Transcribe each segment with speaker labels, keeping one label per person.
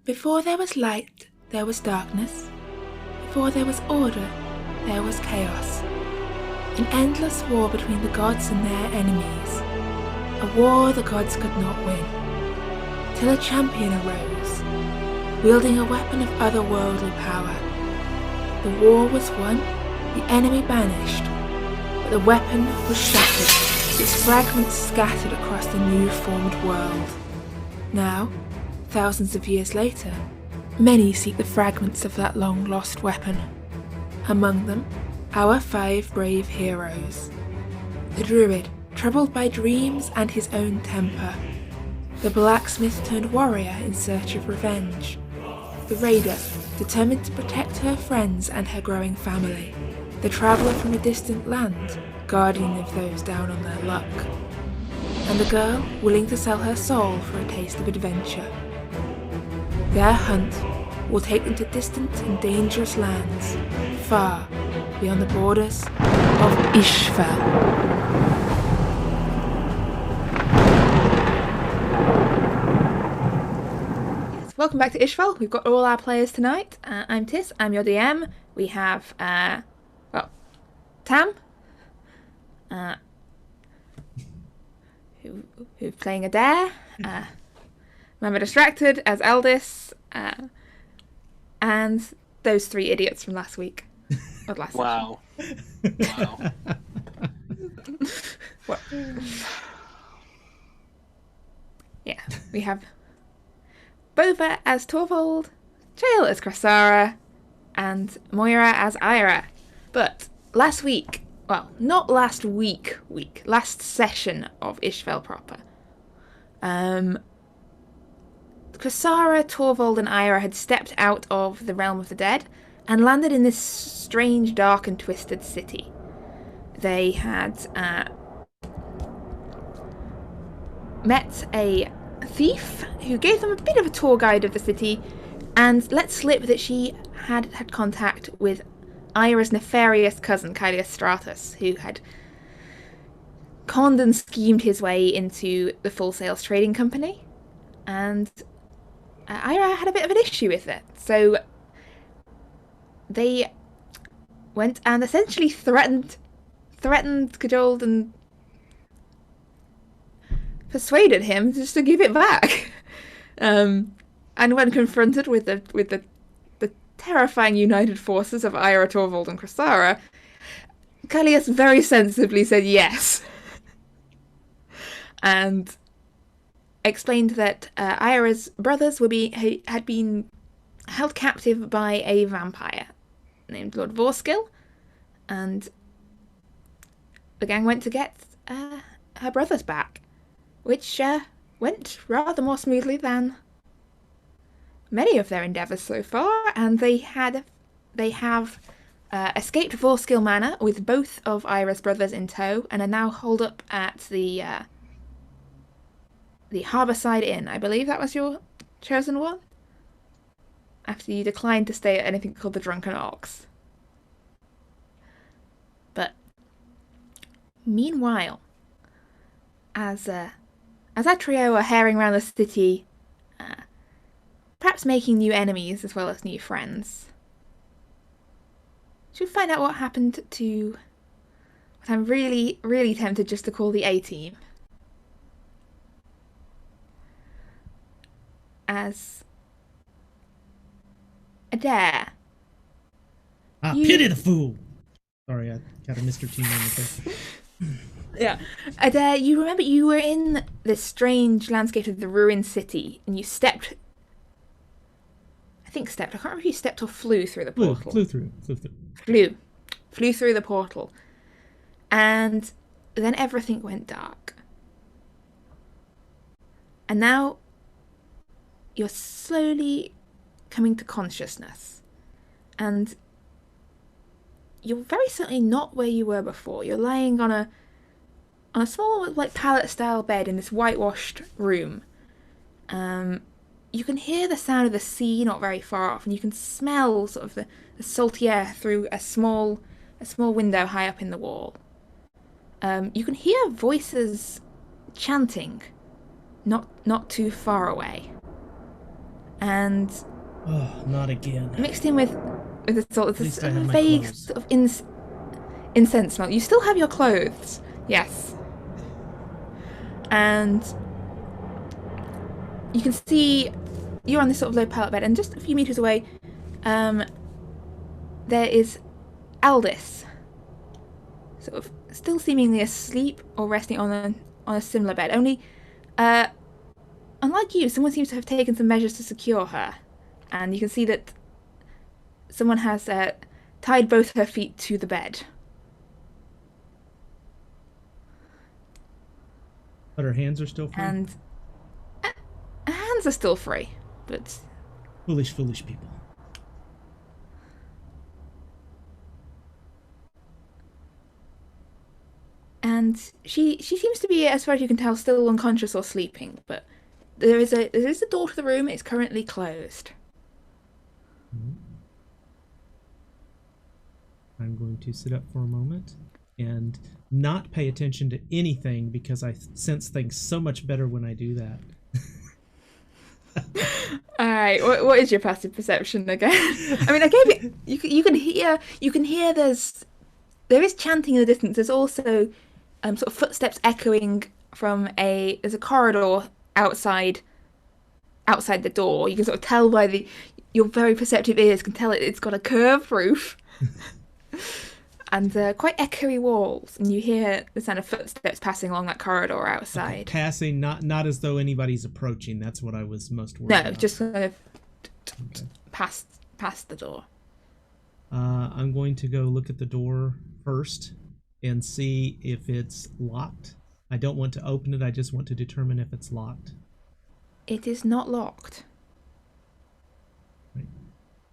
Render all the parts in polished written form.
Speaker 1: Before there was light, there was darkness. Before there was order, there was chaos. An endless war between the gods and their enemies. A war the gods could not win. Till a champion arose, wielding a weapon of otherworldly power. The war was won, the enemy banished, but the weapon was shattered, its fragments scattered across the new formed world. Now, thousands of years later, many seek the fragments of that long-lost weapon. Among them, our 5 brave heroes. The druid, troubled by dreams and his own temper. The blacksmith turned warrior in search of revenge. The raider, determined to protect her friends and her growing family. The traveller from a distant land, guardian of those down on their luck. And the girl willing to sell her soul for a taste of adventure. Their hunt will take them to distant and dangerous lands, far beyond the borders of Isfjell. Welcome back to Isfjell. We've got all our players tonight. I'm Tis, I'm your DM. We have, Tam, who's playing Adair, Mama Distracted as Eldest, and those 3 idiots from last week. Or last
Speaker 2: Wow. Wow.
Speaker 1: What? Yeah, we have Bova as Torvald, Jael as Krasara, and Moira as Eira. But last week, well, not last week, last session of Isfjell proper, Krasara, Torvald, and Eira had stepped out of the realm of the dead and landed in this strange, dark, and twisted city. They had met a thief who gave them a bit of a tour guide of the city and let slip that she had contact with Eira's nefarious cousin, Kylius Stratus, who had conned and schemed his way into the Full Sails Trading Company. And Eira had a bit of an issue with it, so they went and essentially threatened, cajoled, and persuaded him just to give it back. And when confronted with the terrifying united forces of Eira, Torvald, and Krasara, Kylius very sensibly said yes, and explained that Eira's brothers had been held captive by a vampire named Lord Vorskill, and the gang went to get her brothers back, which went rather more smoothly than many of their endeavours so far, and they have escaped Vorskill Manor with both of Eira's brothers in tow and are now holed up at the Harbourside Inn. I believe that was your chosen one, after you declined to stay at anything called the Drunken Ox. But meanwhile, as that trio are herring around the city, perhaps making new enemies as well as new friends, should we find out what happened to what I'm really, really tempted just to call the A-Team. As Adair.
Speaker 3: Pity the fool! Sorry, I got a Mr. T moment there.
Speaker 1: Yeah. Adair, you remember you were in this strange landscape of the ruined city, and you stepped. I can't remember if you stepped or flew through the portal.
Speaker 3: Flew through.
Speaker 1: Flew through the portal. And then everything went dark. And now you're slowly coming to consciousness. And you're very certainly not where you were before. You're lying on a small, like, pallet-style bed in this whitewashed room. You can hear the sound of the sea not very far off, and you can smell sort of the salty air through a small window high up in the wall. You can hear voices chanting not too far away. and
Speaker 3: Oh, not again.
Speaker 1: mixed in with this sort of
Speaker 3: At least
Speaker 1: this
Speaker 3: I have my
Speaker 1: vague
Speaker 3: clothes.
Speaker 1: sort of incense smell. You still have your clothes, yes, and you can see you're on this sort of low pallet bed, and just a few meters away, there is Aldous, sort of still seemingly asleep or resting on a similar bed. Only, unlike you, someone seems to have taken some measures to secure her, and you can see that someone has tied both her feet to the bed.
Speaker 3: But her hands are still free?
Speaker 1: And her hands are still free, but
Speaker 3: Foolish, foolish people.
Speaker 1: and she seems to be, as far as you can tell, still unconscious or sleeping. But there is a door to the room. It's currently closed.
Speaker 3: I'm going to sit up for a moment and not pay attention to anything because I sense things so much better when I do that.
Speaker 1: All right, what is your passive perception again? I mean, I gave it. You can hear there is chanting in the distance. There's also sort of footsteps echoing from there's a corridor outside the door. You can sort of tell by your very perceptive ears can tell it's got a curved roof. And quite echoey walls, and you hear the sound of footsteps passing along that corridor outside.
Speaker 3: Okay, passing, not as though anybody's approaching. That's what I was most worried about.
Speaker 1: No, just kind of past the door.
Speaker 3: I'm going to go look at the door first and see if it's locked. I don't want to open it. I just want to determine if it's locked.
Speaker 1: It is not locked.
Speaker 3: Right.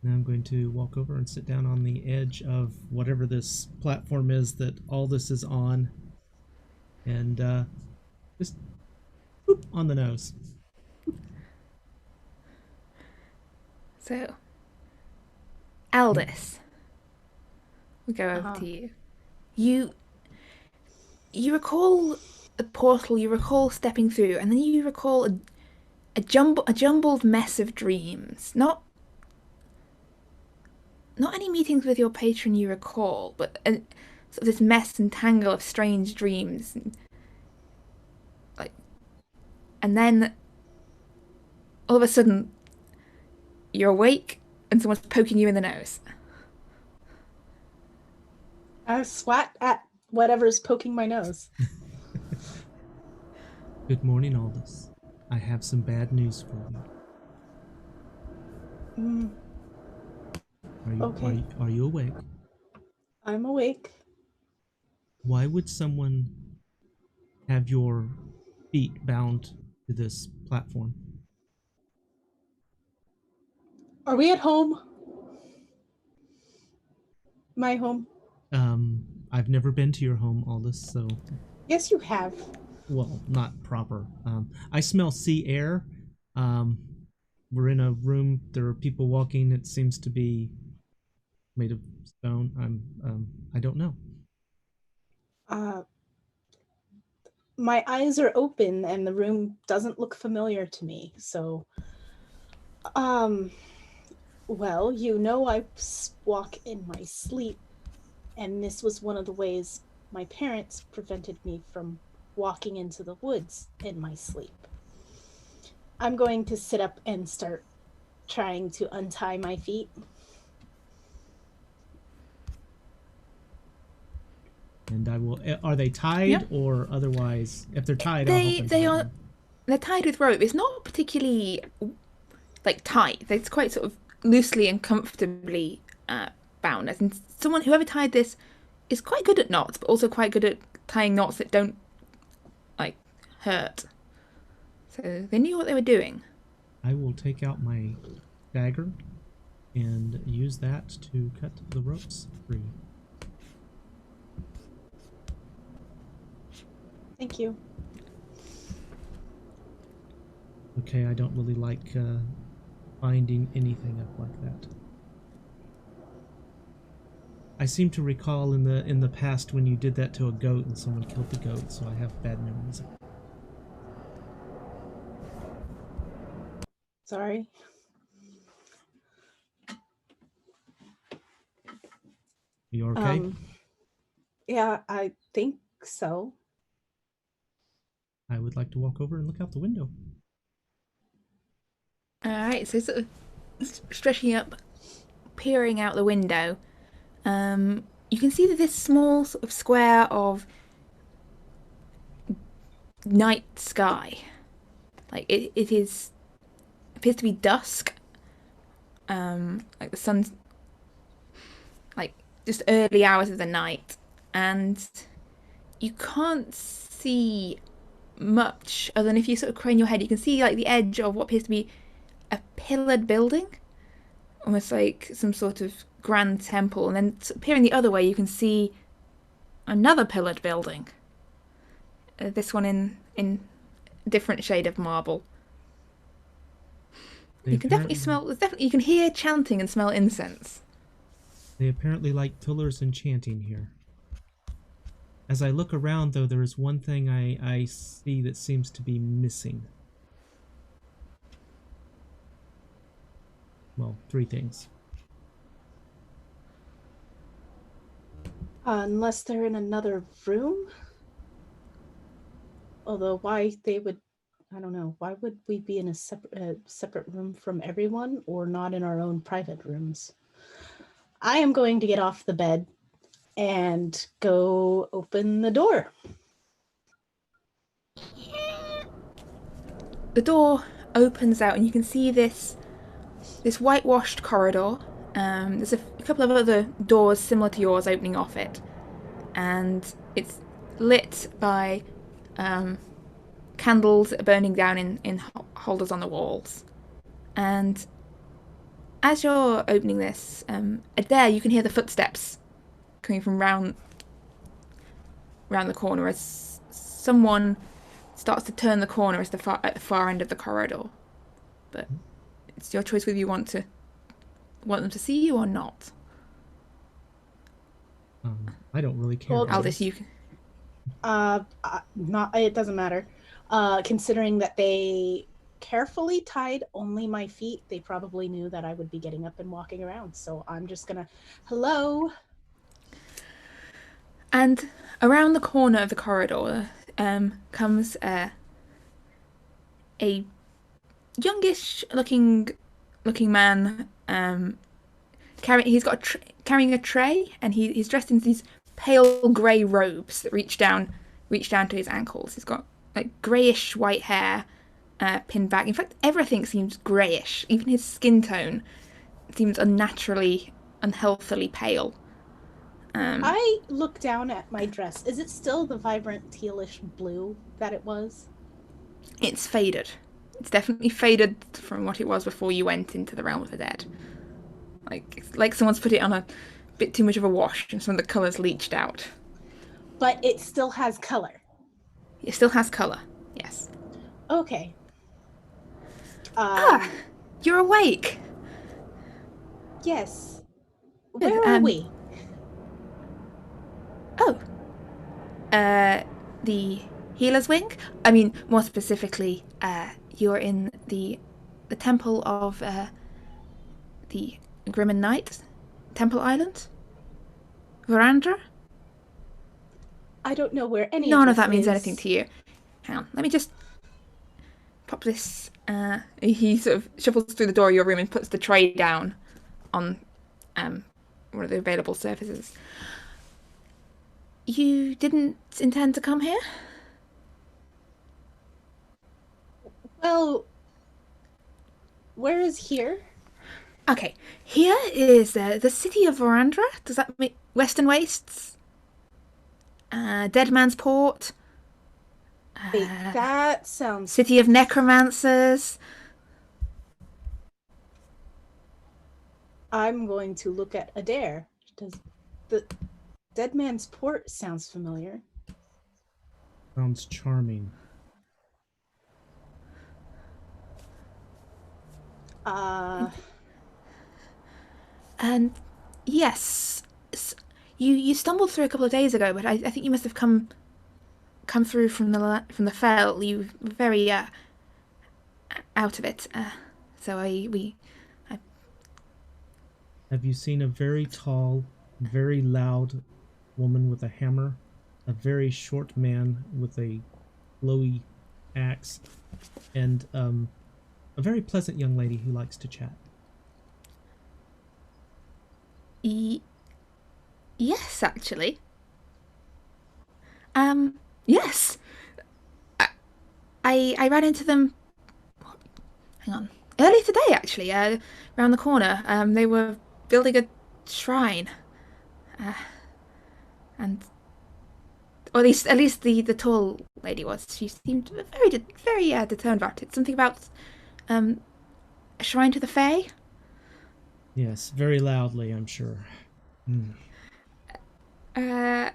Speaker 3: Now I'm going to walk over and sit down on the edge of whatever this platform is that all this is on, and just boop on the nose.
Speaker 1: So, Aldous, we go over to you. You recall the portal. You recall stepping through, and then you recall a jumbled mess of dreams. Not any meetings with your patron you recall, but sort of this mess and tangle of strange dreams. And then all of a sudden, you're awake and someone's poking you in the nose.
Speaker 4: I swat at whatever's poking my nose.
Speaker 3: Good morning, Aldous. I have some bad news for you.
Speaker 4: Okay.
Speaker 3: Are you awake?
Speaker 4: I'm awake.
Speaker 3: Why would someone have your feet bound to this platform?
Speaker 4: Are we at home? My home?
Speaker 3: I've never been to your home, Aldous, so...
Speaker 4: Yes, you have.
Speaker 3: Well, not proper. I smell sea air. We're in a room. There are people walking. It seems to be made of stone. I don't know.
Speaker 4: My eyes are open and the room doesn't look familiar to me. So, well, I walk in my sleep, and this was one of the ways my parents prevented me from walking into the woods in my sleep. I'm going to sit up and start trying to untie my feet.
Speaker 3: And I will. Are they tied or otherwise? If they're tied, I'll help
Speaker 1: They
Speaker 3: untie
Speaker 1: are.
Speaker 3: them.
Speaker 1: They're tied with rope. It's not particularly tight. It's quite sort of loosely and comfortably bound. As in, whoever tied this is quite good at knots, but also quite good at tying knots that don't hurt. So they knew what they were doing.
Speaker 3: I will take out my dagger and use that to cut the ropes free.
Speaker 4: Thank you.
Speaker 3: Okay, I don't really like binding anything up like that. I seem to recall in the past when you did that to a goat and someone killed the goat, so I have bad memories.
Speaker 4: Sorry.
Speaker 3: You okay?
Speaker 4: Yeah, I think so.
Speaker 3: I would like to walk over and look out the window.
Speaker 1: Alright, so sort of stretching up, peering out the window, you can see that this small sort of square of night sky, like it is appears to be dusk, like the sun's like just early hours of the night, and you can't see much other than if you sort of crane your head, you can see like the edge of what appears to be a pillared building, almost like some sort of grand temple, and then peering the other way you can see another pillared building, this one in different shade of marble. You can definitely smell, you can hear chanting and smell incense.
Speaker 3: They apparently like pillars and chanting here. As I look around, though, there is one thing I see that seems to be missing. Well, three things.
Speaker 4: Unless they're in another room. Although why they would, I don't know, why would we be in a separate room from everyone or not in our own private rooms? I am going to get off the bed and go open the door.
Speaker 1: The door opens out and you can see this whitewashed corridor. There's a couple of other doors similar to yours opening off it, and it's lit by candles burning down in holders on the walls. And as you're opening this, there you can hear the footsteps coming from round the corner as someone starts to turn the corner at the far end of the corridor. But it's your choice whether you want them to see you or not.
Speaker 3: I don't really care.
Speaker 4: Well,
Speaker 1: Aldous, you can...
Speaker 4: not, it doesn't matter. Considering that they carefully tied only my feet, they probably knew that I would be getting up and walking around. So I'm just gonna, hello.
Speaker 1: And around the corner of the corridor comes a youngish looking man. He's got carrying a tray, and he's dressed in these pale grey robes that reach down to his ankles. He's got like greyish white hair pinned back. In fact, everything seems greyish. Even his skin tone seems unnaturally, unhealthily pale.
Speaker 4: I look down at my dress. Is it still the vibrant tealish blue that it was?
Speaker 1: It's faded. It's definitely faded from what it was before you went into the realm of the dead. Like someone's put it on a bit too much of a wash and some of the colour's leached out.
Speaker 4: But it still has color.
Speaker 1: It still has colour, yes.
Speaker 4: Okay.
Speaker 1: You're awake.
Speaker 4: Yes. Where are we?
Speaker 1: Oh. The Healer's Wing? I mean, more specifically, you're in the temple of the Grim and Knight, Temple Island? Verandra?
Speaker 4: I don't know where any
Speaker 1: None
Speaker 4: of
Speaker 1: that means
Speaker 4: is.
Speaker 1: anything to you. Hang on, let me just pop this. He sort of shuffles through the door of your room and puts the tray down on one of the available surfaces. You didn't intend to come here?
Speaker 4: Well, where is here?
Speaker 1: Okay, here is the city of Verandra. Does that mean Western Wastes? Dead Man's Port.
Speaker 4: Wait, that sounds...
Speaker 1: City of Necromancers.
Speaker 4: I'm going to look at Adair. Does the Dead Man's Port sounds familiar?
Speaker 3: Sounds charming.
Speaker 1: And yes, you stumbled through a couple of days ago, but I think you must have come through from the fell. You were very out of it. So
Speaker 3: Have you seen a very tall, very loud woman with a hammer, a very short man with a glowy axe, and a very pleasant young lady who likes to chat.
Speaker 1: Yes, actually. Yes. I ran into them. Hang on. Early today, actually. Around the corner. They were building a shrine. And, or at least the tall lady was. She seemed very determined about it. Something about a shrine to the Fae.
Speaker 3: Yes, very loudly, I'm sure.
Speaker 1: Well,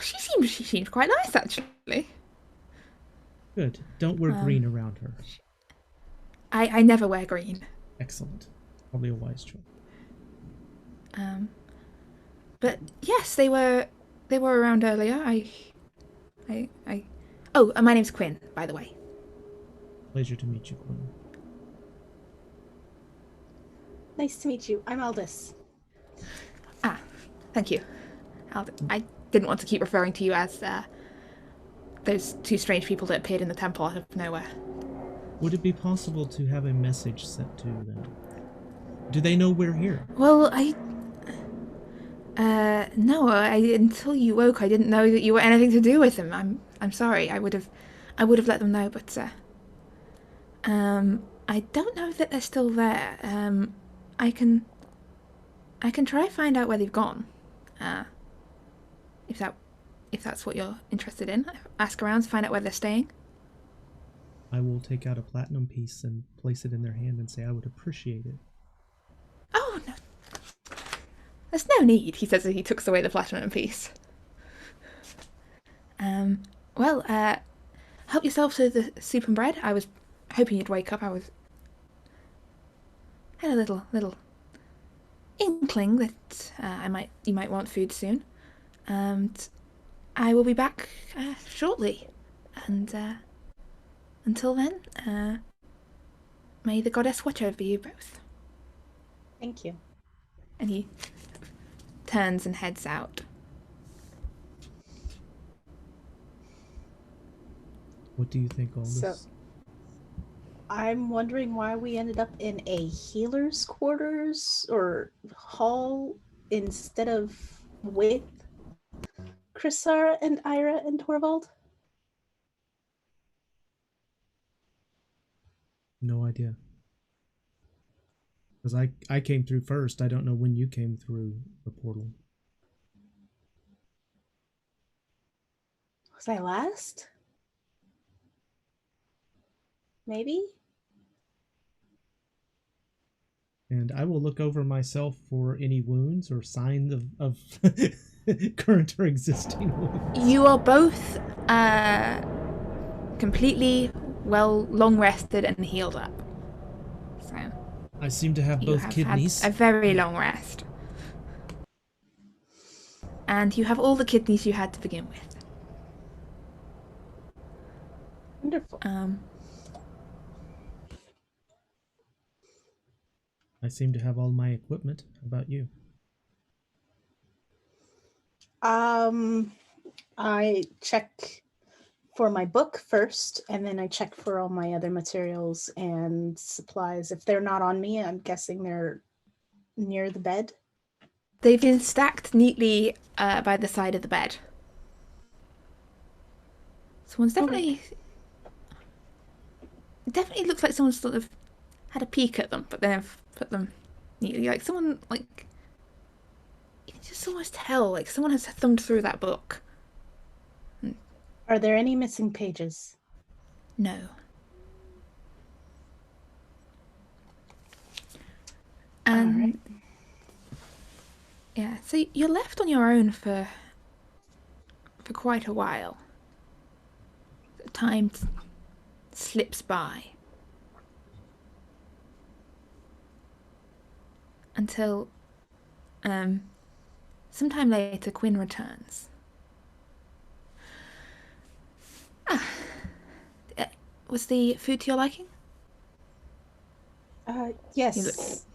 Speaker 1: she seemed quite nice, actually.
Speaker 3: Good. Don't wear green around her.
Speaker 1: I never wear green.
Speaker 3: Excellent. Probably a wise choice.
Speaker 1: But yes, they were around earlier. Oh, my name's Quinn, by the way.
Speaker 3: Pleasure to meet you, Quinn.
Speaker 4: Nice to meet you. I'm Aldous.
Speaker 1: Ah, thank you. I didn't want to keep referring to you as those two strange people that appeared in the temple out of nowhere.
Speaker 3: Would it be possible to have a message sent to them? Do they know we're here?
Speaker 1: Well, no, until you woke, I didn't know that you were anything to do with them. I'm sorry. I would have let them know, but I don't know that they're still there. I can try find out where they've gone. If that's what you're interested in, ask around to find out where they're staying.
Speaker 3: I will take out a platinum piece and place it in their hand and say I would appreciate it.
Speaker 1: Oh, no. There's no need, he says as he tucks away the platinum piece. Well, help yourself to the soup and bread. I was hoping you'd wake up. I had a little inkling that you might want food soon. And I will be back shortly. And until then, may the goddess watch over you both.
Speaker 4: Thank you.
Speaker 1: And he turns and heads out.
Speaker 3: What do you think, Aldous?
Speaker 4: So, I'm wondering why we ended up in a healer's quarters or hall instead of with Chrisara and Ira and Torvald.
Speaker 3: No idea. Because I came through first. I don't know when you came through the portal.
Speaker 4: Was I last? Maybe?
Speaker 3: And I will look over myself for any wounds or signs of current or existing wounds.
Speaker 1: You are both completely long rested and healed up. So
Speaker 3: I seem to have
Speaker 1: you
Speaker 3: both
Speaker 1: have
Speaker 3: kidneys.
Speaker 1: had a very long rest. And you have all the kidneys you had to begin with.
Speaker 4: Wonderful.
Speaker 3: I seem to have all my equipment. How about you?
Speaker 4: I check for my book first, and then I check for all my other materials and supplies. If they're not on me, I'm guessing they're near the bed.
Speaker 1: They've been stacked neatly by the side of the bed. Someone's definitely looks like someone sort of had a peek at them, but then have put them neatly. Like someone, like, you can just almost tell, like someone has thumbed through that book.
Speaker 4: Are there any missing pages?
Speaker 1: No. And
Speaker 4: all right.
Speaker 1: Yeah, so you're left on your own for quite a while. Time slips by. Until sometime later Quinn returns. Was the food to your liking?
Speaker 4: Yes.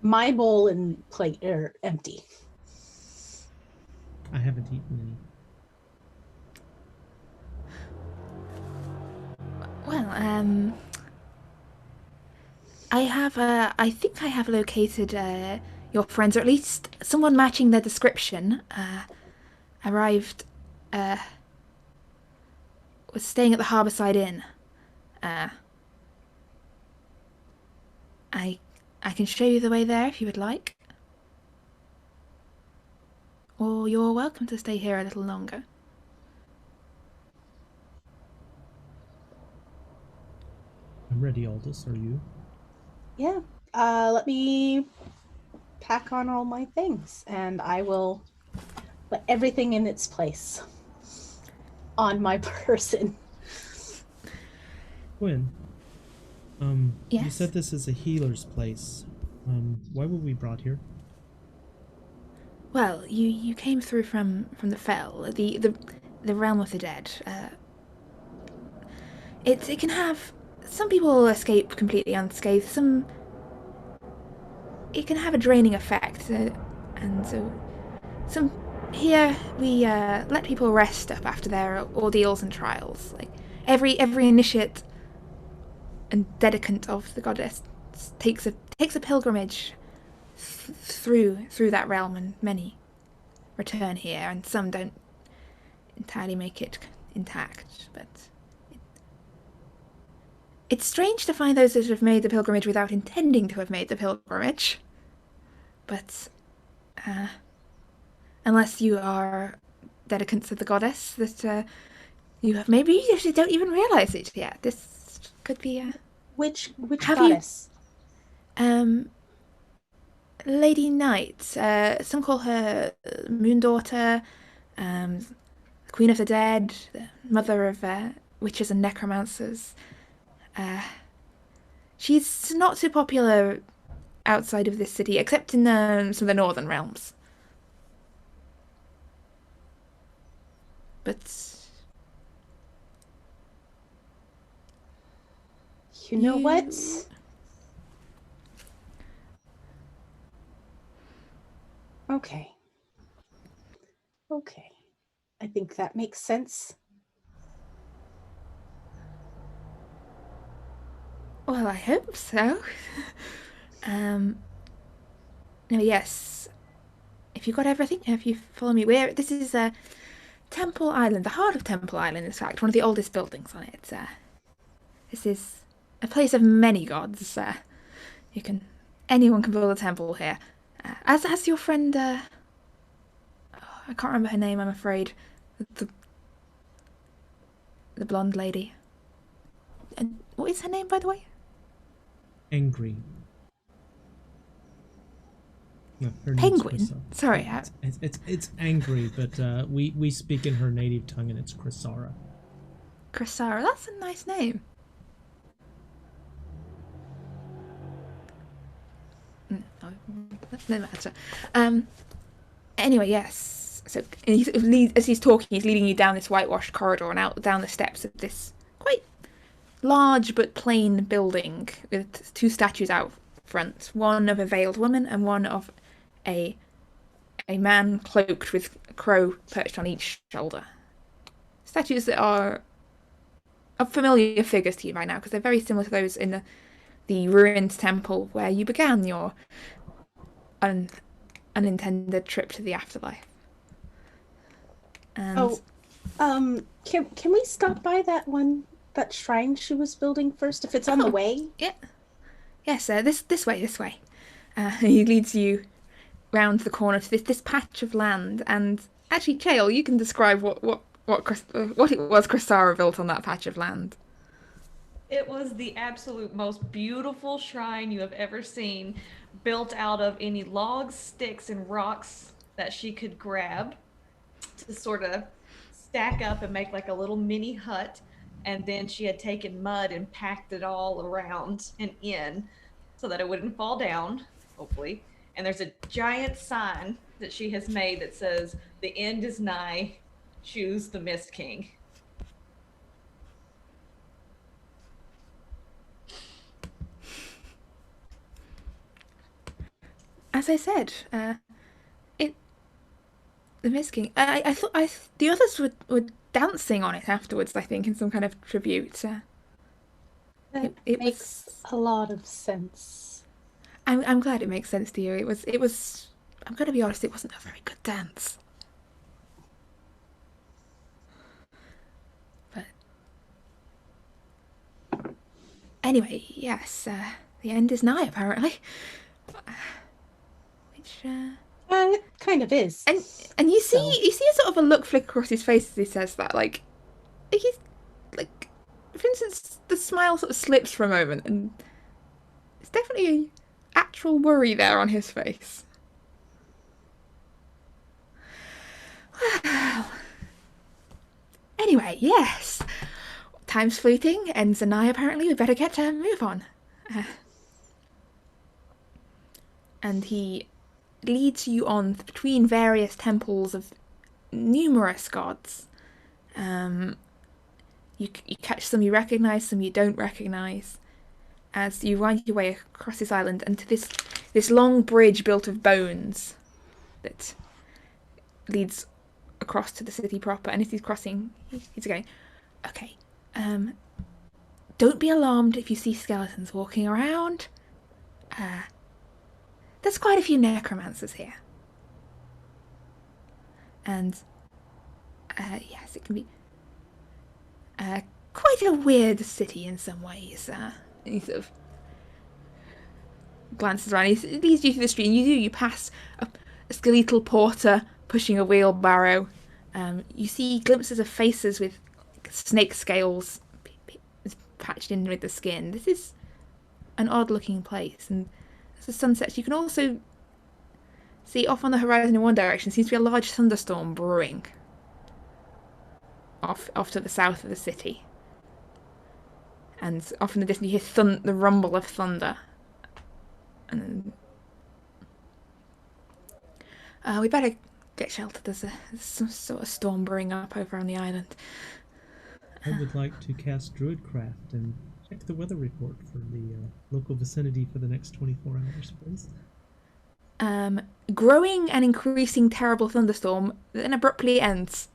Speaker 4: My bowl and plate are empty.
Speaker 3: I haven't eaten any.
Speaker 1: Well, I think I have located your friends, or at least someone matching their description. Arrived, was staying at the Harbourside Inn. Uh, I, I can show you the way there if you would like. Or you're welcome to stay here a little longer.
Speaker 3: I'm ready, Aldous. Are you?
Speaker 4: Yeah. Let me pack on all my things, and I will put everything in its place on my person.
Speaker 3: Quinn,
Speaker 1: Yes?
Speaker 3: you said this is a healer's place. Why were we brought here?
Speaker 1: Well, you came through from the Fell, the realm of the dead. It can have, some people escape completely unscathed. Some, it can have a draining effect, and so some here we let people rest up after their ordeals and trials. Like every initiate and dedicant of the goddess takes a pilgrimage through that realm, and many return here, and some don't entirely make it intact. But it's strange to find those that have made the pilgrimage without intending to have made the pilgrimage. But unless you are dedicants of the goddess, that you have, maybe you actually don't even realize it yet. This could be a
Speaker 4: Which
Speaker 1: Have
Speaker 4: goddess?
Speaker 1: Lady Night. Some call her Moon Daughter, Queen of the Dead, the mother of witches and necromancers. She's not too popular outside of this city, except in some of the northern realms. But
Speaker 4: You know what? Okay. Okay. I think that makes sense.
Speaker 1: Well, I hope so. No, yes. If you've got everything, if you follow me, this is Temple Island, the heart of Temple Island, in fact, one of the oldest buildings on it. This is a place of many gods. Anyone can build a temple here. As your friend, I can't remember her name, I'm afraid. The blonde lady. And what is her name, by the way?
Speaker 3: Angry. No, her name's
Speaker 1: Penguin.
Speaker 3: Krisa.
Speaker 1: Sorry,
Speaker 3: It's angry, but we speak in her native tongue, and it's Crisara.
Speaker 1: Crisara. That's a nice name. No matter. Anyway, yes. So as he's talking, he's leading you down this whitewashed corridor and out down the steps of this quite large but plain building with two statues out front, one of a veiled woman and one of a man cloaked with a crow perched on each shoulder. Statues that are familiar figures to you by now, because they're very similar to those in the ruined temple where you began your unintended trip to the afterlife. And
Speaker 4: can we stop by that shrine she was building first, if it's on the way?
Speaker 1: Yeah. Yes, this way. He leads you round the corner to this patch of land, and actually, Chael, you can describe what it was Crisara built on that patch of land.
Speaker 2: It was the absolute most beautiful shrine you have ever seen, built out of any logs, sticks, and rocks that she could grab to sort of stack up and make like a little mini hut. And then she had taken mud and packed it all around and in so that it wouldn't fall down, hopefully. And there's a giant sign that she has made that says, "The end is nigh, choose the Mist King."
Speaker 1: As I said, The Mist King. I thought the others were dancing on it afterwards. I think in some kind of tribute.
Speaker 4: That
Speaker 1: It
Speaker 4: makes
Speaker 1: was.
Speaker 4: a lot of sense.
Speaker 1: I'm glad it makes sense to you. It was. I'm gonna be honest. It wasn't a very good dance. But anyway, yes. The end is nigh, apparently. Which.
Speaker 4: It kind of is.
Speaker 1: And you see a sort of a look flick across his face as he says that, like he's like, for instance, the smile sort of slips for a moment, and it's definitely actual worry there on his face. Well, anyway, yes, time's fleeting, ends are nigh. Apparently, we better get to move on. And he leads you on between various temples of numerous gods. You catch some you recognise, some you don't recognise, as you wind your way across this island and to this long bridge built of bones that leads across to the city proper. And as he's crossing, he's going, okay, don't be alarmed if you see skeletons walking around. There's quite a few necromancers here. And, yes, it can be quite a weird city in some ways. He sort of glances around. He leads you through the street, and you pass a skeletal porter pushing a wheelbarrow. You see glimpses of faces with snake scales patched in with the skin. This is an odd-looking place, and as the sun sets, you can also see off on the horizon in one direction seems to be a large thunderstorm brewing off to the south of the city. And off in the distance you hear the rumble of thunder. And we better get sheltered. There's some sort of storm brewing up over on the island.
Speaker 3: I would like to cast Druidcraft and check the weather report for the local vicinity for the next 24 hours, please.
Speaker 1: Growing and increasing terrible thunderstorm then abruptly ends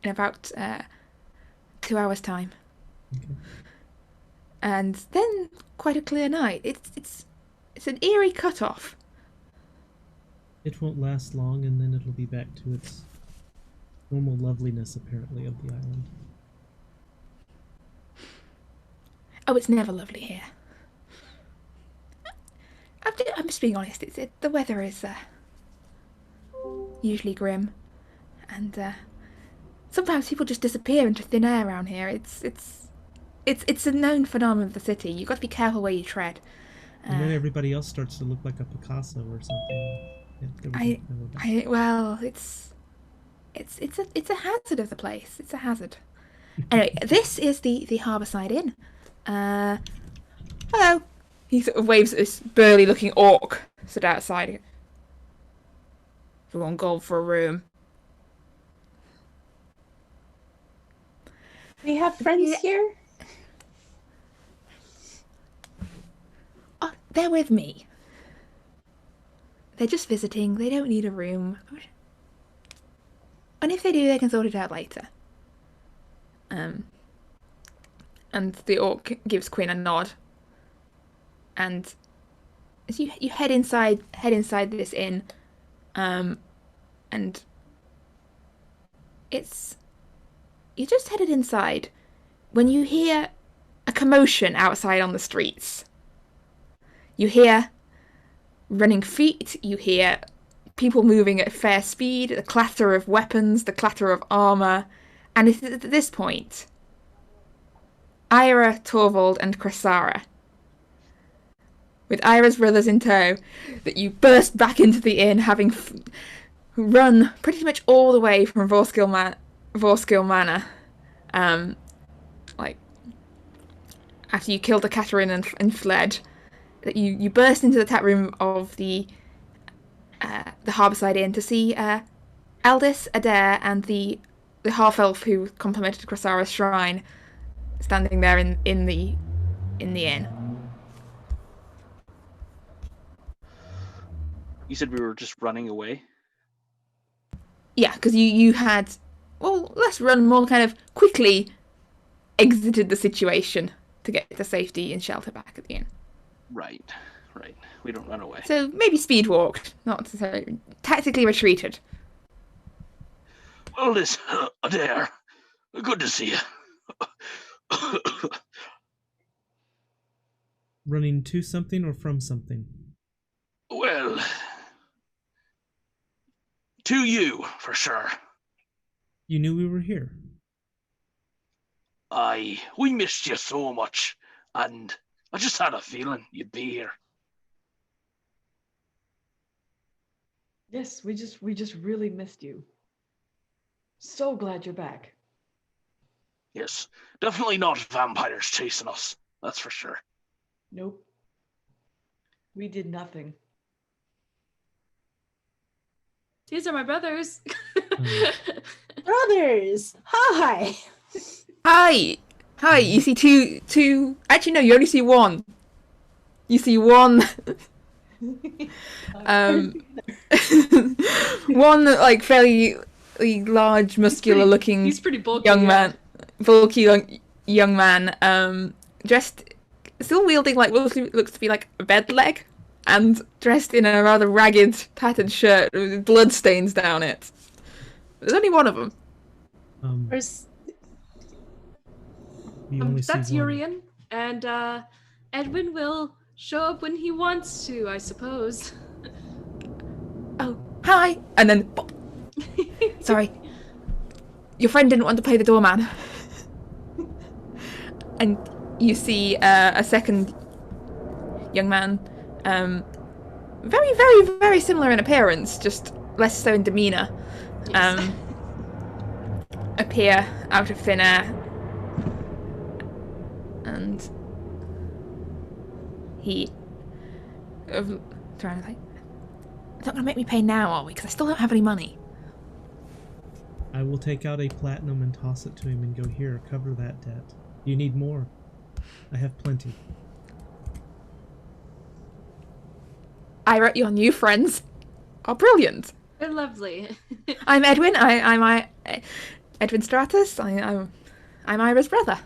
Speaker 1: in about 2 hours' time.
Speaker 3: Okay.
Speaker 1: And then quite a clear night. It's an eerie cut-off.
Speaker 3: It won't last long, and then it'll be back to its normal loveliness, apparently, of the island.
Speaker 1: Oh, it's never lovely here. I'm just being honest. The weather is usually grim, and sometimes people just disappear into thin air around here. It's a known phenomenon of the city. You've got to be careful where you tread.
Speaker 3: And then everybody else starts to look like a Picasso or something. Yeah,
Speaker 1: well, it's a hazard of the place. It's a hazard. Anyway, this is the Harbourside Inn. Hello. He sort of waves at this burly-looking orc stood outside. Everyone gold for a room.
Speaker 4: We have friends here?
Speaker 1: Oh, they're with me. They're just visiting. They don't need a room. And if they do, they can sort it out later. And the orc gives Quinn a nod. And as you head inside this inn, and you just headed inside when you hear a commotion outside on the streets. You hear running feet, you hear people moving at fair speed, the clatter of weapons, the clatter of armour, and it's at this point Eira, Torvald, and Cressara, with Eira's brothers in tow, that you burst back into the inn, having run pretty much all the way from Vorskill Manor, like after you killed the Catherine and fled. That you burst into the tap room of the Harbourside Inn to see Aldis, Adair, and the half-elf who complimented Cressara's shrine standing there in the inn.
Speaker 5: You said we were just running away?
Speaker 1: Yeah, because you had, well, let's run more kind of quickly exited the situation to get to safety and shelter back at the inn.
Speaker 5: Right. We don't run away.
Speaker 1: So maybe speed walked, not necessarily tactically retreated.
Speaker 5: Well, this Adair, good to see you.
Speaker 3: Running to something or from something?
Speaker 5: Well, to you, for sure.
Speaker 3: You knew we were here.
Speaker 5: We missed you so much, and I just had a feeling you'd be here.
Speaker 2: Yes, we just really missed you. So glad you're back.
Speaker 5: Yes, definitely not vampires chasing us, that's for sure.
Speaker 2: Nope. We did nothing.
Speaker 6: These are my brothers.
Speaker 4: Brothers! Hi!
Speaker 1: Hi, you see two, actually no, you only see one. You see one, one like fairly large, muscular looking
Speaker 6: He's pretty bulky.
Speaker 1: young man, young man, dressed, still wielding like what looks to be like a bed leg, and dressed in a rather ragged, tattered shirt with blood stains down it. There's only one of them.
Speaker 4: Where's...
Speaker 3: You only
Speaker 6: That's
Speaker 3: see one.
Speaker 6: Uriell, and Edwin will show up when he wants to, I suppose.
Speaker 1: Oh, hi! And then, pop. Sorry, your friend didn't want to play the doorman. And you see a second young man, very, very, very similar in appearance, just less so in demeanour,
Speaker 6: Yes.
Speaker 1: appear out of thin air. And he, trying to think, it's not going to make me pay now, are we? Because I still don't have any money.
Speaker 3: I will take out a platinum and toss it to him and go, here, cover that debt. You need more. I have plenty.
Speaker 1: Ira, your new friends are brilliant.
Speaker 6: They're lovely.
Speaker 1: I'm Edwin. I'm Edwin Stratus. I'm Ira's brother.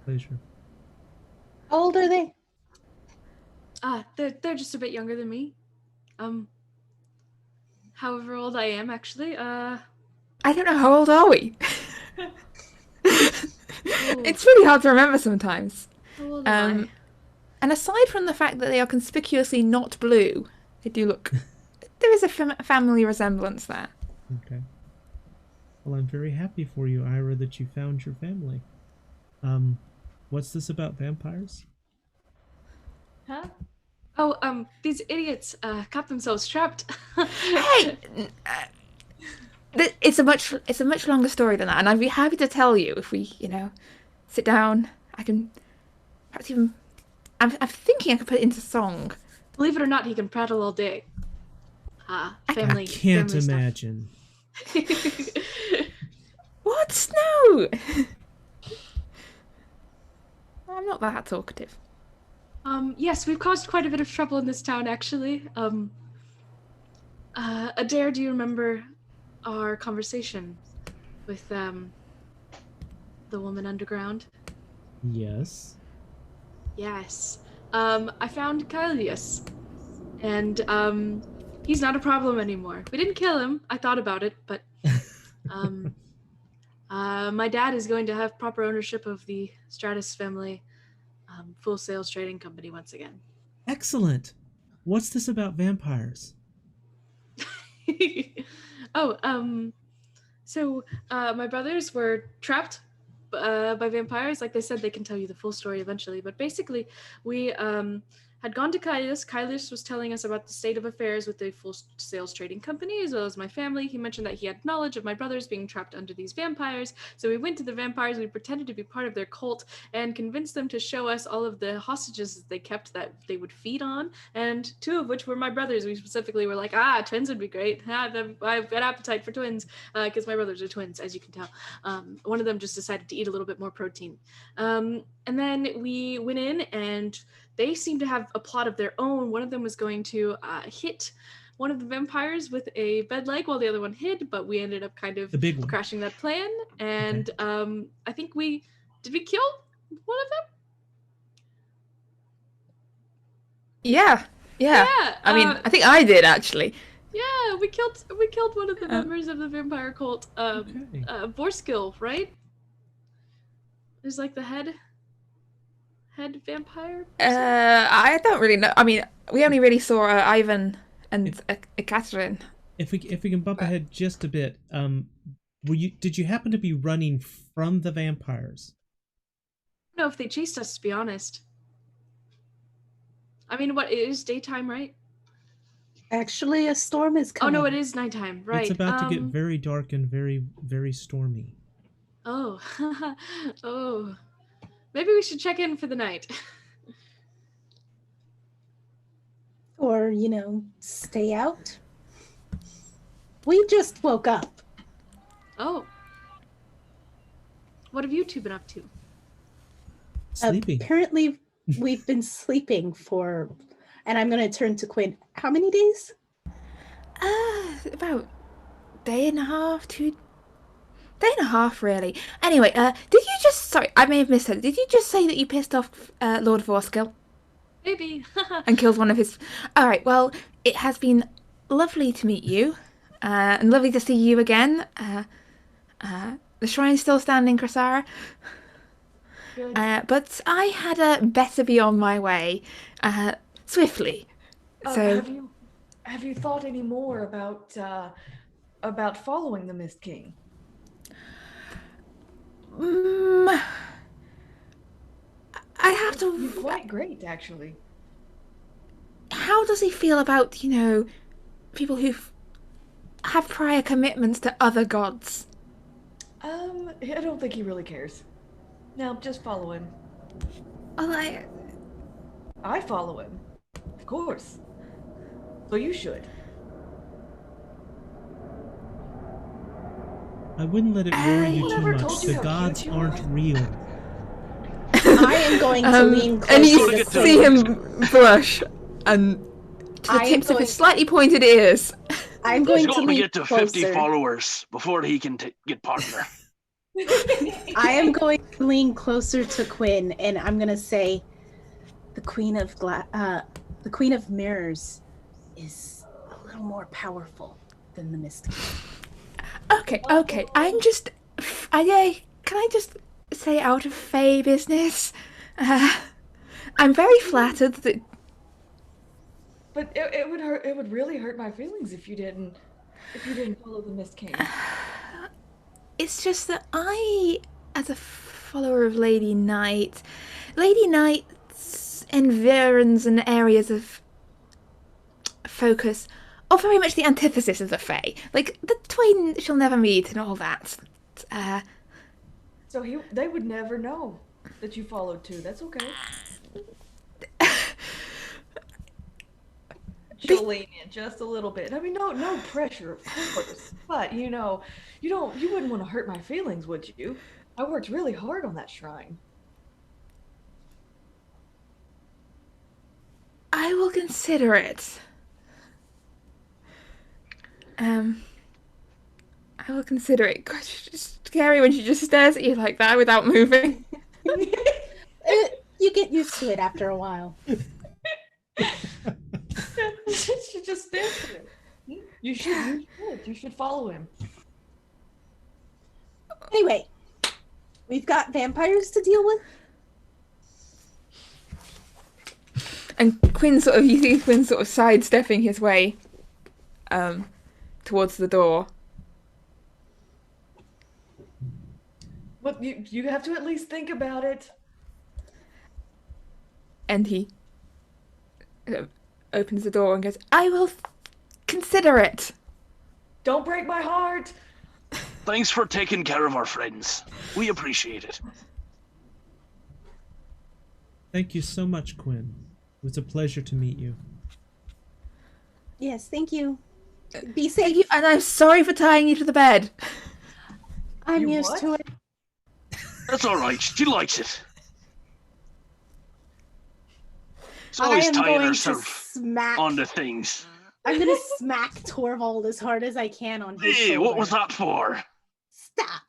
Speaker 3: Pleasure.
Speaker 4: How old are they?
Speaker 6: They're just a bit younger than me. However old I am, actually.
Speaker 1: I don't know, how old are we? It's really hard to remember sometimes.
Speaker 6: How old am I?
Speaker 1: And aside from the fact that they are conspicuously not blue, they do look... There is a family resemblance there.
Speaker 3: Okay. Well, I'm very happy for you, Ira, that you found your family. What's this about vampires?
Speaker 2: Huh?
Speaker 6: Oh, these idiots got themselves trapped.
Speaker 1: Hey! It's a much longer story than that, and I'd be happy to tell you if we, sit down. I can perhaps even... I'm thinking I could put it into song.
Speaker 6: Believe it or not, he can prattle all day. Family.
Speaker 3: I can't
Speaker 6: family
Speaker 3: imagine.
Speaker 6: Stuff.
Speaker 1: What? No! I'm not that talkative.
Speaker 6: Yes, we've caused quite a bit of trouble in this town, actually. Adair, do you remember our conversation with, the woman underground?
Speaker 3: Yes.
Speaker 6: Yes. I found Kylius, and, he's not a problem anymore. We didn't kill him. I thought about it, but, my dad is going to have proper ownership of the Stratus family, full sales trading company once again.
Speaker 3: Excellent. What's this about vampires?
Speaker 6: So my brothers were trapped by vampires. Like they said, they can tell you the full story eventually. But basically, we had gone to Kylius. Kylius was telling us about the state of affairs with the full sales trading company, as well as my family. He mentioned that he had knowledge of my brothers being trapped under these vampires. So we went to the vampires. We pretended to be part of their cult and convinced them to show us all of the hostages that they kept that they would feed on. And two of which were my brothers. We specifically were like, twins would be great. I've got appetite for twins because my brothers are twins, as you can tell. One of them just decided to eat a little bit more protein. And then we went in and they seemed to have a plot of their own. One of them was going to hit one of the vampires with a bed leg while the other one hid, but we ended up kind of
Speaker 3: The big one.
Speaker 6: crashing that plan. And I think we kill one of them?
Speaker 7: Yeah.
Speaker 6: Yeah.
Speaker 7: I mean, I think I did actually.
Speaker 6: Yeah, we killed one of the members of the vampire cult. Vorskill, right? Is like the head vampire.
Speaker 7: I don't really know. I mean, we only really saw Ivan and Catherine.
Speaker 3: If we can bump ahead just a bit, did you happen to be running from the vampires?
Speaker 6: I don't know if they chased us, to be honest. I mean, it is daytime, right?
Speaker 4: Actually, a storm is coming.
Speaker 6: Oh no, it is nighttime, right?
Speaker 3: It's about to get very dark and very, very stormy.
Speaker 6: Oh, oh. Maybe we should check in for the night.
Speaker 4: Or, stay out. We just woke up.
Speaker 6: Oh. What have you two been up to?
Speaker 3: Sleeping.
Speaker 4: Apparently, we've been sleeping for, and I'm going to turn to Quinn. How many days?
Speaker 7: About day and a half, really. Anyway, did you just, sorry, I may have missed it. Did you just say that you pissed off Lord Vorskill?
Speaker 6: Maybe.
Speaker 7: And killed one of his... Alright, well, it has been lovely to meet you. And lovely to see you again. The shrine's still standing, Krasara. But I had better be on my way. Swiftly. So...
Speaker 2: Have you thought any more about following the Mist King?
Speaker 7: I have to...
Speaker 2: He's quite great, actually.
Speaker 7: How does he feel about, people who have prior commitments to other gods?
Speaker 2: I don't think he really cares. No, just follow him.
Speaker 7: Well,
Speaker 2: I follow him. Of course. So you should.
Speaker 3: I wouldn't let it worry you too
Speaker 2: Never
Speaker 3: much.
Speaker 2: told you
Speaker 3: The
Speaker 2: how
Speaker 3: gods
Speaker 2: cute you
Speaker 3: aren't
Speaker 2: are.
Speaker 3: real.
Speaker 4: I am going to lean closer
Speaker 7: and you
Speaker 4: to Quinn.
Speaker 7: see him blush and to the
Speaker 4: I am
Speaker 7: tips of
Speaker 4: going-
Speaker 7: his slightly pointed ears.
Speaker 4: I'm
Speaker 5: He's
Speaker 4: going to
Speaker 5: going to
Speaker 4: lean
Speaker 5: get to 50
Speaker 4: closer.
Speaker 5: followers before he can get partner.
Speaker 4: I am going to lean closer to Quinn, and I'm going to say, the Queen of Mirrors is a little more powerful than the Mist King.
Speaker 7: Okay. Can I just say out of Fae business? I'm very flattered that...
Speaker 2: But it would really hurt my feelings if you didn't follow the Mist King.
Speaker 7: It's just that I, as a follower of Lady Knight's environs and areas of focus are very much the antithesis of the Fae. Like, the twain shall never meet and all that.
Speaker 2: So they would never know that you followed too. That's okay. Jolene, just a little bit. I mean, no pressure, of course. But you wouldn't want to hurt my feelings, would you? I worked really hard on that shrine.
Speaker 7: I will consider it. I will consider it. God, she's just scary when she just stares at you like that without moving.
Speaker 4: You get used to it after a while.
Speaker 2: She just stares at him. You should follow him.
Speaker 4: Anyway, we've got vampires to deal with.
Speaker 7: And you see Quinn sort of sidestepping his way towards the door.
Speaker 2: But you have to at least think about it.
Speaker 7: And he opens the door and goes, I will consider it.
Speaker 2: Don't break my heart.
Speaker 5: Thanks for taking care of our friends. We appreciate it.
Speaker 3: Thank you so much, Quinn. It was a pleasure to meet you.
Speaker 4: Yes, thank you. Be safe.
Speaker 7: Thank you, and I'm sorry for tying you to the bed.
Speaker 4: I'm
Speaker 2: You
Speaker 4: used
Speaker 2: what?
Speaker 4: to it.
Speaker 5: That's all right. She likes it. She's
Speaker 4: I
Speaker 5: always
Speaker 4: am
Speaker 5: tying
Speaker 4: going to
Speaker 5: herself
Speaker 4: smack.
Speaker 5: onto things.
Speaker 4: I'm gonna smack Torvald as hard as I can on his
Speaker 5: Hey,
Speaker 4: shoulder.
Speaker 5: what was that for?
Speaker 4: Stop!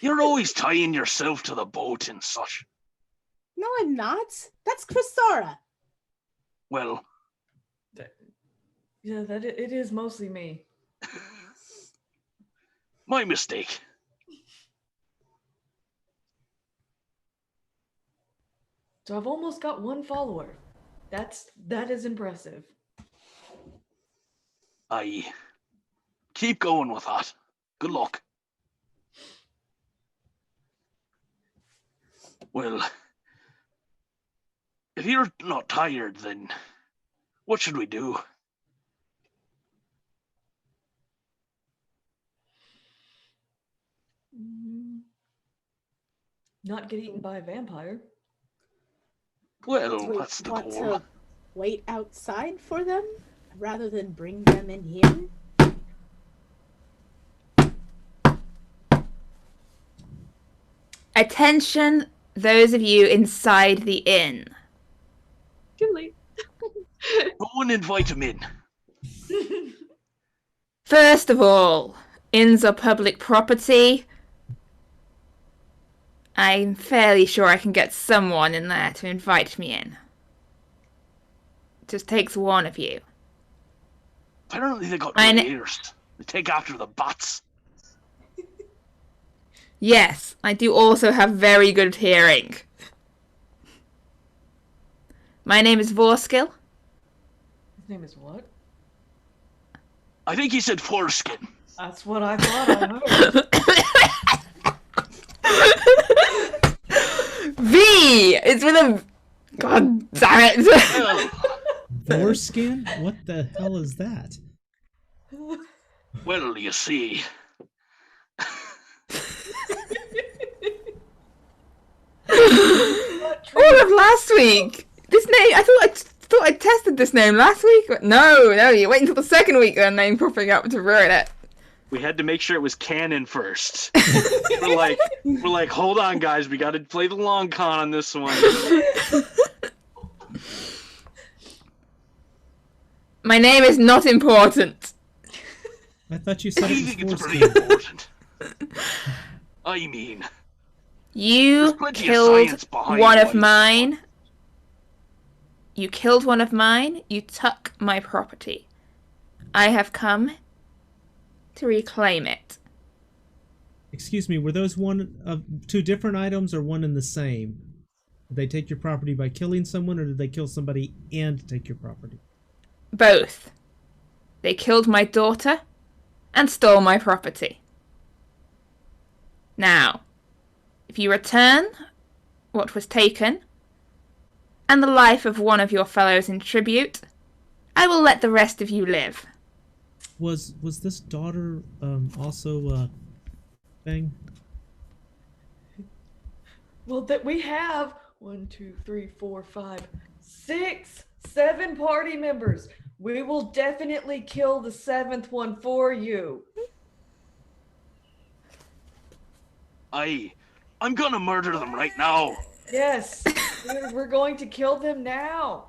Speaker 5: You're always tying yourself to the boat and such.
Speaker 4: No, I'm not. That's Chrysara.
Speaker 5: Well,
Speaker 2: Yeah, it is mostly me.
Speaker 5: my mistake.
Speaker 2: So I've almost got 1 follower. That is impressive.
Speaker 5: Aye. Keep going with that. Good luck. Well, if you're not tired, then what should we do?
Speaker 2: Not get eaten by a vampire.
Speaker 5: Well,
Speaker 4: Do we
Speaker 5: that's the
Speaker 4: want
Speaker 5: goal.
Speaker 4: to wait outside for them rather than bring them in here?
Speaker 7: Attention, those of you inside the inn.
Speaker 6: Too late.
Speaker 5: Go and invite him in.
Speaker 7: First of all, inns are public property. I'm fairly sure I can get someone in there to invite me in. It just takes one of you.
Speaker 5: Apparently they got
Speaker 7: I
Speaker 5: good
Speaker 7: kn-
Speaker 5: ears. They take after the bats.
Speaker 7: Yes, I do also have very good hearing. My name is Vorskill.
Speaker 2: His name is what?
Speaker 5: I think he said foreskin.
Speaker 2: That's what I thought I heard.
Speaker 7: V! It's with a... God damn it!
Speaker 5: Well,
Speaker 3: Foreskin? What the hell is that?
Speaker 5: well, you see.
Speaker 7: All of last week! This name, I thought I tested this name last week, but no, you wait until the second week then name popping up to ruin it.
Speaker 5: We had to make sure it was canon first. we're like, hold on, guys, we got to play the long con on this one.
Speaker 7: My name is not important.
Speaker 3: I thought you said
Speaker 5: I
Speaker 3: it
Speaker 5: think it's
Speaker 3: was
Speaker 5: pretty
Speaker 3: foreskin.
Speaker 5: important. I mean,
Speaker 7: You
Speaker 5: There's plenty of
Speaker 7: killed
Speaker 5: science behind
Speaker 7: one
Speaker 5: why
Speaker 7: of
Speaker 5: you-
Speaker 7: mine. You killed one of mine. You took my property. I have come to reclaim it.
Speaker 3: Excuse me, were those one of two different items or one and the same? Did they take your property by killing someone, or did they kill somebody and take your property?
Speaker 7: Both. They killed my daughter and stole my property. Now, if you return what was taken and the life of one of your fellows in tribute, I will let the rest of you live.
Speaker 3: Was this daughter also a thing?
Speaker 2: Well, that we have 1, 2, 3, 4, 5, 6, 7 party members. We will definitely kill the 7th one for you.
Speaker 5: I'm gonna murder them right now.
Speaker 2: Yes, we're going to kill them now.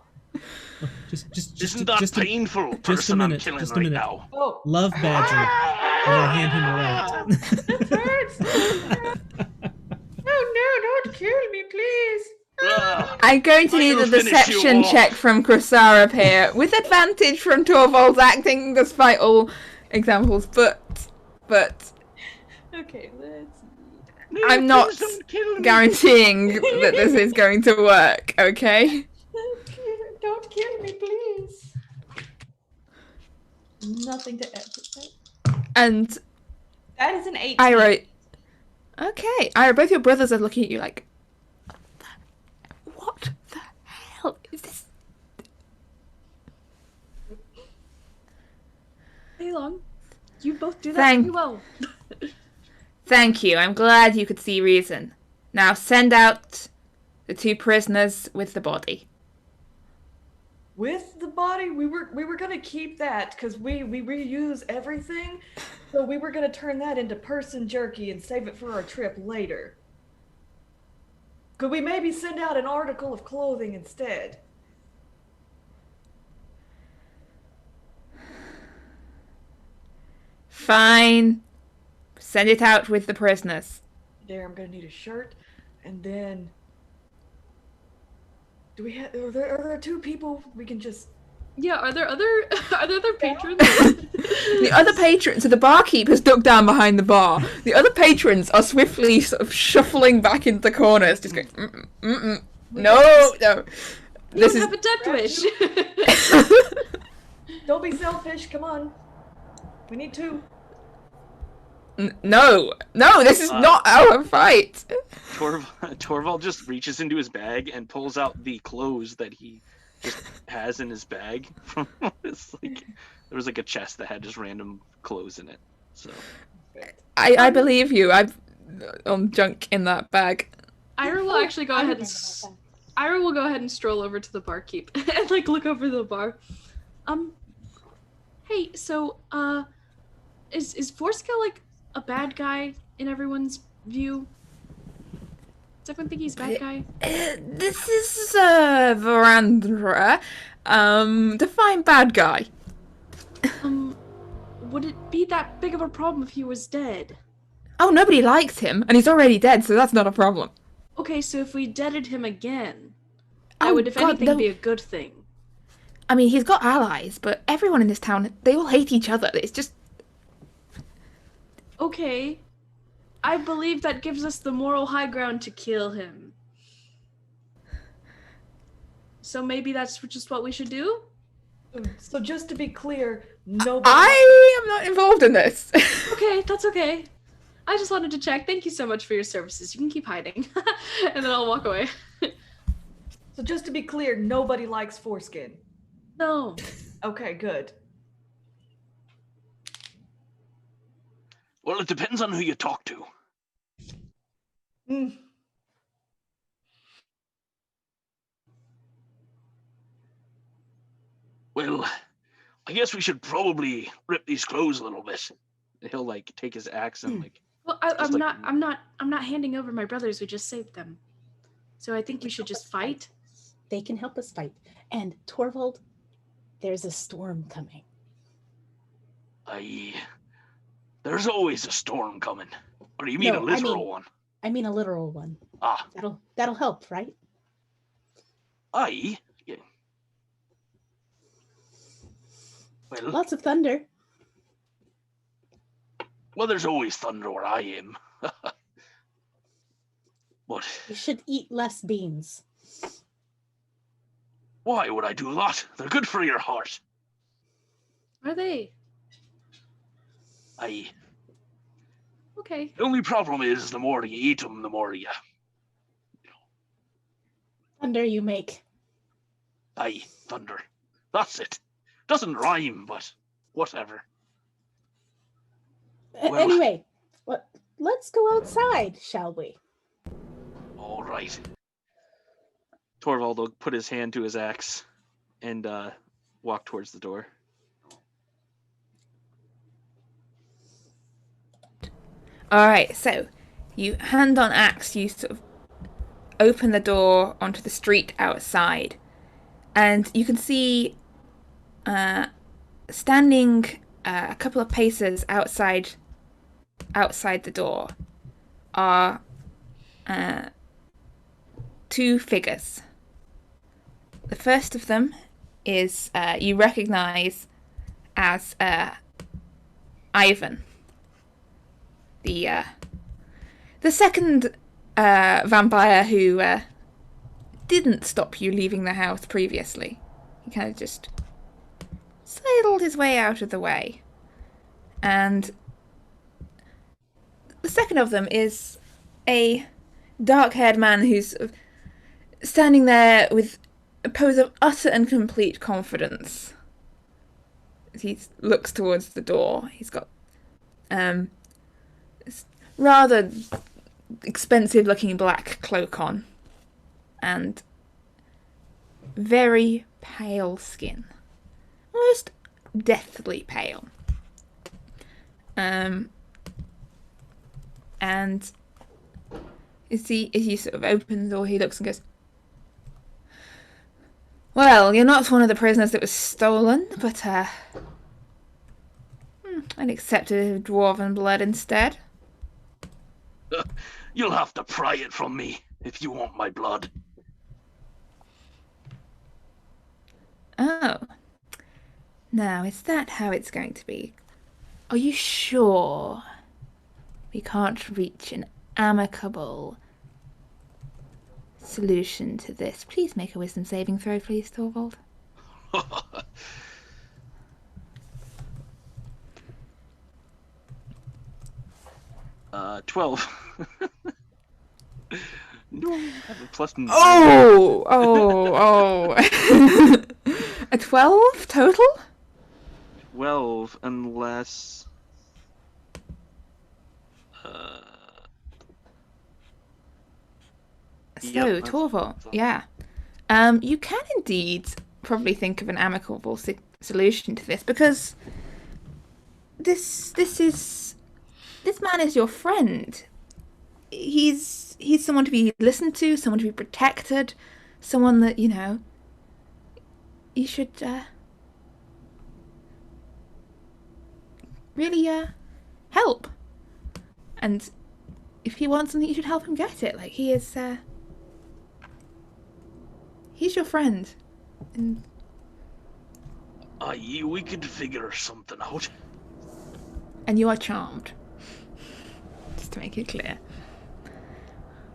Speaker 5: Isn't that painful,
Speaker 3: just a
Speaker 5: person
Speaker 3: minute,
Speaker 5: I'm killing
Speaker 3: just a
Speaker 5: right
Speaker 3: minute.
Speaker 5: now?
Speaker 2: Oh,
Speaker 3: Love Badger. And I hand him a
Speaker 2: that hurts. Oh no, don't kill me, please.
Speaker 7: I'm going to
Speaker 5: I'm
Speaker 7: need a
Speaker 5: gonna finish you
Speaker 7: deception
Speaker 5: off.
Speaker 7: check from Chrysara here, with advantage from Torvald's acting, despite all examples, but
Speaker 2: Okay, let's.
Speaker 5: No,
Speaker 7: I'm not
Speaker 5: please don't kill me.
Speaker 7: guaranteeing that this is going to work, okay?
Speaker 2: Don't kill me, please. Nothing to add.
Speaker 7: And
Speaker 2: That is an 18.
Speaker 7: Ira... Okay, Ira, both your brothers are looking at you like, what the hell is this?
Speaker 6: Hey, Long. You both do that
Speaker 7: Thank-
Speaker 6: pretty well.
Speaker 7: Thank you, I'm glad you could see reason. Now send out the 2 prisoners with the body.
Speaker 2: With the body, we were gonna keep that because we reuse everything, so we were gonna turn that into person jerky and save it for our trip later. Could we maybe send out an article of clothing instead?
Speaker 7: fine. Send it out with the prisoners.
Speaker 2: There, I'm gonna need a shirt, and then do we have? Are there 2 people we can just?
Speaker 6: Yeah, are there other patrons?
Speaker 7: The other patrons, so the barkeeper's ducked down behind the bar. The other patrons are swiftly sort of shuffling back into the corners, just going, no.
Speaker 6: This is have a death wish.
Speaker 2: Don't be selfish. Come on. We need 2.
Speaker 7: No, this is not our fight.
Speaker 5: Torvald just reaches into his bag and pulls out the clothes that he just has in his bag. It's like there was like a chest that had just random clothes in it. So
Speaker 7: I believe you. I've junk in that bag.
Speaker 6: Ira will actually go ahead and Ira will go ahead and stroll over to the barkeep and like look over the bar. Hey, so is Forskill like a bad guy in everyone's view? Does everyone think he's a bad guy?
Speaker 7: This is Verandra. Define bad guy.
Speaker 6: Would it be that big of a problem if he was dead?
Speaker 7: Oh, nobody likes him, and he's already dead, so that's not a problem.
Speaker 6: Okay, so if we deaded him again, that would, if anything, be a good thing.
Speaker 7: I mean, he's got allies, but everyone in this town, they all hate each other. It's just...
Speaker 6: Okay. I believe that gives us the moral high ground to kill him. So maybe that's just what we should do?
Speaker 2: So just to be clear, nobody...
Speaker 7: I am not involved in this.
Speaker 6: Okay, that's okay. I just wanted to check. Thank you so much for your services. You can keep hiding. And then I'll walk away.
Speaker 2: So just to be clear, nobody likes foreskin.
Speaker 6: No.
Speaker 2: Okay, good.
Speaker 5: well, it depends on who you talk to. Well, I guess we should probably rip these clothes a little bit. He'll like take his axe and like.
Speaker 6: Well, I'm not handing over my brothers. We just saved them. So I think you should just fight.
Speaker 4: They can help us fight. And Torvald, there's a storm coming.
Speaker 5: There's always a storm coming. Or do you mean a literal one?
Speaker 4: I mean a literal one.
Speaker 5: Ah.
Speaker 4: That'll help, right?
Speaker 5: Aye. Yeah. Well,
Speaker 4: Lots of thunder.
Speaker 5: well, there's always thunder where I am. But
Speaker 4: You should eat less beans.
Speaker 5: why would I do that? They're good for your heart.
Speaker 6: Are they?
Speaker 5: Aye.
Speaker 6: Okay.
Speaker 5: The only problem is the more you eat them, the more you...
Speaker 4: Thunder you make.
Speaker 5: Aye, thunder. That's it. Doesn't rhyme, but whatever. Well-
Speaker 4: Anyway, let's go outside, shall we?
Speaker 5: All right. Torvald will put his hand to his axe and walk towards the door.
Speaker 7: Alright, so you hand on axe, you sort of open the door onto the street outside, and you can see standing a couple of paces outside the door are two figures. The first of them is you recognize as Ivan. The second vampire who didn't stop you leaving the house previously. He kind of just sidled his way out of the way. And the second of them is a dark-haired man who's standing there with a pose of utter and complete confidence. He looks towards the door. He's got rather expensive-looking black cloak on, and very pale skin, almost deathly pale. And as he sort of opens the door, he looks and goes, "Well, you're not one of the prisoners that was stolen, but I'd accept a dwarven blood instead.
Speaker 5: You'll have to pry it from me if you want my blood.
Speaker 7: Oh. Now, is that how it's going to be? Are you sure we can't reach an amicable solution to this? Please make a wisdom saving throw, please, Torvald.
Speaker 5: 12. No, I have a plus 9.
Speaker 7: Oh! A 12 total?
Speaker 5: 12, unless...
Speaker 7: So,
Speaker 5: Yep,
Speaker 7: Torvald,
Speaker 5: that's-
Speaker 7: yeah. You can indeed probably think of an amicable solution to this, because this man is your friend. He's someone to be listened to, someone to be protected, someone that, you should really help. And if he wants something, you should help him get it. Like, he is he's your friend. And
Speaker 5: Aye, we could figure something out.
Speaker 7: you are charmed. Just to make it clear.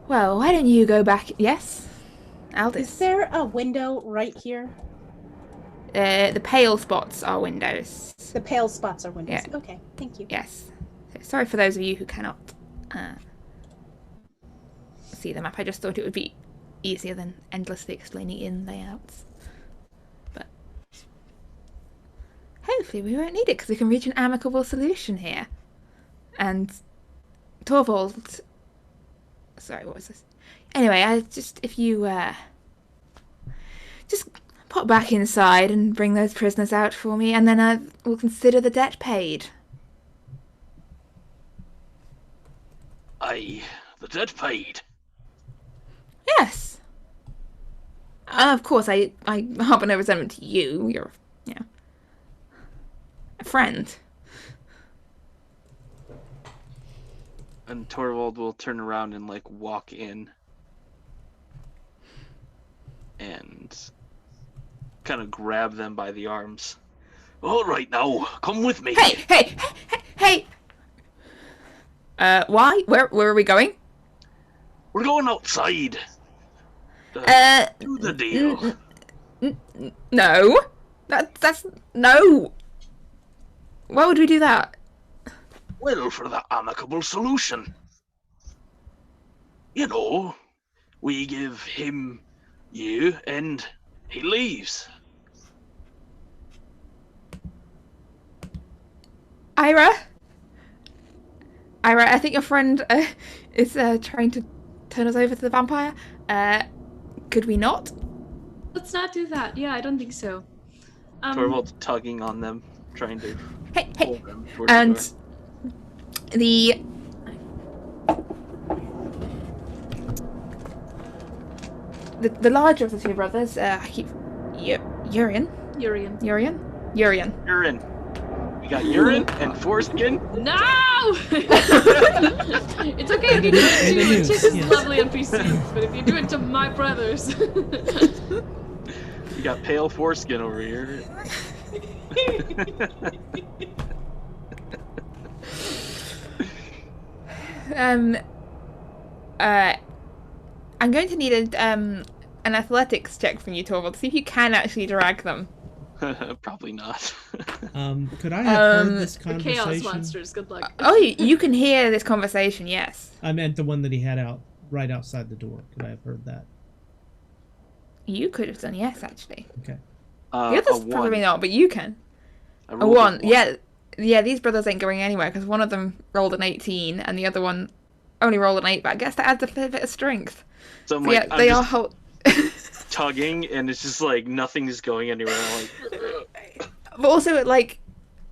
Speaker 7: Well, why don't you go back? Yes, Aldous.
Speaker 4: Is there a window right here?
Speaker 7: The pale spots are windows.
Speaker 4: The pale spots are windows.
Speaker 7: Yeah.
Speaker 4: Okay, thank you.
Speaker 7: Yes. So sorry for those of you who cannot see the map. I just thought it would be easier than endlessly explaining in layouts. But hopefully we won't need it, because we can reach an amicable solution here. And Torvald... Sorry, what was this? Anyway, if you just pop back inside and bring those prisoners out for me, and then I will consider the debt paid.
Speaker 5: Aye, the debt paid.
Speaker 7: Yes. Of course, I harbor no resentment to you. You're, a friend.
Speaker 5: And Torvald will turn around and, like, walk in. And kind of grab them by the arms. All right, now, come with me.
Speaker 7: Hey! Why? Where are we going?
Speaker 5: We're going outside. Do the deal.
Speaker 7: No. That's no. Why would we do that?
Speaker 5: Well, for the amicable solution. You know, we give him you, and he leaves.
Speaker 7: Ira, I think your friend is trying to turn us over to the vampire. Could we not?
Speaker 6: Let's not do that. Yeah, I don't think so.
Speaker 5: Torvald's tugging on them, trying to pull them towards
Speaker 7: And
Speaker 5: the
Speaker 7: the larger of the two brothers, I keep Urian.
Speaker 6: Urian.
Speaker 5: urine. We got urine and foreskin.
Speaker 6: No! It's okay if you do it to Chic's
Speaker 3: Yes.
Speaker 6: lovely NPCs, but if you do it to my brothers.
Speaker 5: We got pale foreskin over here.
Speaker 7: I'm going to need an athletics check from you, Torvald, to see if you can actually drag them.
Speaker 5: Probably not.
Speaker 3: Could I have heard this
Speaker 6: The
Speaker 3: conversation?
Speaker 6: Chaos Monsters, good luck.
Speaker 7: Oh, you can hear this conversation, yes.
Speaker 3: I meant the one that he had out right outside the door. Could I have heard that?
Speaker 7: You could have done, yes, actually.
Speaker 3: Okay.
Speaker 7: The others
Speaker 5: A
Speaker 7: probably
Speaker 5: one.
Speaker 7: not, but you can.
Speaker 5: I
Speaker 7: A
Speaker 5: rolled
Speaker 7: one. Yeah, these brothers ain't going anywhere, because one of them rolled an 18, and the other one only rolled an 8, but I guess that adds a bit of strength.
Speaker 5: So I'm
Speaker 7: So,
Speaker 5: like,
Speaker 7: yeah, they
Speaker 5: I'm
Speaker 7: are
Speaker 5: just tugging, and it's just like nothing is going anywhere. I'm like,
Speaker 7: But also, like,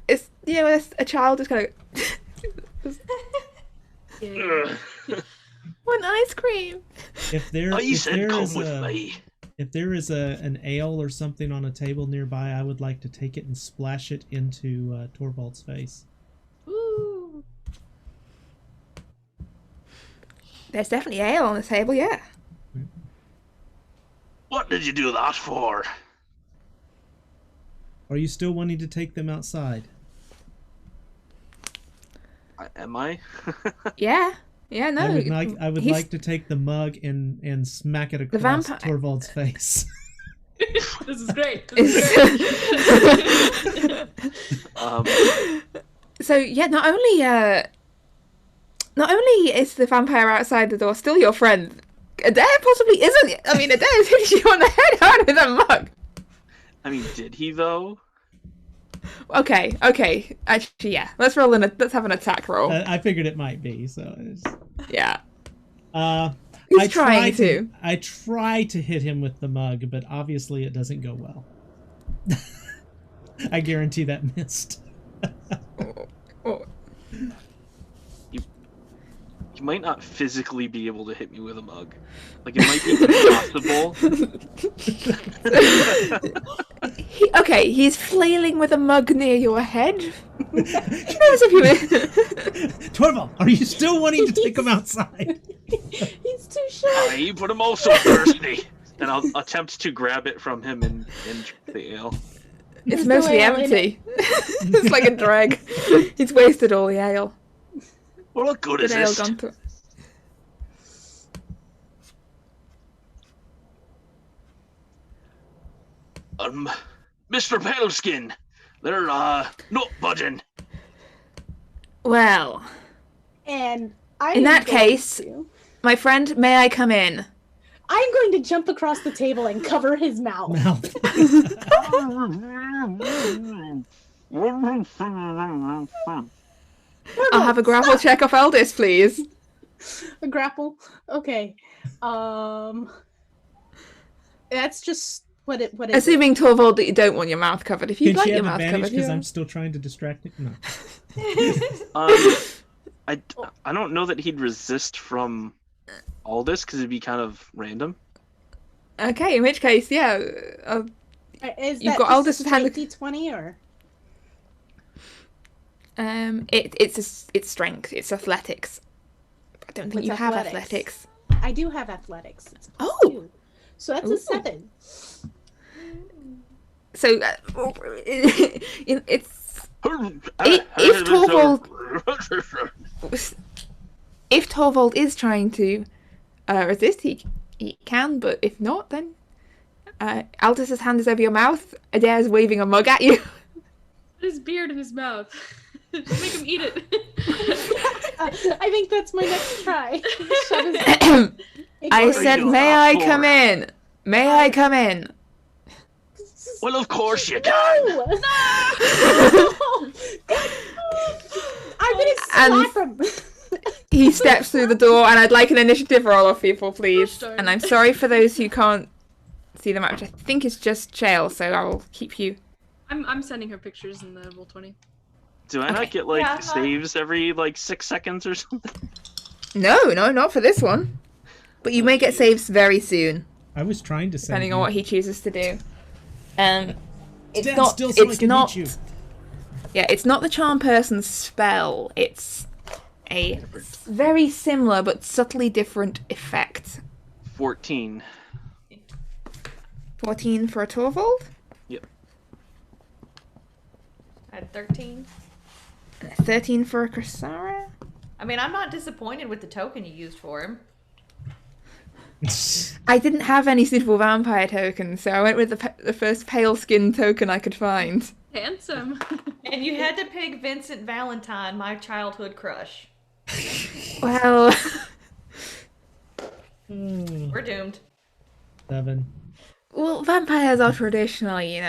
Speaker 7: it's, a child just kind of...
Speaker 6: Yeah.
Speaker 7: Want ice cream?
Speaker 3: If there,
Speaker 5: I
Speaker 3: if
Speaker 5: said
Speaker 3: there
Speaker 5: come
Speaker 3: is
Speaker 5: with
Speaker 3: a,
Speaker 5: me.
Speaker 3: if there is an ale or something on a table nearby, I would like to take it and splash it into Torvald's face.
Speaker 7: There's definitely ale on the table, yeah.
Speaker 5: What did you do that for?
Speaker 3: Are you still wanting to take them outside?
Speaker 5: Am I?
Speaker 7: Yeah. Yeah, no.
Speaker 3: I would like to take the mug and smack it across
Speaker 7: vampire-
Speaker 3: Torvald's face.
Speaker 6: This is great. This is great.
Speaker 7: So yeah, not only is the vampire outside the door still your friend, Adair possibly isn't. I mean, Adair is hitting you on the head hard with a mug.
Speaker 5: I mean, did he though?
Speaker 7: Okay. Actually, yeah. Let's have an attack roll.
Speaker 3: I figured it might be. So
Speaker 7: Yeah.
Speaker 3: I
Speaker 7: trying to?
Speaker 3: I try to hit him with the mug, but obviously it doesn't go well. I guarantee that missed.
Speaker 7: Oh.
Speaker 5: You might not physically be able to hit me with a mug. Like, it might be impossible.
Speaker 7: He's flailing with a mug near your head.
Speaker 3: Torvald, are you still wanting to take him outside?
Speaker 4: He's too shy.
Speaker 5: You put him all so thirsty. Then I'll attempt to grab it from him and drink the ale.
Speaker 7: It's mostly empty. It's like a drag. He's wasted all the ale.
Speaker 5: Well, what good is
Speaker 7: The ale
Speaker 5: this?
Speaker 7: gone to...
Speaker 5: Mr. Paleskin, they're not budging.
Speaker 7: Well,
Speaker 4: And I.
Speaker 7: in that case, my friend, may I come in?
Speaker 4: I'm going to jump across the table and cover his mouth.
Speaker 7: I'll have a grapple check off Eldest, please.
Speaker 4: A grapple? Okay. That's just what it is.
Speaker 7: Assuming, Torvald, that you don't want your mouth covered. If you'd
Speaker 3: Did
Speaker 7: like
Speaker 3: she
Speaker 7: your
Speaker 3: have
Speaker 7: mouth
Speaker 3: advantage
Speaker 7: covered,
Speaker 3: because
Speaker 7: yeah.
Speaker 3: I'm still trying to distract him? No.
Speaker 5: I don't know that he'd resist from Aldous because it'd be kind of random.
Speaker 7: Okay, in which case, yeah.
Speaker 4: Is
Speaker 7: You've
Speaker 4: that
Speaker 7: got Aldous' hand.
Speaker 4: D20 or?
Speaker 7: It's strength. It's athletics. I don't think
Speaker 4: What's
Speaker 7: you have
Speaker 4: athletics?
Speaker 7: athletics.
Speaker 4: I do have athletics. It's
Speaker 7: Oh!
Speaker 4: +2. So that's
Speaker 7: Ooh.
Speaker 4: a 7.
Speaker 7: So if Torvald if Torvald is trying to resist, he can. But if not, then Aldous' hand is over your mouth. Adair's waving a mug at you.
Speaker 6: Put his beard in his mouth. Just make him eat it.
Speaker 4: I think that's my next try. Shove his-
Speaker 7: I said, may I come in? May I come in?
Speaker 5: Well, of course you can.
Speaker 4: No! I'm gonna slap him.
Speaker 7: He steps through the door, and I'd like an initiative roll off people, please.
Speaker 6: Gosh darn.
Speaker 7: And I'm sorry for those who can't see the map, which I think is just Chael, so I'll keep you.
Speaker 6: I'm sending her pictures in the Roll20.
Speaker 5: Do I
Speaker 7: Okay.
Speaker 5: not get like
Speaker 2: Yeah,
Speaker 5: saves every like 6 seconds or something?
Speaker 7: No, not for this one. But you may get saves very soon,
Speaker 3: I was trying to say.
Speaker 7: depending on what he chooses to do. It's
Speaker 3: Stand
Speaker 7: not.
Speaker 3: still so I
Speaker 7: It's
Speaker 3: can
Speaker 7: not.
Speaker 3: eat you.
Speaker 7: Yeah, it's not the charm person's spell. It's a very similar but subtly different effect.
Speaker 5: 14.
Speaker 7: 14 for a Torvald,
Speaker 5: Yep.
Speaker 2: I had 13.
Speaker 7: and a 13 for a Chrysara.
Speaker 2: I mean, I'm not disappointed with the token you used for him.
Speaker 7: I didn't have any suitable vampire tokens, so I went with the first pale skin token I could find.
Speaker 6: Handsome.
Speaker 2: And you had to pick Vincent Valentine, my childhood crush.
Speaker 7: Well,
Speaker 2: We're doomed.
Speaker 3: 7.
Speaker 7: well, vampires are traditionally,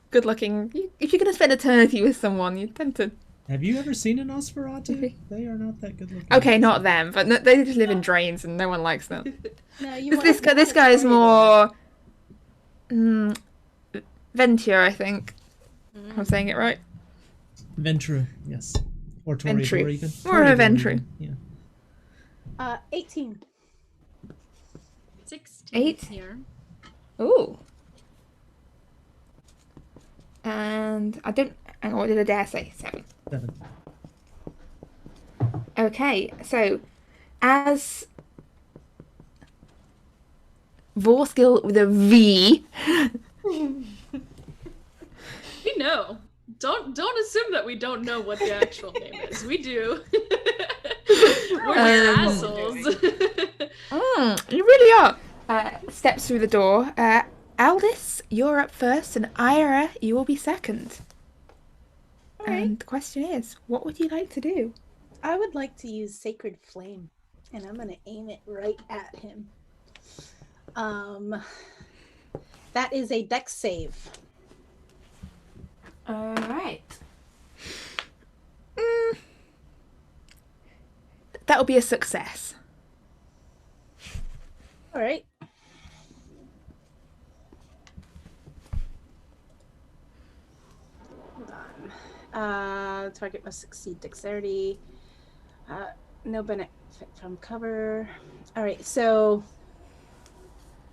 Speaker 7: good looking. If you're going to spend eternity with someone, you tend to...
Speaker 3: Have you ever seen an Nosferatu? They are not that good looking.
Speaker 7: Okay, not them, but no, they just live in drains and no one likes them.
Speaker 4: No, you
Speaker 7: This guy is more... Venture, I think. I'm saying it right.
Speaker 3: Ventrue, yes. Or Toreador
Speaker 7: Ventrue.
Speaker 3: even.
Speaker 7: More of a
Speaker 3: Toreador
Speaker 7: Ventrue.
Speaker 3: even, Yeah.
Speaker 4: 18.
Speaker 6: 16
Speaker 7: 8.
Speaker 6: here.
Speaker 7: Ooh. And I don't... Hang on, what did I dare say? 7.
Speaker 3: 7.
Speaker 7: Okay, so as Vorskil with a V.
Speaker 6: We know. Don't assume that we don't know what the actual name is. We do. We're assholes.
Speaker 7: You really are. Steps through the door. Aldous, you're up first, and Eira, you will be second.
Speaker 4: Alright.
Speaker 7: And the question is, what would you like to do?
Speaker 4: I would like to use Sacred Flame, and I'm gonna aim it right at him. That is a dex save.
Speaker 7: All right. That'll be a success.
Speaker 4: All right. Hold on. Target must succeed dexterity. No benefit from cover. All right, so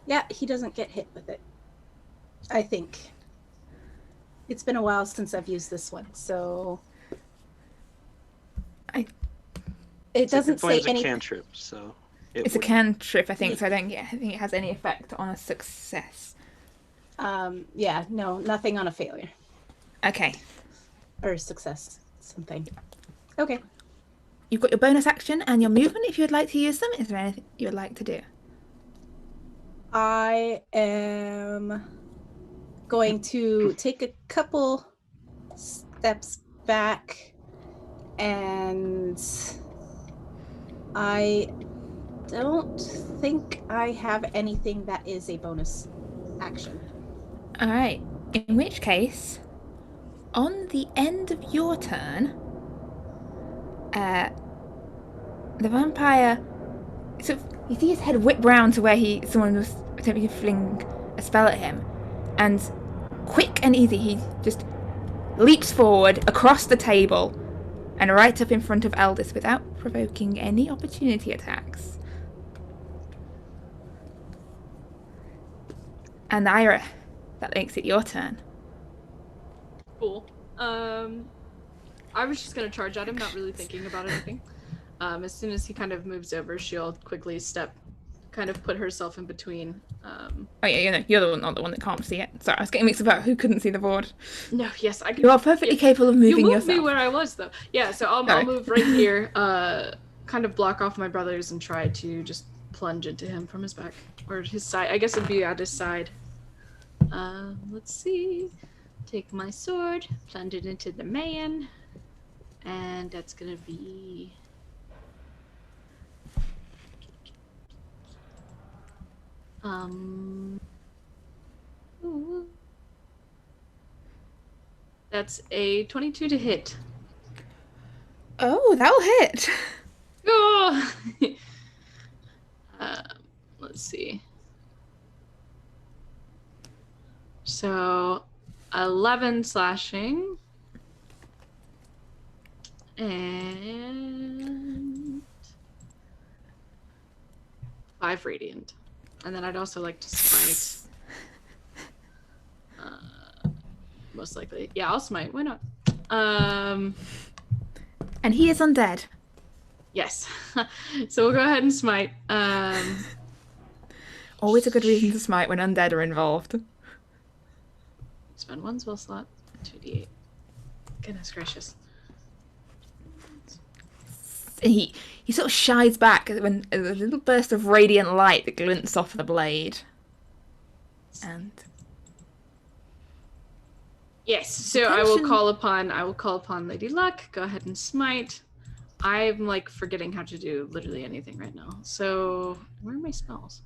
Speaker 4: yeah, he doesn't get hit with it. I think. It's been a while since I've used this one, so it doesn't say
Speaker 5: It's a
Speaker 4: anything.
Speaker 5: cantrip, so
Speaker 7: It's a cantrip, I think, so I think it has any effect on a success.
Speaker 4: Yeah, no, nothing on a failure
Speaker 7: Okay.
Speaker 4: or success. Something. Okay.
Speaker 7: You've got your bonus action and your movement if you would like to use them. Is there anything you would like to do?
Speaker 4: I am going to take a couple steps back, and I don't think I have anything that is a bonus action.
Speaker 7: All right. In which case, on the end of your turn, the vampire, sort of, you see his head whip round to where someone was attempting to fling a spell at him, and quick and easy, he just leaps forward across the table and right up in front of Aldous without provoking any opportunity attacks. And Eira, that makes it your turn.
Speaker 6: Cool. I was just gonna charge at him, not really thinking about anything. As soon as he kind of moves over, she'll quickly kind of put herself in between.
Speaker 7: Oh yeah, you're not the one that can't see it. Sorry, I was getting mixed up about who couldn't see the board.
Speaker 6: No, yes, I can.
Speaker 7: You are perfectly capable of moving
Speaker 6: you moved
Speaker 7: yourself.
Speaker 6: me where I was, though. Yeah, so I'll move right here, kind of block off my brothers and try to just plunge into him from his back. Or his side. I guess it'd be at his side. Let's see. Take my sword, plunge it into the man. And that's gonna be... Ooh. That's a 22 to hit.
Speaker 7: Oh, that'll hit.
Speaker 6: Oh! Let's see. So, 11 slashing. And 5 radiant. And then I'd also like to smite. Most likely. Yeah, I'll smite. Why not?
Speaker 7: And he is undead.
Speaker 6: Yes. So we'll go ahead and smite.
Speaker 7: Always a good reason to smite when undead are involved.
Speaker 6: Spend 1 spell slot. 2d8. Goodness gracious.
Speaker 7: He sort of shies back when a little burst of radiant light that glints off the blade. And
Speaker 6: yes, so I will call upon Lady Luck. Go ahead and smite. I'm like forgetting how to do literally anything right now. So where are my spells?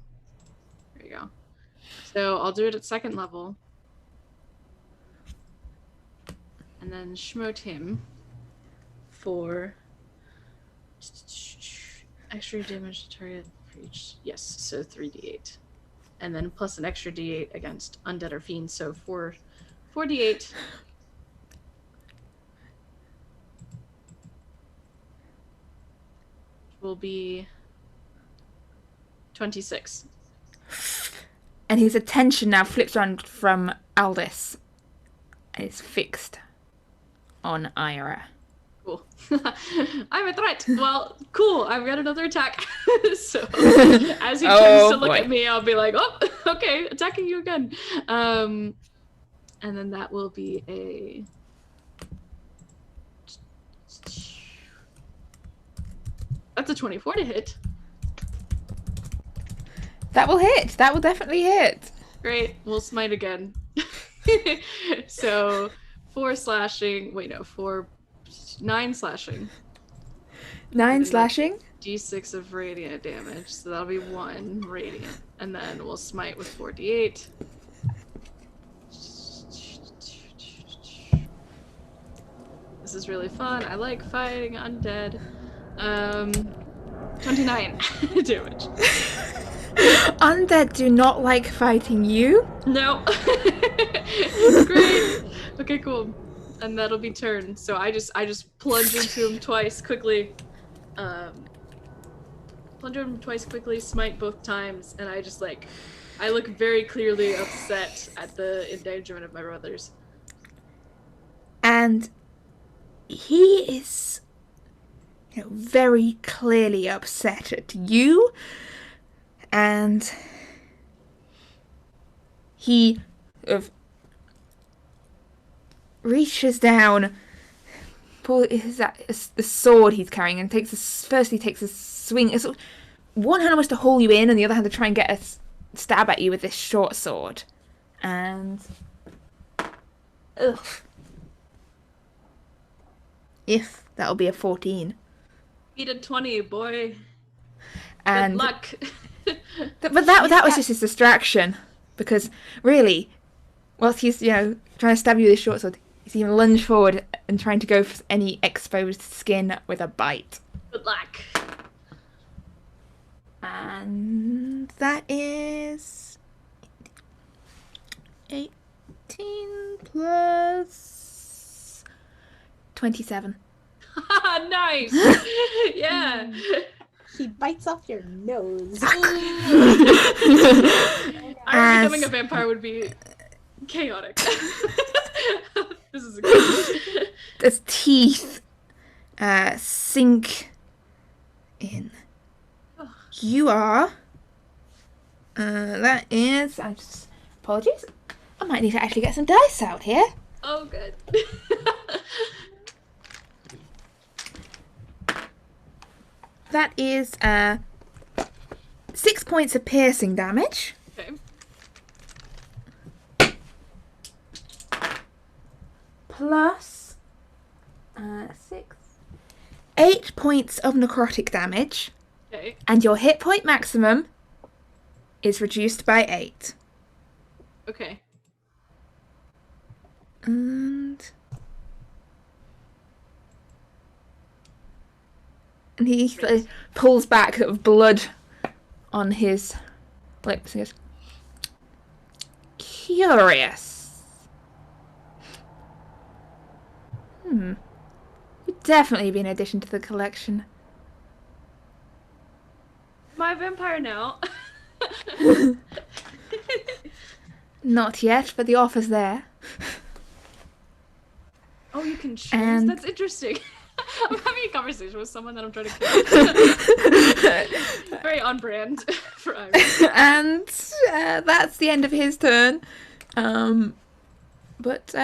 Speaker 6: There you go. So I'll do it at 2nd level. And then schmote him for extra damage to target for each. Yes, so 3d8. And then plus an extra d8 against undead or fiends, so 4d8. Will be 26.
Speaker 7: and his attention now flips around from Aldous and is fixed on Eira.
Speaker 6: Cool. I'm a threat. Well, cool. I've got another attack. So as he turns to look at me, I'll be like, oh, okay, attacking you again. And then that will be a... That's a 24 to hit.
Speaker 7: That will hit. That will definitely hit.
Speaker 6: Great. We'll smite again. So 4 slashing. Wait, no. 9 slashing.
Speaker 7: 9 slashing.
Speaker 6: D6 of radiant damage. So that'll be 1 radiant. And then we'll smite with 4d8. This is really fun. I like fighting undead. 29 damage.
Speaker 7: Undead do not like fighting you.
Speaker 6: No. Great. Okay, cool. And that'll be turn. So I just plunge into him twice quickly. Plunge him twice quickly, smite both times, and I just I look very clearly upset at the endangerment of my brothers.
Speaker 7: And he is very clearly upset at you. And he reaches down, pulls the sword he's carrying, and takes a swing. One hand almost to haul you in, and the other hand to try and get a stab at you with this short sword. And if that'll be a 14.
Speaker 6: Beat a 20, boy.
Speaker 7: And
Speaker 6: good luck.
Speaker 7: But that was just his distraction, because really, whilst he's trying to stab you with his short sword, he's even lunged forward and trying to go for any exposed skin with a bite.
Speaker 6: Good luck.
Speaker 7: And that is 18 plus 27.
Speaker 6: Nice. Yeah.
Speaker 4: He bites off your nose.
Speaker 6: Becoming a vampire would be chaotic. This is a good.
Speaker 7: His teeth sink in. You are. That is. Apologies. I might need to actually get some dice out here.
Speaker 6: Oh, good.
Speaker 7: That is 6 points of piercing damage.
Speaker 6: Okay.
Speaker 7: Plus 8 points of necrotic damage.
Speaker 6: Okay.
Speaker 7: And your hit point maximum is reduced by 8.
Speaker 6: Okay.
Speaker 7: And he pulls back sort of blood on his lips and goes, curious. Would definitely be an addition to the collection.
Speaker 6: Am I a vampire now?
Speaker 7: Not yet, but the offer's there.
Speaker 6: Oh, you can choose?
Speaker 7: And
Speaker 6: That's interesting. I'm having a conversation with someone that I'm trying to kill. Very on brand for Ira.
Speaker 7: And that's the end of his turn. But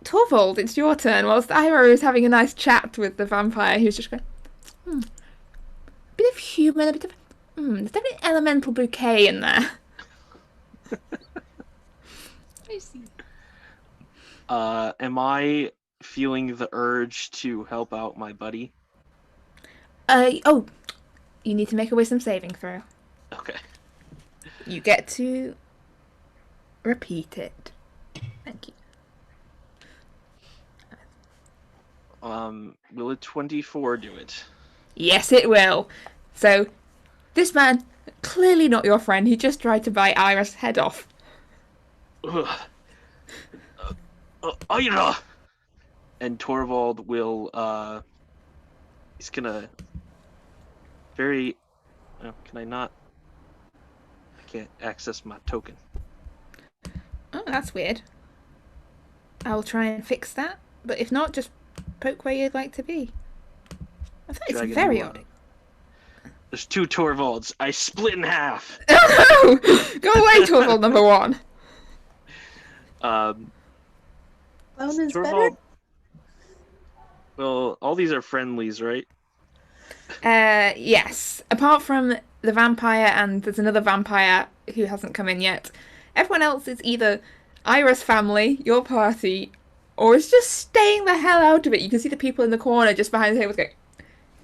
Speaker 7: Torvald, it's your turn. Whilst Ira is having a nice chat with the vampire, who's just going, a bit of human, a bit of... there's definitely an elemental bouquet in there.
Speaker 6: I see.
Speaker 5: Am I feeling the urge to help out my buddy?
Speaker 7: You need to make a wisdom saving throw.
Speaker 5: Okay.
Speaker 7: You get to repeat it. Thank you.
Speaker 5: Will a 24 do it?
Speaker 7: Yes, it will. So, this man, clearly not your friend, he just tried to bite Ira's head off.
Speaker 5: Ira! And Torvald will, he's gonna can I not? I can't access my token.
Speaker 7: Oh, that's weird. I'll try and fix that, but if not, just poke where you'd like to be. I thought it's
Speaker 5: Dragon
Speaker 7: very
Speaker 5: one.
Speaker 7: odd.
Speaker 5: There's 2 Torvalds. I split in half.
Speaker 7: Oh no! Go away, Torvald number 1.
Speaker 4: Clone is better?
Speaker 5: Torvald. Well, all these are friendlies, right?
Speaker 7: Yes. Apart from the vampire, and there's another vampire who hasn't come in yet. Everyone else is either Ira's family, your party, or is just staying the hell out of it. You can see the people in the corner just behind the tables going,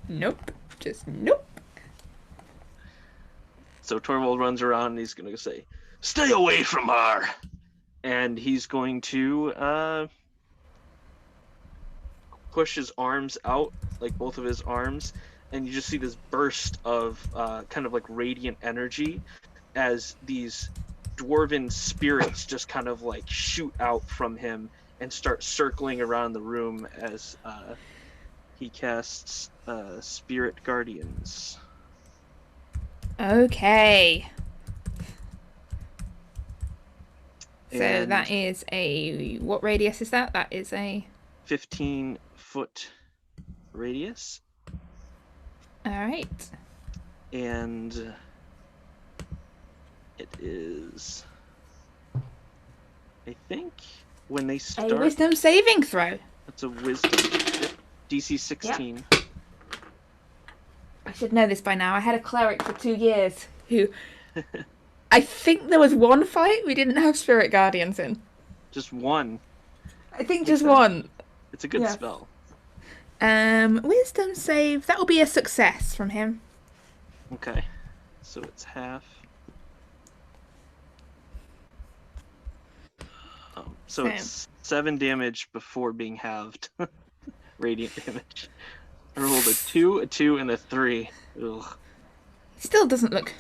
Speaker 7: nope, just nope.
Speaker 5: So Torvald runs around and he's going to say, "Stay away from her!" And he's going to push his arms out, like both of his arms, and you just see this burst of kind of like radiant energy as these dwarven spirits just kind of like shoot out from him and start circling around the room as he casts Spirit Guardians.
Speaker 7: Okay. So
Speaker 5: And
Speaker 7: that is a... What radius is that? That is a...
Speaker 5: 15-foot radius.
Speaker 7: Alright.
Speaker 5: And it is, I think, when they
Speaker 7: A
Speaker 5: start,
Speaker 7: wisdom saving throw.
Speaker 5: it's a wisdom. Yep. DC 16.
Speaker 7: I should know this by now. I had a cleric for 2 years who... I think there was one fight we didn't have Spirit Guardians in.
Speaker 5: Just one.
Speaker 7: I think
Speaker 5: Makes
Speaker 7: just
Speaker 5: sense.
Speaker 7: one.
Speaker 5: It's a good
Speaker 7: Yeah.
Speaker 5: spell.
Speaker 7: Wisdom save. That will be a success from him.
Speaker 5: Okay. So it's half. So it's 7 damage before being halved. Radiant damage. I rolled a 2, and a 3. Ugh.
Speaker 7: He still doesn't look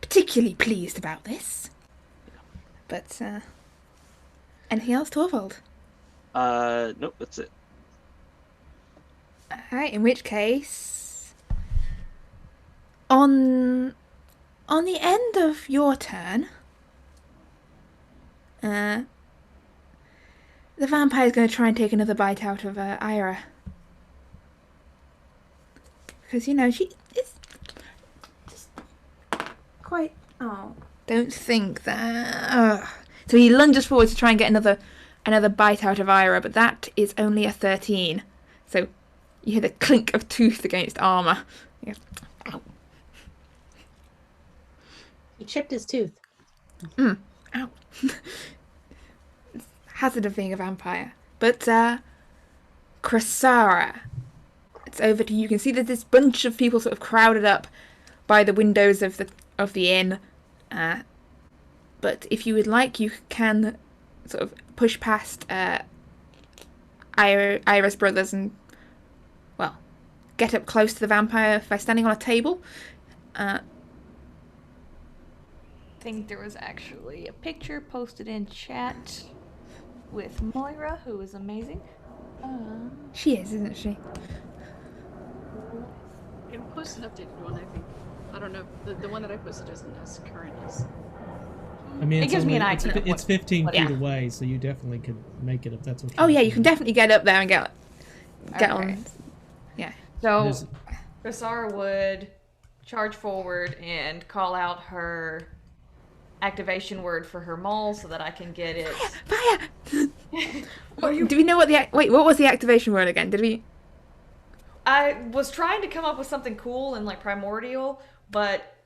Speaker 7: particularly pleased about this. But, anything else, Torvald?
Speaker 5: Nope, that's it.
Speaker 7: Alright, in which case... On the end of your turn... the vampire's going to try and take another bite out of Eira. Because, you know, she is just quite... Oh. Don't think that... So he lunges forward to try and get another bite out of Eira, but that is only a 13. So you hear the clink of tooth against armour. Ow.
Speaker 4: He chipped his tooth.
Speaker 7: Ow. Hazard of being a vampire. But, Krasara, it's over to you. You can see that this bunch of people sort of crowded up by the windows of the inn. But if you would like, you can sort of push past Ira's brothers and, well, get up close to the vampire by standing on a table.
Speaker 2: I think there was actually a picture posted in chat with Moira, who is amazing.
Speaker 7: She is, isn't she?
Speaker 6: I posted an updated one, I think. I don't know. The one that I posted isn't as current as...
Speaker 3: I mean,
Speaker 2: It gives me an idea of
Speaker 3: It's
Speaker 2: what-
Speaker 3: 15
Speaker 2: what-
Speaker 3: feet
Speaker 7: yeah.
Speaker 3: away, so you definitely could make it if that's what.
Speaker 7: Oh yeah, you can definitely get up there and get
Speaker 2: Okay.
Speaker 7: on. Yeah.
Speaker 2: So
Speaker 3: There's-
Speaker 2: Krasara would charge forward and call out her activation word for her mole so that I can get it.
Speaker 7: Fire! Do we know what what was the activation word again? Did we?
Speaker 2: I was trying to come up with something cool and like primordial, but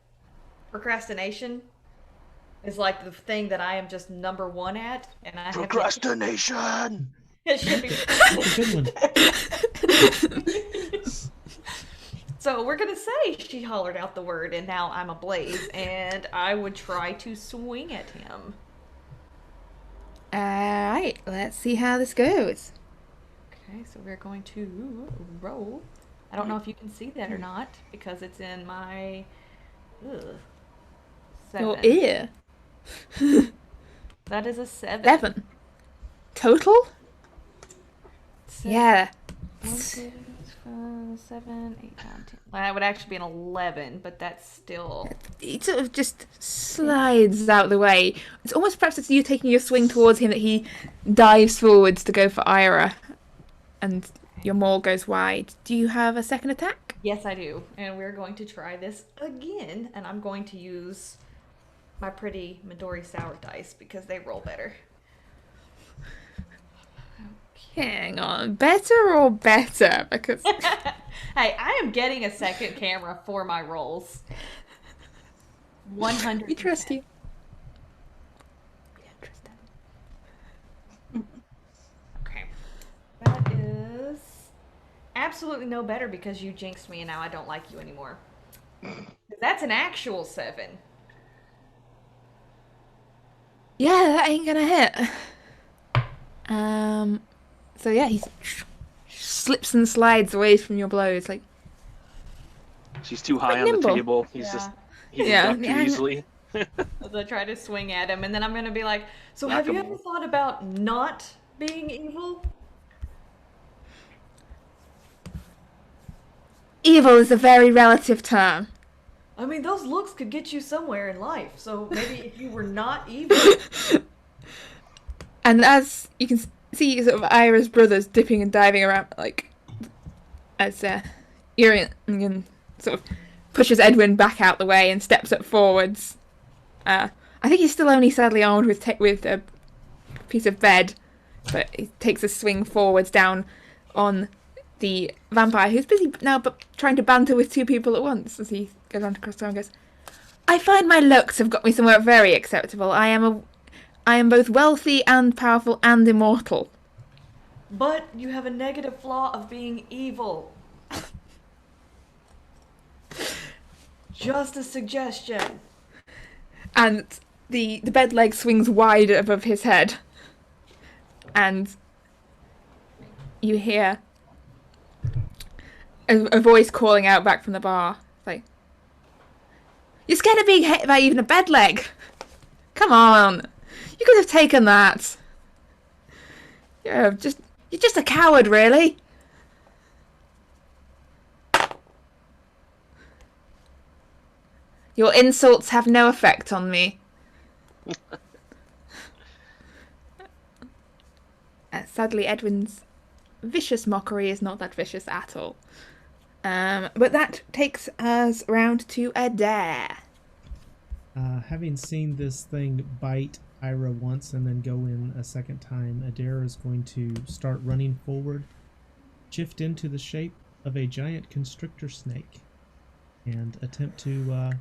Speaker 2: procrastination is like the thing that I am just number 1 at, and I have
Speaker 5: Procrastination!
Speaker 2: it should be.
Speaker 3: That's a good one.
Speaker 2: So we're gonna say she hollered out the word, and now I'm ablaze, and I would try to swing at him.
Speaker 7: Alright, let's see how this goes.
Speaker 2: Okay, so we're going to roll. I don't know if you can see that or not because it's in my 7.
Speaker 7: Your ear.
Speaker 2: That is a 7.
Speaker 7: 7. Total? Yeah.
Speaker 2: 1, 2, 7, 8, 9, 10. That would actually be an 11, but that's still.
Speaker 7: He sort of just slides out the way. It's almost perhaps it's you taking your swing towards him that he dives forwards to go for Eira. And your maul goes wide. Do you have a second attack?
Speaker 2: Yes, I do. And we're going to try this again. And I'm going to use my pretty Midori Sour dice because they roll better.
Speaker 7: Hang on, better or better? Because
Speaker 2: Hey, I am getting a second camera for my rolls. 100%.
Speaker 7: we trust you.
Speaker 2: Okay. That is absolutely no better because you jinxed me and now I don't like you anymore. That's an actual 7.
Speaker 7: Yeah, that ain't gonna hit. So yeah, he slips and slides away from your blows, like.
Speaker 5: She's too
Speaker 7: Quite
Speaker 5: high on the
Speaker 7: nimble.
Speaker 5: table. He can duck too easily.
Speaker 2: As I try to swing at him, and then I'm gonna be like, so have you ever thought about not being evil?
Speaker 7: Evil is a very relative term.
Speaker 2: I mean, those looks could get you somewhere in life, so maybe if you were not evil.
Speaker 7: And as you can see, sort of Ira's brothers dipping and diving around, like, as Uriell sort of pushes Edwin back out the way and steps up forwards. I think he's still only sadly armed with a piece of bed, but he takes a swing forwards down on the vampire, who's busy now but trying to banter with 2 people at once as he goes on to cross and goes, I find my looks have got me somewhere very acceptable. I am both wealthy and powerful and immortal.
Speaker 2: But you have a negative flaw of being evil. Just a suggestion.
Speaker 7: And the bed leg swings wide above his head. And you hear a voice calling out back from the bar. It's like, you're scared of being hit by even a bed leg? Come on. You could have taken that. You're just a coward, really. Your insults have no effect on me. Sadly, Edwin's vicious mockery is not that vicious at all. But that takes us round to Adair.
Speaker 3: Having seen this thing bite Ira once and then go in a second time, Adair is going to start running forward, shift into the shape of a giant constrictor snake, and attempt to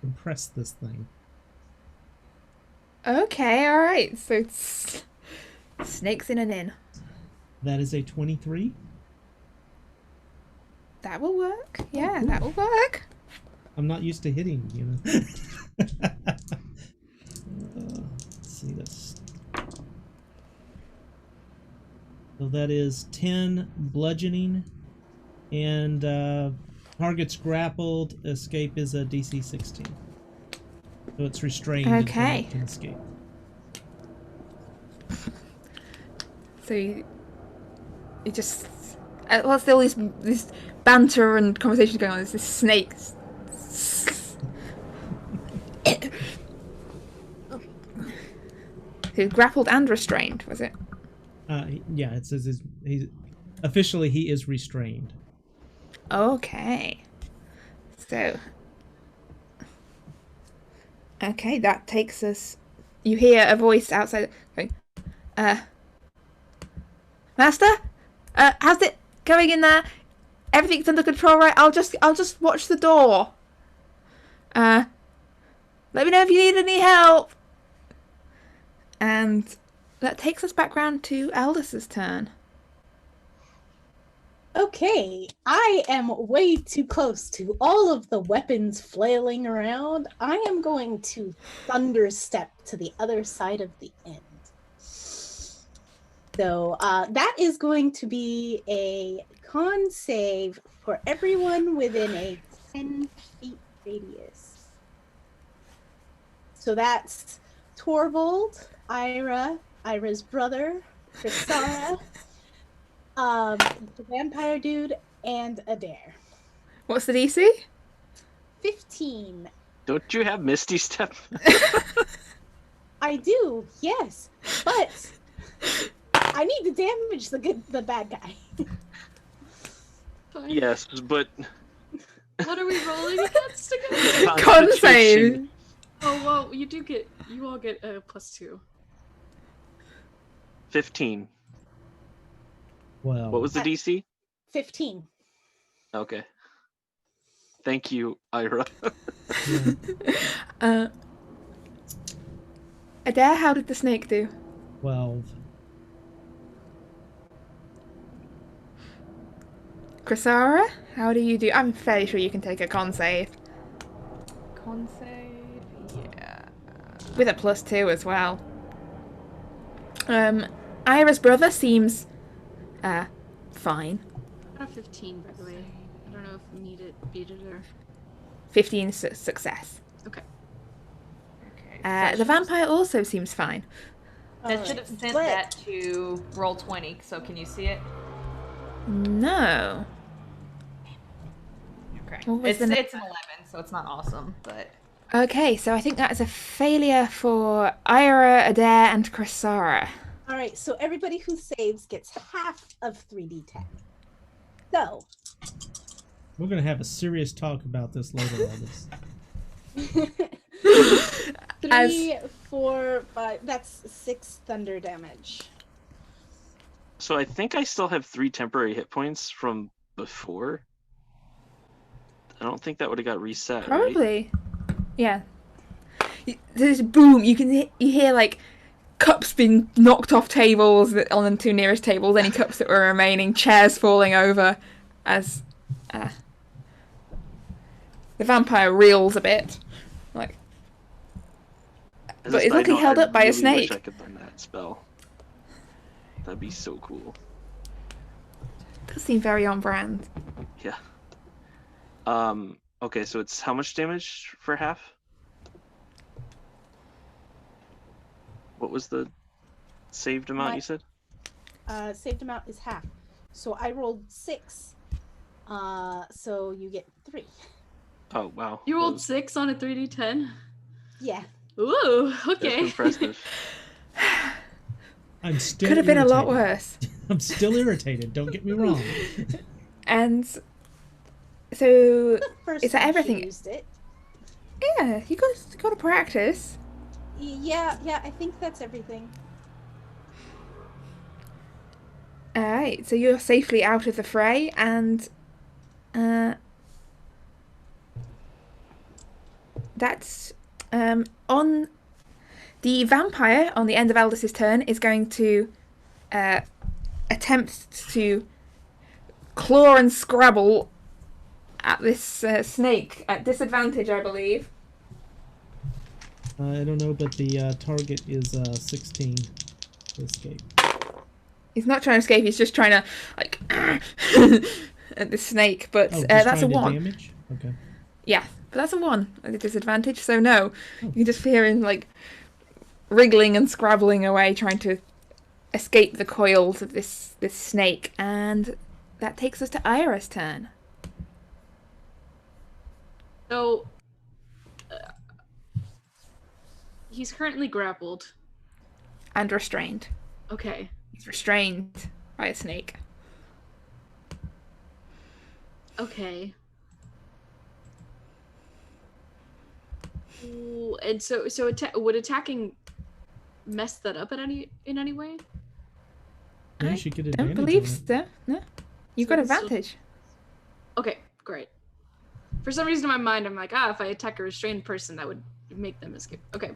Speaker 3: impress this thing.
Speaker 7: Okay, alright. So it's snakes in an inn.
Speaker 3: That is a 23.
Speaker 7: That will work. Yeah, that will work.
Speaker 3: I'm not used to hitting, you know. Let's see this. So that is 10 bludgeoning, and target's grappled. Escape is a DC 16. So it's restrained until
Speaker 7: Okay.
Speaker 3: it can escape.
Speaker 7: So you just while still this banter and conversation going on, there's this snake. Who grappled and restrained, was it?
Speaker 3: Yeah, it says he's officially he is restrained.
Speaker 7: Okay. So. Okay, that takes us. You hear a voice outside going, Master? How's it going in there? Everything's under control, right? I'll just watch the door. Let me know if you need any help. And that takes us back round to Aldous' turn.
Speaker 4: Okay, I am way too close to all of the weapons flailing around. I am going to thunder step to the other side of the end. So that is going to be a con save for everyone within a 10 feet radius. So that's Torvald, Ira's brother, Chrisara, the vampire dude, and Adair.
Speaker 7: What's the DC?
Speaker 4: 15.
Speaker 5: Don't you have Misty Step?
Speaker 4: I do, yes, but I need to damage the bad guy.
Speaker 6: Fine.
Speaker 5: Yes, but
Speaker 6: What are we rolling against again?
Speaker 7: Con
Speaker 5: Constitution.
Speaker 7: save.
Speaker 6: Oh well, you all get a +2.
Speaker 5: 15.
Speaker 3: Well,
Speaker 5: What was the DC?
Speaker 4: 15.
Speaker 5: Okay. Thank you, Ira.
Speaker 7: Adair, how did the snake do?
Speaker 3: 12.
Speaker 7: Chrysara, how do you do? I'm fairly sure you can take a con save.
Speaker 2: Con save, yeah.
Speaker 7: With a +2 as well. Ira's brother seems fine.
Speaker 6: I got a 15, by the way. I don't know if need it, beat it, or
Speaker 7: 15 success.
Speaker 6: okay.
Speaker 2: Okay.
Speaker 7: The vampire also seems fine.
Speaker 2: That should have sent
Speaker 4: But-
Speaker 2: that to roll 20. So can you see it?
Speaker 7: No.
Speaker 2: Okay.
Speaker 7: What was
Speaker 2: It's
Speaker 7: the
Speaker 2: an
Speaker 7: ne-
Speaker 2: 11, so it's not awesome, but
Speaker 7: Okay, so I think that is a failure for Ira, Adair, and Chrysara.
Speaker 4: All right, so everybody who saves gets half of 3d10. So,
Speaker 3: We're going to have a serious talk about this later, Aldous.
Speaker 4: 3, 4, 5, that's 6 thunder damage.
Speaker 5: So I think I still have 3 temporary hit points from before. I don't think that would have got reset, right?
Speaker 7: Probably. Yeah. There's boom. You hear like cups being knocked off tables on the 2 nearest tables. Any cups that were remaining, chairs falling over, as the vampire reels a bit, like.
Speaker 5: As
Speaker 7: But
Speaker 5: a
Speaker 7: it's
Speaker 5: side
Speaker 7: luckily
Speaker 5: note,
Speaker 7: held
Speaker 5: I
Speaker 7: up by a
Speaker 5: really wish
Speaker 7: snake.
Speaker 5: I could learn that spell. That'd be so cool.
Speaker 7: Does seem very on brand.
Speaker 5: Yeah. Okay, so it's how much damage for half? What was the saved amount you said?
Speaker 4: Saved amount is half. So I rolled 6. So you get 3.
Speaker 5: Oh wow.
Speaker 6: You rolled
Speaker 5: That
Speaker 6: 6 on a 3d10.
Speaker 4: Yeah.
Speaker 6: Ooh,
Speaker 5: was
Speaker 6: okay.
Speaker 5: impressive.
Speaker 3: I'm still
Speaker 7: Could have been a lot
Speaker 3: irritated.
Speaker 7: worse.
Speaker 3: I'm still irritated, don't get me wrong.
Speaker 7: And so
Speaker 4: The first
Speaker 7: Is that
Speaker 4: time she
Speaker 7: everything?
Speaker 4: used it.
Speaker 7: yeah, you got to practice.
Speaker 4: Yeah, I think that's everything.
Speaker 7: All right, so you're safely out of the fray, and that's on the vampire on the end of Aldous' turn is going to attempt to claw and scrabble at this snake at disadvantage, I believe.
Speaker 3: I don't know, but the target is 16 to escape.
Speaker 7: He's not trying to escape. He's just trying to like at the snake, but
Speaker 3: Oh, just
Speaker 7: that's a
Speaker 3: trying to
Speaker 7: 1.
Speaker 3: damage? Okay.
Speaker 7: Yeah, but that's a 1 at a disadvantage, so no.
Speaker 3: Oh.
Speaker 7: You can just hear him like wriggling and scrabbling away, trying to escape the coils of this snake, and that takes us to Ira's turn.
Speaker 6: So, he's currently grappled.
Speaker 7: And restrained.
Speaker 6: Okay.
Speaker 7: He's restrained by a snake.
Speaker 6: Okay. Ooh, and so would attacking mess that up in any way?
Speaker 3: Yeah,
Speaker 7: I
Speaker 3: she could
Speaker 7: Don't
Speaker 3: advantage
Speaker 7: believe
Speaker 3: on it.
Speaker 7: so. No, you've
Speaker 6: So
Speaker 7: got
Speaker 6: this will-
Speaker 7: advantage.
Speaker 6: Okay, great. For some reason in my mind, I'm like, if I attack a restrained person, that would make them escape. Okay.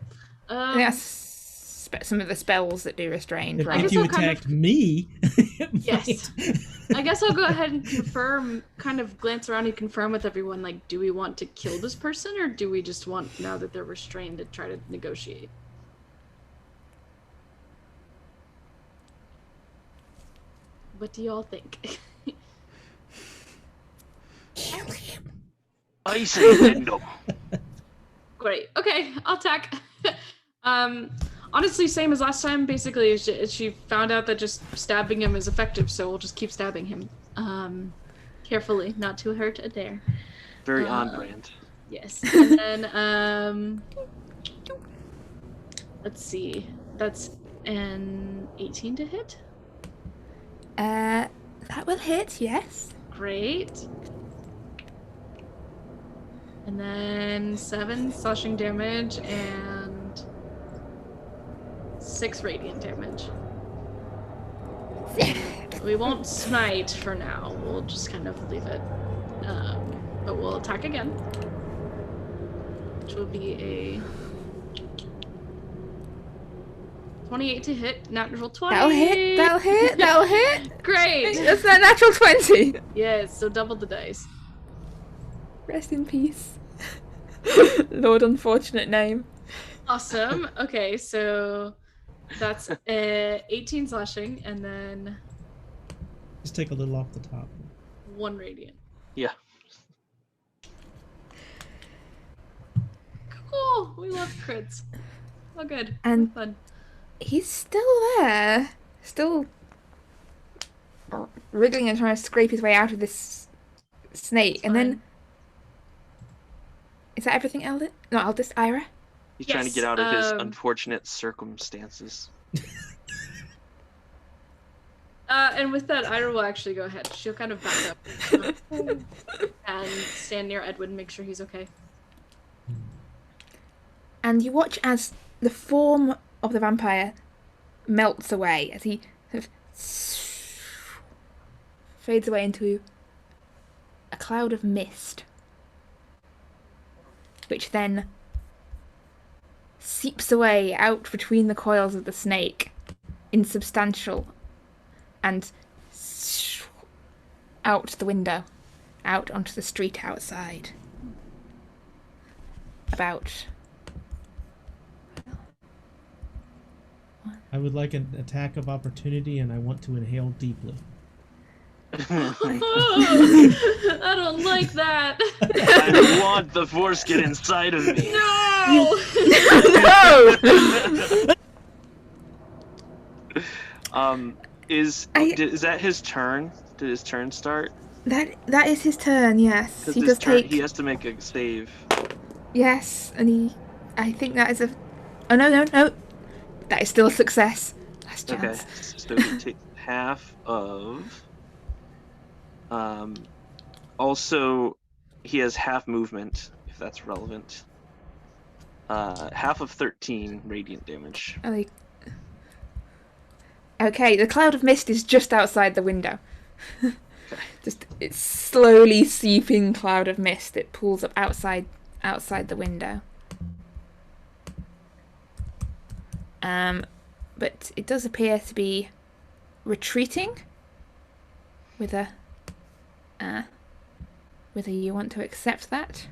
Speaker 7: That's some of the spells that do restrained,
Speaker 3: If,
Speaker 7: right?
Speaker 3: if you
Speaker 6: I'll kind of-
Speaker 3: attacked me, it
Speaker 6: Yes.
Speaker 3: might.
Speaker 6: I guess I'll go ahead and confirm, kind of glance around and confirm with everyone, like, do we want to kill this person, or do we just want, now that they're restrained, to try to negotiate? What do y'all think?
Speaker 5: I say Kingdom.
Speaker 6: Great. Okay, I'll attack. Honestly, same as last time. Basically, she found out that just stabbing him is effective, so we'll just keep stabbing him. Carefully, not to hurt Adair.
Speaker 5: Very on brand.
Speaker 6: Yes. And then, let's see. That's an 18 to hit.
Speaker 7: That will hit, yes.
Speaker 6: Great. And then 7 slashing damage and 6 radiant damage. We won't smite for now. We'll just kind of leave it. But we'll attack again. Which will be a 28 to hit, natural 20.
Speaker 7: That'll hit, that'll hit, that'll hit.
Speaker 6: Great!
Speaker 7: That's a natural 20.
Speaker 6: Yes, so double the dice.
Speaker 7: Rest in peace. Lord Unfortunate Name.
Speaker 6: Awesome. Okay, so that's 18 slashing and then
Speaker 3: Just take a little off the top.
Speaker 6: 1 radiant.
Speaker 5: Yeah.
Speaker 6: Cool. We love crits. Oh, good.
Speaker 7: And
Speaker 6: fun.
Speaker 7: he's still there. Still wriggling and trying to scrape his way out of this snake. And then... Is that everything, Eldest? Not Eldest, Ira?
Speaker 5: He's trying to
Speaker 6: Yes,
Speaker 5: get out of his unfortunate circumstances.
Speaker 6: And with that, Ira will actually go ahead. She'll kind of back up and stand near Edwin, make sure he's okay.
Speaker 7: And you watch as the form of the vampire melts away, as he sort of fades away into a cloud of mist, which then seeps away out between the coils of the snake, insubstantial, and out the window, out onto the street outside. About...
Speaker 3: I would like an attack of opportunity, and I want to inhale deeply.
Speaker 6: I don't like that.
Speaker 5: I want the foreskin inside of me.
Speaker 6: No!
Speaker 7: No!
Speaker 5: Is that his turn? Did his turn start?
Speaker 7: That is his turn, yes.
Speaker 5: 'Cause
Speaker 7: He
Speaker 5: his
Speaker 7: does
Speaker 5: turn,
Speaker 7: take...
Speaker 5: he has to make a save.
Speaker 7: Yes, and he... I think that is a... Oh, no. That is still a success. Last
Speaker 5: Okay,
Speaker 7: chance.
Speaker 5: so he takes half of... Also, he has half movement, if that's relevant. Half of 13 radiant damage.
Speaker 7: Oh, okay, the cloud of mist is just outside the window. Just, it's slowly seeping cloud of mist. It pulls up outside the window. But it does appear to be retreating. Whether you want to accept that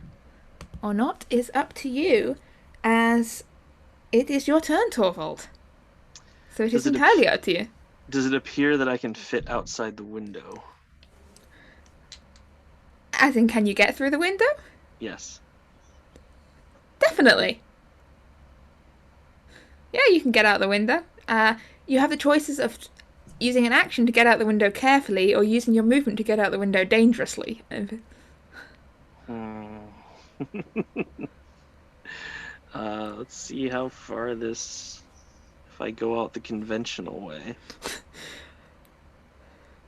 Speaker 7: or not is up to you, as it is your turn, Torvald. So it is entirely up to you.
Speaker 5: Does it appear that I can fit outside the window?
Speaker 7: As in, can you get through the window?
Speaker 5: Yes.
Speaker 7: Definitely. Yeah, you can get out the window. You have the choices of using an action to get out the window carefully, or using your movement to get out the window dangerously.
Speaker 5: Let's see how far this... If I go out the conventional way.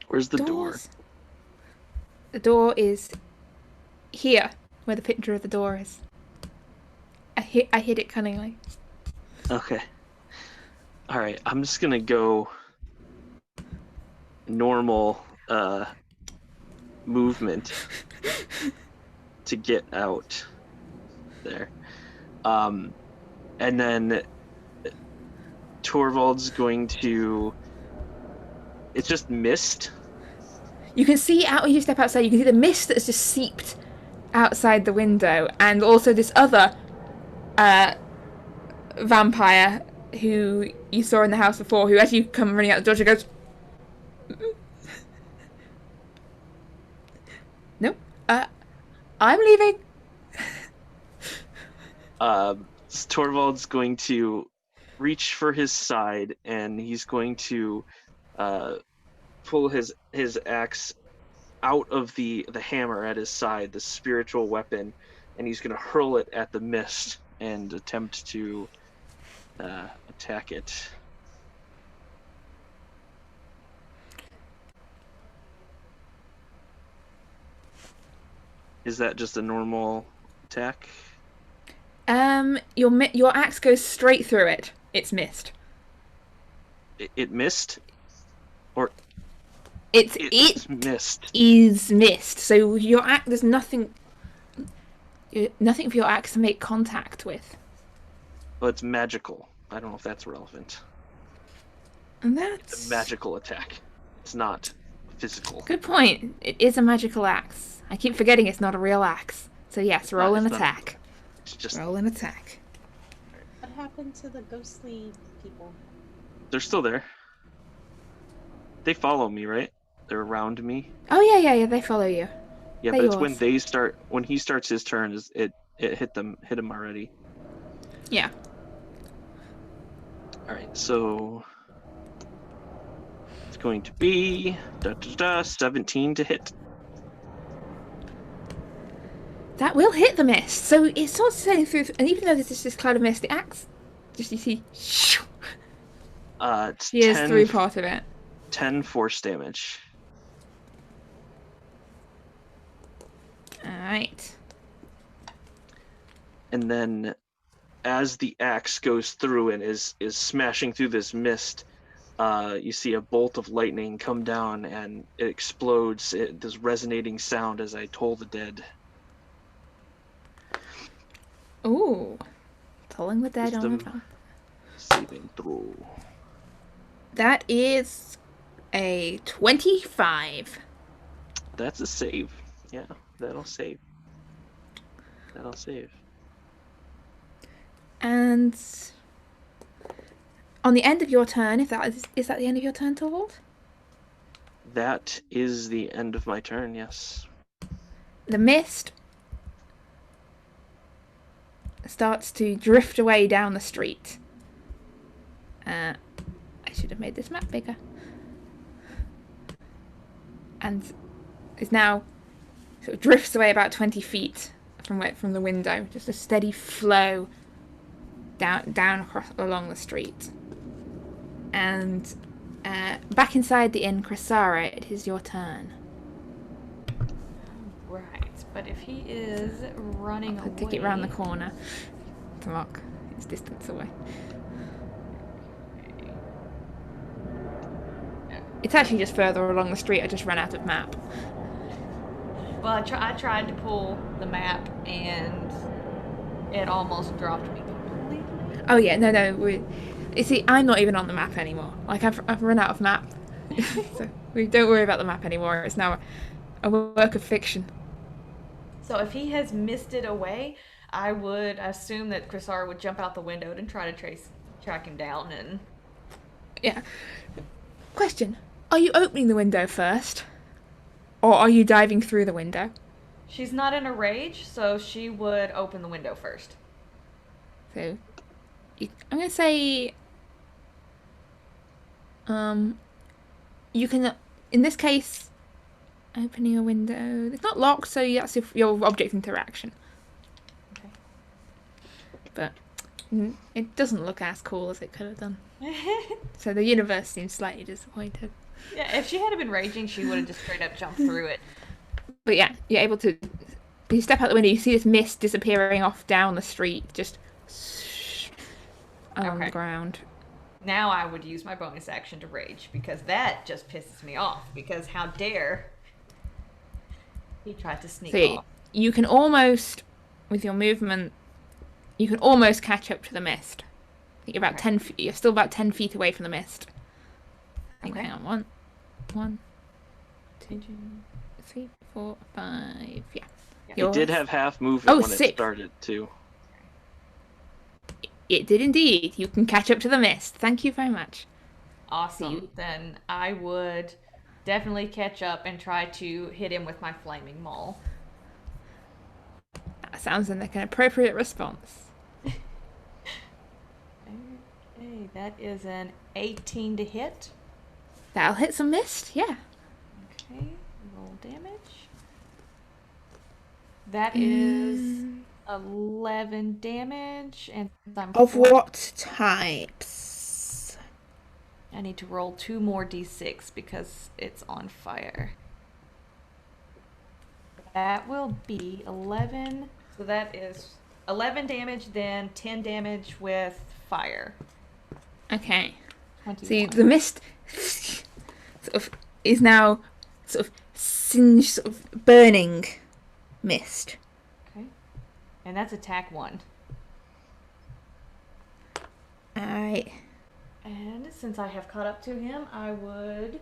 Speaker 5: Where's the door?
Speaker 7: The door is here, where the picture of the door is. I hid it cunningly.
Speaker 5: Okay. Alright, I'm just gonna go normal movement to get out there. And then Torvald's going to... It's just mist.
Speaker 7: You can see out when you step outside, you can see the mist that's just seeped outside the window, and also this other vampire who you saw in the house before, who as you come running out the door, she goes, "No, I'm leaving."
Speaker 5: Torvald's going to reach for his side, and he's going to pull his axe out of the hammer at his side, the spiritual weapon, and he's going to hurl it at the mist and attempt to attack it. Is that just a normal attack?
Speaker 7: Your axe goes straight through it. It's missed.
Speaker 5: It missed? Or
Speaker 7: It
Speaker 5: missed?
Speaker 7: is missed. So your axe, there's nothing for your axe to make contact with.
Speaker 5: Well, it's magical. I don't know if that's relevant.
Speaker 7: And
Speaker 5: It's
Speaker 7: that's
Speaker 5: a magical attack. It's not physical.
Speaker 7: good point. It is a magical axe. I keep forgetting it's not a real axe. So yes, roll an
Speaker 5: It's not.
Speaker 7: attack.
Speaker 5: It's just
Speaker 7: Roll an attack.
Speaker 4: What happened to the ghostly people?
Speaker 5: they're still there. They follow me, right? They're around me.
Speaker 7: Oh yeah. They follow you.
Speaker 5: Yeah,
Speaker 7: They're
Speaker 5: but it's when
Speaker 7: yours.
Speaker 5: when he starts his turn, is it hit him already.
Speaker 7: Yeah.
Speaker 5: All right, so it's going to be 17 to hit.
Speaker 7: That will hit the mist. So it's sort of sailing through, and even though there's just this cloud of mist, the axe, just you see,
Speaker 5: It's
Speaker 7: shears
Speaker 5: 10,
Speaker 7: through part of it.
Speaker 5: 10 force damage.
Speaker 7: Alright.
Speaker 5: And then as the axe goes through and is smashing through this mist, you see a bolt of lightning come down and it explodes. This resonating sound as I toll the dead.
Speaker 7: Ooh. Tolling the dead on the
Speaker 5: Wisdom
Speaker 7: front.
Speaker 5: saving throw.
Speaker 7: That is a 25.
Speaker 5: That's a save. Yeah, that'll save. That'll save.
Speaker 7: And on the end of your turn, if that is that the end of your turn, Torvald?
Speaker 5: That is the end of my turn, yes.
Speaker 7: The mist starts to drift away down the street. I should have made this map bigger. And is now sort of drifts away about 20 feet from the window. Just a steady flow down across along the street. And back inside the inn, Crisara, it is your turn.
Speaker 2: Right, but if he is running away...
Speaker 7: Take it round the corner to mark its distance away. It's actually just further along the street. I just ran out of map.
Speaker 2: Well, I tried to pull the map and it almost dropped me completely.
Speaker 7: Oh yeah, no. You see, I'm not even on the map anymore. Like I've run out of map. So we don't worry about the map anymore. It's now a work of fiction.
Speaker 2: So if he has missed it away, I would assume that Crisara would jump out the window and try to track him down and...
Speaker 7: Yeah. Question. Are you opening the window first? Or are you diving through the window?
Speaker 2: She's not in a rage, so she would open the window first.
Speaker 7: So, I'm going to say... you can... In this case, opening a window... It's not locked, so that's if your object interaction.
Speaker 2: Okay.
Speaker 7: But it doesn't look as cool as it could have done. So the universe seems slightly disappointed.
Speaker 2: Yeah, if she had been raging, she would have just straight up jumped through it.
Speaker 7: But yeah, you're able to... You step out the window, you see this mist disappearing off down the street, just along the ground.
Speaker 2: Now I would use my bonus action to rage, because that just pisses me off, because how dare he tried to sneak off.
Speaker 7: You can almost, with your movement, you can almost catch up to the mist. I think you're about 10 feet, you're still about 10 feet away from the mist.
Speaker 2: Okay.
Speaker 7: Hang on, 1, 2, 3, 4, 5, yeah.
Speaker 5: It did have half movement when
Speaker 7: sick.
Speaker 5: it started, too.
Speaker 7: It did indeed. You can catch up to the mist. Thank you very much.
Speaker 2: Awesome. Then I would definitely catch up and try to hit him with my flaming maul.
Speaker 7: That sounds like an appropriate response.
Speaker 2: Okay, that is an 18 to hit.
Speaker 7: That'll hit some mist, yeah.
Speaker 2: Okay, roll damage. That is 11 damage, and I'm
Speaker 7: Of what types?
Speaker 2: I need to roll 2 more d6 because it's on fire. That will be 11. So that is 11 damage, then 10 damage with fire.
Speaker 7: Okay.
Speaker 2: 21.
Speaker 7: See, the mist sort of is now sort of singed, sort of burning mist.
Speaker 2: Okay. And that's attack 1.
Speaker 7: Alright.
Speaker 2: And since I have caught up to him, I would,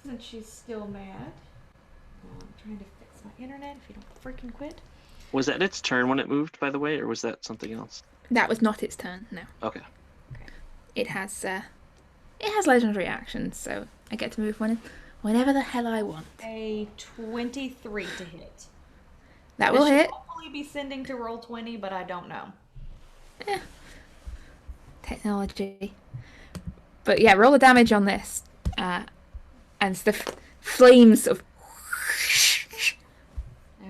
Speaker 2: since she's still mad, I'm trying to fix my internet if you don't freaking quit.
Speaker 5: Was that its turn when it moved, by the way, or was that something else?
Speaker 7: That was not its turn, no.
Speaker 5: Okay.
Speaker 7: It has legendary actions, so I get to move whenever the hell I want.
Speaker 2: A 23 to hit.
Speaker 7: That will
Speaker 2: This should
Speaker 7: hit.
Speaker 2: hopefully be sending to roll 20, but I don't know.
Speaker 7: Technology. But yeah, roll the damage on this. And the flames of...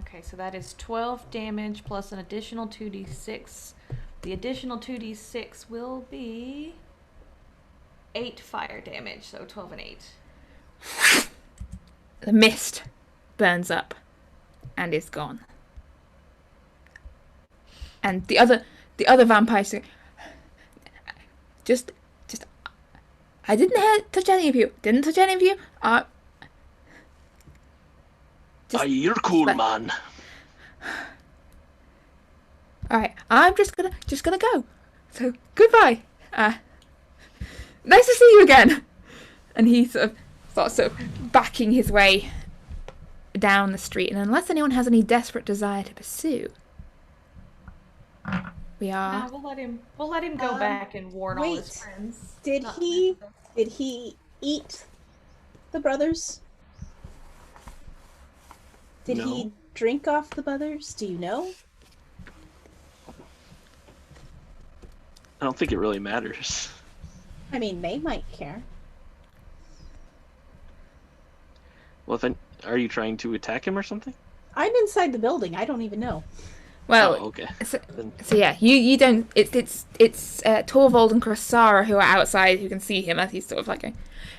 Speaker 2: Okay, so that is 12 damage plus an additional 2d6. The additional 2d6 will be 8 fire damage, so 12 and 8.
Speaker 7: The mist burns up and is gone. And the other vampires say, just I didn't touch any of you. Didn't touch any of you.
Speaker 5: You're cool, man.
Speaker 7: Alright, I'm just gonna go. So goodbye. Nice to see you again. And he starts backing his way down the street, and unless anyone has any desperate desire to pursue, we are.
Speaker 2: No, we'll let him go back and warn all his friends.
Speaker 4: Did he eat the brothers? Did
Speaker 5: No.
Speaker 4: he drink off the brothers? Do you know?
Speaker 5: I don't think it really matters.
Speaker 4: I mean, they might care.
Speaker 5: Well, then, are you trying to attack him or something?
Speaker 4: I'm inside the building. I don't even know.
Speaker 7: Well,
Speaker 5: okay.
Speaker 7: So yeah, you don't. It's Torvald and Cressara who are outside who can see him as he's sort of like going,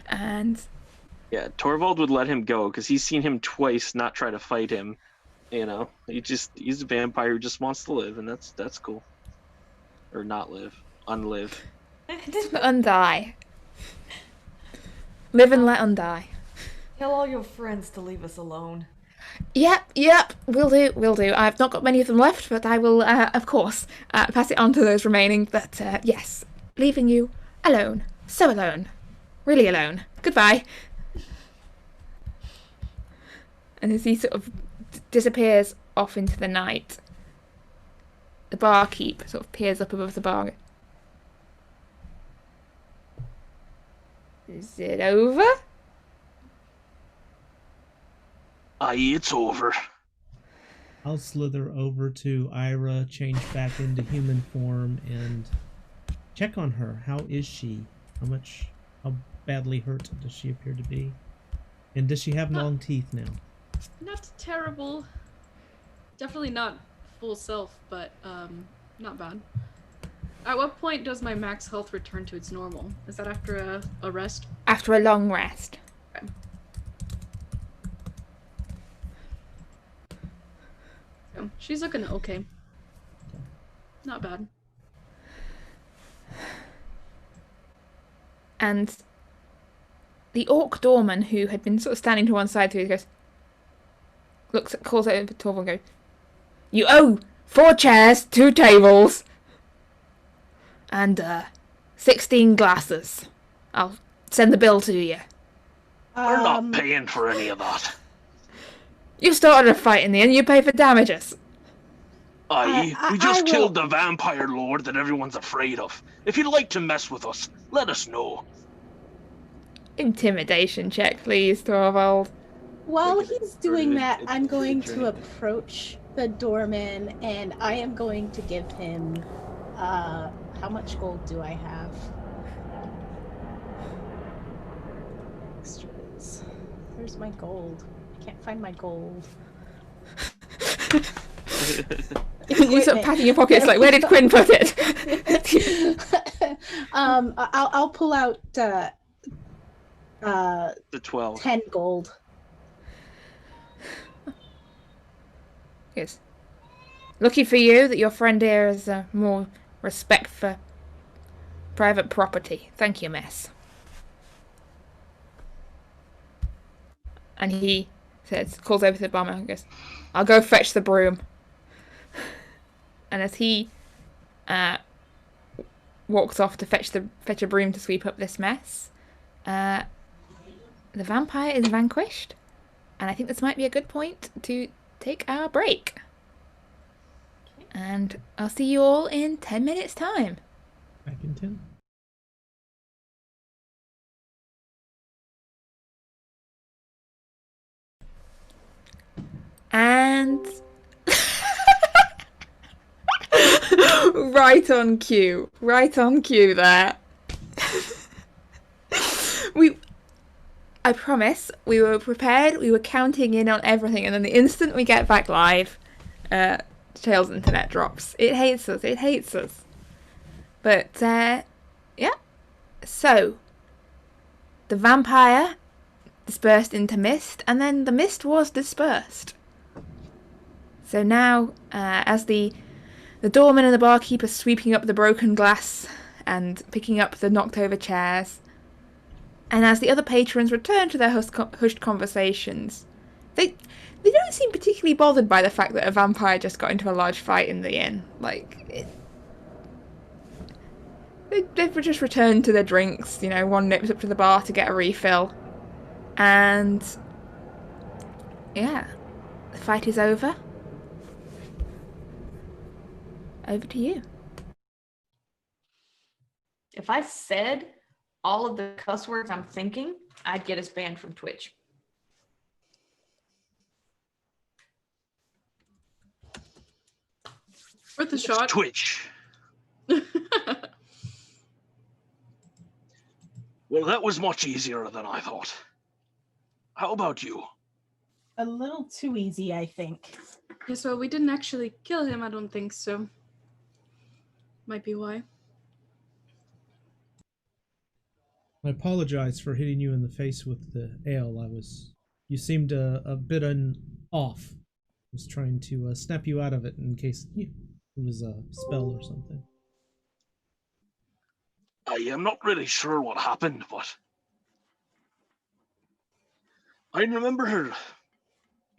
Speaker 7: and
Speaker 5: Yeah, Torvald would let him go because he's seen him twice not try to fight him. You know, he's a vampire who just wants to live, and that's cool. Or not live, unlive.
Speaker 7: undie. Live and let undie.
Speaker 2: Tell all your friends to leave us alone.
Speaker 7: Yep, will do. I've not got many of them left, but I will, of course, pass it on to those remaining. But, yes, leaving you alone. So alone. Really alone. Goodbye. And as he sort of disappears off into the night, the barkeep sort of peers up above the bar. Is it over?
Speaker 5: Aye, it's over.
Speaker 3: I'll slither over to Ira, change back into human form, and check on her. How is she? How badly hurt does she appear to be? And does she have long teeth now?
Speaker 6: Not terrible. Definitely not full self, but not bad. At what point does my max health return to its normal? Is that after a rest?
Speaker 7: After a long rest.
Speaker 6: Okay. So, she's looking okay. Not bad.
Speaker 7: And the orc doorman who had been sort of standing to one side through goes, calls out to Torvald and goes, "You owe 4 chairs, 2 tables, and 16 glasses. I'll send the bill to you.
Speaker 5: We're not paying for any of that.
Speaker 7: You started a fight in the end, you pay for damages."
Speaker 5: Aye, we just killed the vampire lord that everyone's afraid of. If you'd like to mess with us, let us know.
Speaker 7: Intimidation check, please, Torvald.
Speaker 4: While he's doing that,
Speaker 5: it's
Speaker 4: I'm going to
Speaker 5: training.
Speaker 4: approach the doorman, and I am going to give him, how much gold do I have? Extras. Where's my gold? I can't find my gold.
Speaker 7: You sort of patting your pockets like, where did Quinn put it?
Speaker 4: I'll pull out
Speaker 5: The 12.
Speaker 4: 10 gold.
Speaker 7: Yes. Lucky for you that your friend here has more respect for private property. Thank you, miss. And he calls over to the barman and goes, I'll go fetch the broom. And as he walks off to fetch a broom to sweep up this mess, the vampire is vanquished. And I think this might be a good point to take our break. And I'll see you all in 10 minutes' time.
Speaker 3: Back in 10.
Speaker 7: And right on cue there. I promise we were prepared, we were counting in on everything, and then the instant we get back live, Tails' internet drops. It hates us. But yeah, so the vampire dispersed into mist, and then the mist was dispersed. So now, as the doorman and the barkeep are sweeping up the broken glass and picking up the knocked over chairs, and as the other patrons return to their hushed conversations, they don't seem particularly bothered by the fact that a vampire just got into a large fight in the inn. They've just returned to their drinks. You know, one nips up to the bar to get a refill, and yeah, the fight is over. Over to you.
Speaker 2: If I said all of the cuss words I'm thinking, I'd get us banned from Twitch.
Speaker 6: Worth a shot.
Speaker 5: Twitch. Well, that was much easier than I thought. How about you?
Speaker 4: A little too easy, I think.
Speaker 6: Yes, well, we didn't actually kill him, I don't think so. Might be why.
Speaker 3: I apologize for hitting you in the face with the ale. You seemed a bit off. I was trying to snap you out of it in case it was a spell or something.
Speaker 5: I am not really sure what happened, but I remember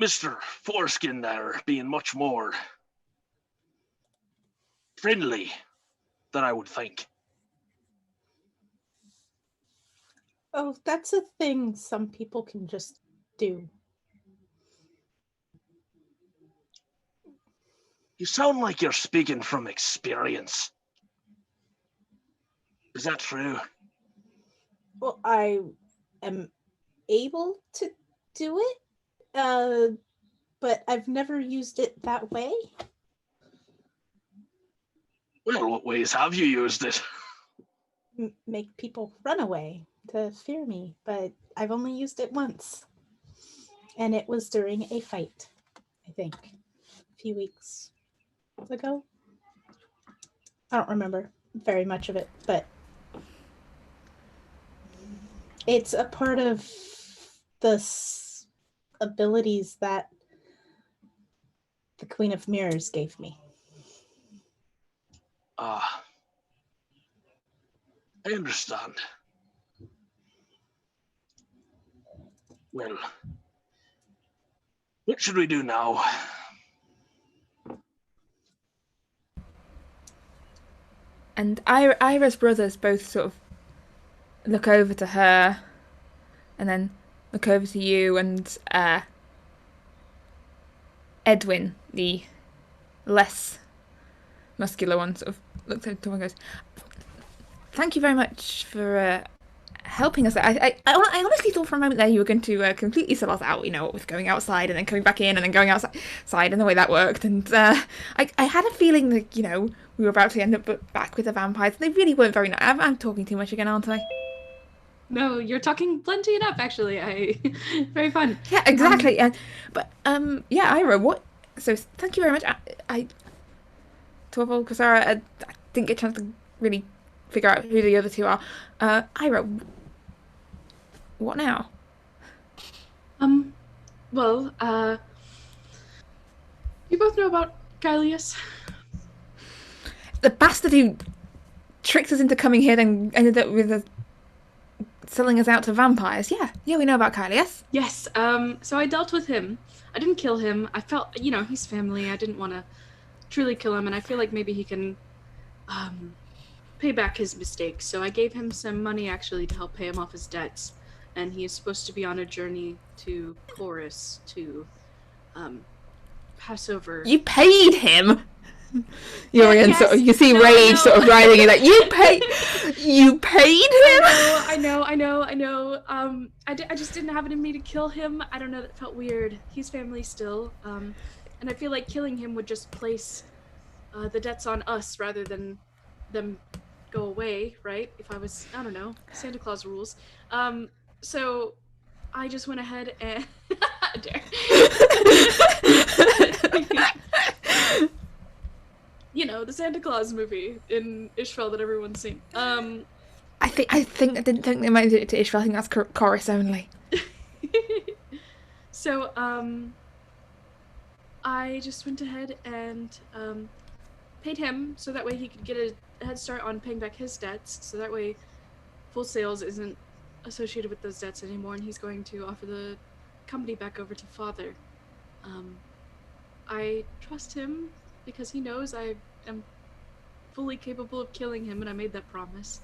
Speaker 5: Mr. Foreskin there being much more friendly than I would think.
Speaker 4: Oh, that's a thing some people can just do.
Speaker 5: You sound like you're speaking from experience. Is that true?
Speaker 4: Well, I am able to do it, but I've never used it that way.
Speaker 5: Well, what ways have you used it?
Speaker 4: Make people run away to fear me, but I've only used it once. And it was during a fight, I think, a few weeks ago. I don't remember very much of it, but it's a part of the abilities that the Queen of Mirrors gave me.
Speaker 5: I understand. Well, what should we do now?
Speaker 7: And Ira's brothers both sort of look over to her and then look over to you, and Edwin, the less muscular one, sort of looks over to her and goes, thank you very much for helping us. I honestly thought for a moment there you were going to completely sell us out, with going outside and then coming back in and then going outside and the way that worked. And I had a feeling that, we were about to end up back with the vampires. They really weren't very nice. I'm talking too much again, aren't I?
Speaker 6: No, you're talking plenty enough, actually. Very fun.
Speaker 7: Yeah, exactly. Ira, what? So thank you very much. Torvald, Kasara, I didn't get a chance to really figure out who the other two are. Ira, what now?
Speaker 6: Well, you both know about Gylius?
Speaker 7: The bastard who tricked us into coming here and ended up with selling us out to vampires. Yeah, we know about Kylius.
Speaker 6: Yes, so I dealt with him. I didn't kill him. I felt, he's family. I didn't want to truly kill him, and I feel like maybe he can pay back his mistakes. So I gave him some money, actually, to help pay him off his debts. And he is supposed to be on a journey to Chorus to pass over.
Speaker 7: You paid him? Uriell,
Speaker 6: Yes.
Speaker 7: sort of, you see
Speaker 6: No,
Speaker 7: rage
Speaker 6: no.
Speaker 7: sort of riding you like, you paid him?
Speaker 6: I know. I just didn't have it in me to kill him. I don't know, that felt weird. He's family still. And I feel like killing him would just place the debts on us rather than them go away, right? If I was, I don't know, Santa Claus rules. So I just went ahead and the Santa Claus movie in Isfjell that everyone's seen.
Speaker 7: I didn't think they might do it to Isfjell. I think that's chorus only.
Speaker 6: So, I just went ahead and paid him so that way he could get a head start on paying back his debts. So that way Full Sails isn't associated with those debts anymore, and he's going to offer the company back over to Father. I trust him because he knows I am fully capable of killing him, and I made that promise.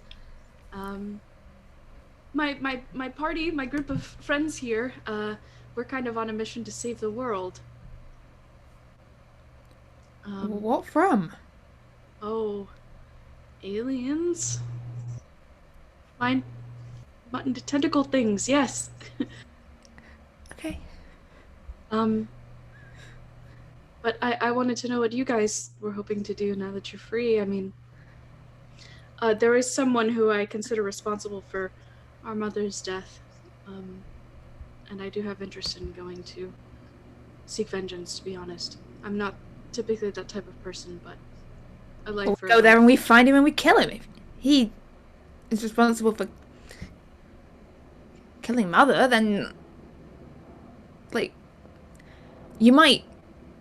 Speaker 6: My party, my group of friends here, we're kind of on a mission to save the world.
Speaker 7: What from?
Speaker 6: Oh, aliens? Mind button tentacle things, yes.
Speaker 7: Okay.
Speaker 6: But I wanted to know what you guys were hoping to do now that you're free. I mean, there is someone who I consider responsible for our mother's death. And I do have interest in going to seek vengeance, to be honest. I'm not typically that type of person, but I'd like
Speaker 7: We'll
Speaker 6: for
Speaker 7: go there and we find him and we kill him. If he is responsible for killing Mother, then you might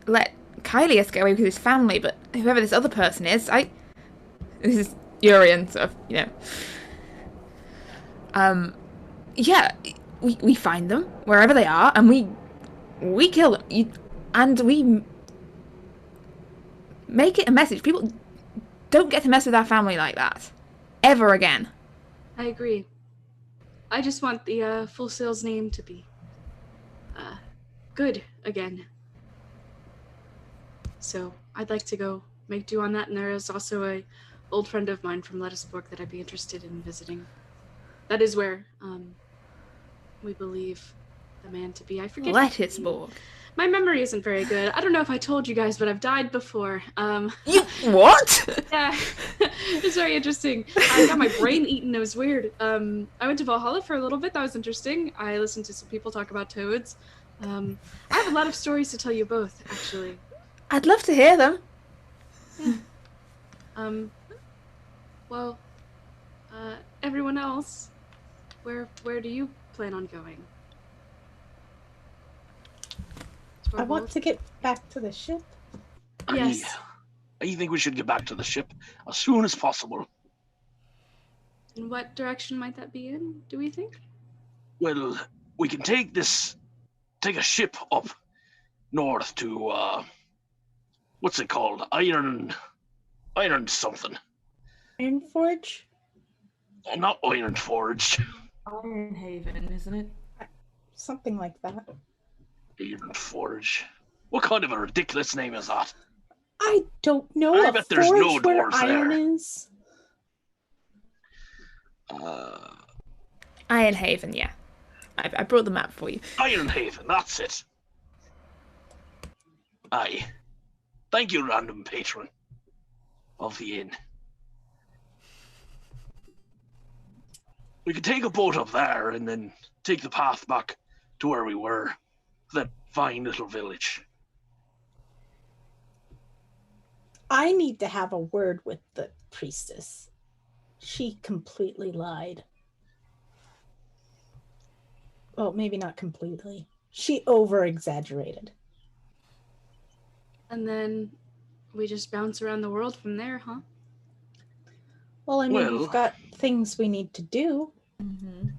Speaker 7: let Kylius get away with his family, but whoever this other person is, this is Uriell, sort of, yeah, we find them wherever they are, and we kill them, and we make it a message. People don't get to mess with our family like that ever again.
Speaker 6: I agree. I just want the Full Sails name to be good again. So I'd like to go make do on that, and there is also a old friend of mine from Lettisborg that I'd be interested in visiting. That is where we believe the man to be. I forget.
Speaker 7: Lettisborg.
Speaker 6: My memory isn't very good. I don't know if I told you guys, but I've died before.
Speaker 7: You what?
Speaker 6: Yeah, it's very interesting. I got my brain eaten. It was weird. I went to Valhalla for a little bit. That was interesting. I listened to some people talk about toads. I have a lot of stories to tell you both, actually.
Speaker 7: I'd love to hear them.
Speaker 6: Yeah. Well, everyone else, where do you plan on going?
Speaker 4: I want to get back to the ship.
Speaker 6: Yes.
Speaker 5: I think we should get back to the ship as soon as possible.
Speaker 6: And what direction might that be in, do we think?
Speaker 5: Well, we can take a ship up north to, what's it called? Iron something.
Speaker 4: Iron Forge?
Speaker 5: Not Iron Forge.
Speaker 8: Iron Haven, isn't it?
Speaker 4: Something like that.
Speaker 5: Iron Forge. What kind of a ridiculous name is that?
Speaker 4: I don't know.
Speaker 5: I
Speaker 4: a
Speaker 5: bet there's
Speaker 4: forge
Speaker 5: no
Speaker 4: where
Speaker 5: doors
Speaker 4: iron
Speaker 5: there.
Speaker 4: is.
Speaker 7: Iron Haven, yeah. I brought the map for you.
Speaker 5: Iron Haven, that's it. Aye. Thank you, random patron of the inn. We could take a boat up there and then take the path back to where we were. That fine little village.
Speaker 4: I need to have a word with the priestess. She completely lied. Well, maybe not completely. She over-exaggerated.
Speaker 6: And then we just bounce around the world from there, huh?
Speaker 4: Well, I mean, we've
Speaker 5: Well-
Speaker 4: got things we need to do.
Speaker 8: Mm-hmm.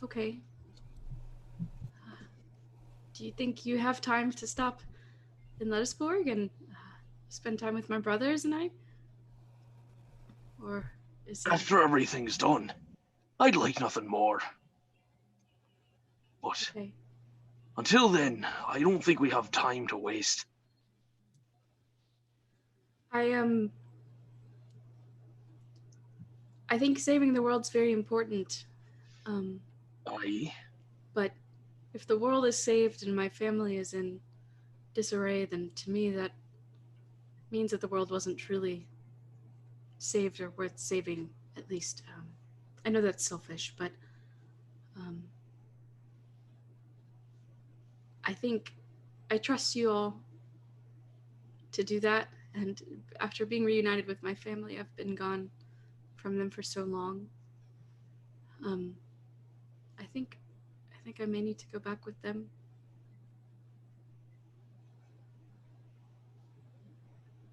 Speaker 6: Okay. Do you think you have time to stop in Lettisborg and spend time with my brothers and I? Or is it...
Speaker 5: After everything's done, I'd like nothing more. But
Speaker 6: Okay.
Speaker 5: until then, I don't think we have time to waste.
Speaker 6: I think saving the world's very important.
Speaker 5: Aye.
Speaker 6: But if the world is saved and my family is in disarray, then to me that means that the world wasn't truly saved or worth saving, at least. I know that's selfish, but I think I trust you all to do that. And after being reunited with my family, I've been gone from them for so long. I think I may need to go back with them.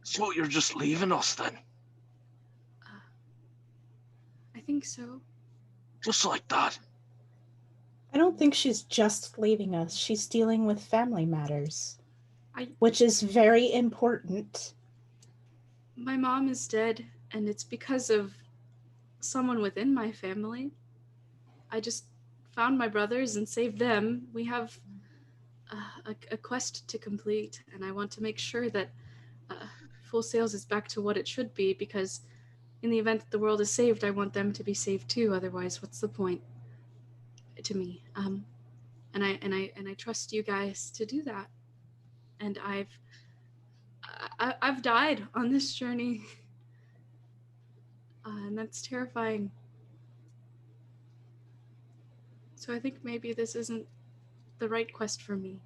Speaker 5: So you're just leaving us then?
Speaker 6: I think so.
Speaker 5: Just like that?
Speaker 4: I don't think she's just leaving us. She's dealing with family matters, which is very important.
Speaker 6: My mom is dead, and it's because of someone within my family. I just found my brothers and saved them. We have a quest to complete, and I want to make sure that Full Sails is back to what it should be, because in the event that the world is saved, I want them to be saved too. Otherwise, what's the point to me? And I trust you guys to do that. And I've died on this journey, and that's terrifying. So I think maybe this isn't the right quest for me.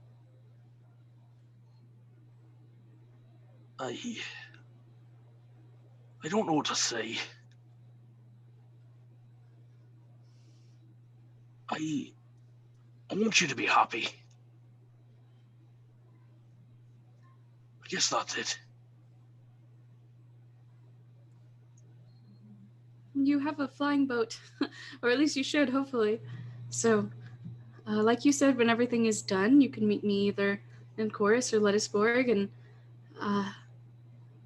Speaker 5: I don't know what to say. I want you to be happy. I guess that's it.
Speaker 6: You have a flying boat, or at least you should, hopefully. So, like you said, when everything is done, you can meet me either in Chorus or Lettisborg, and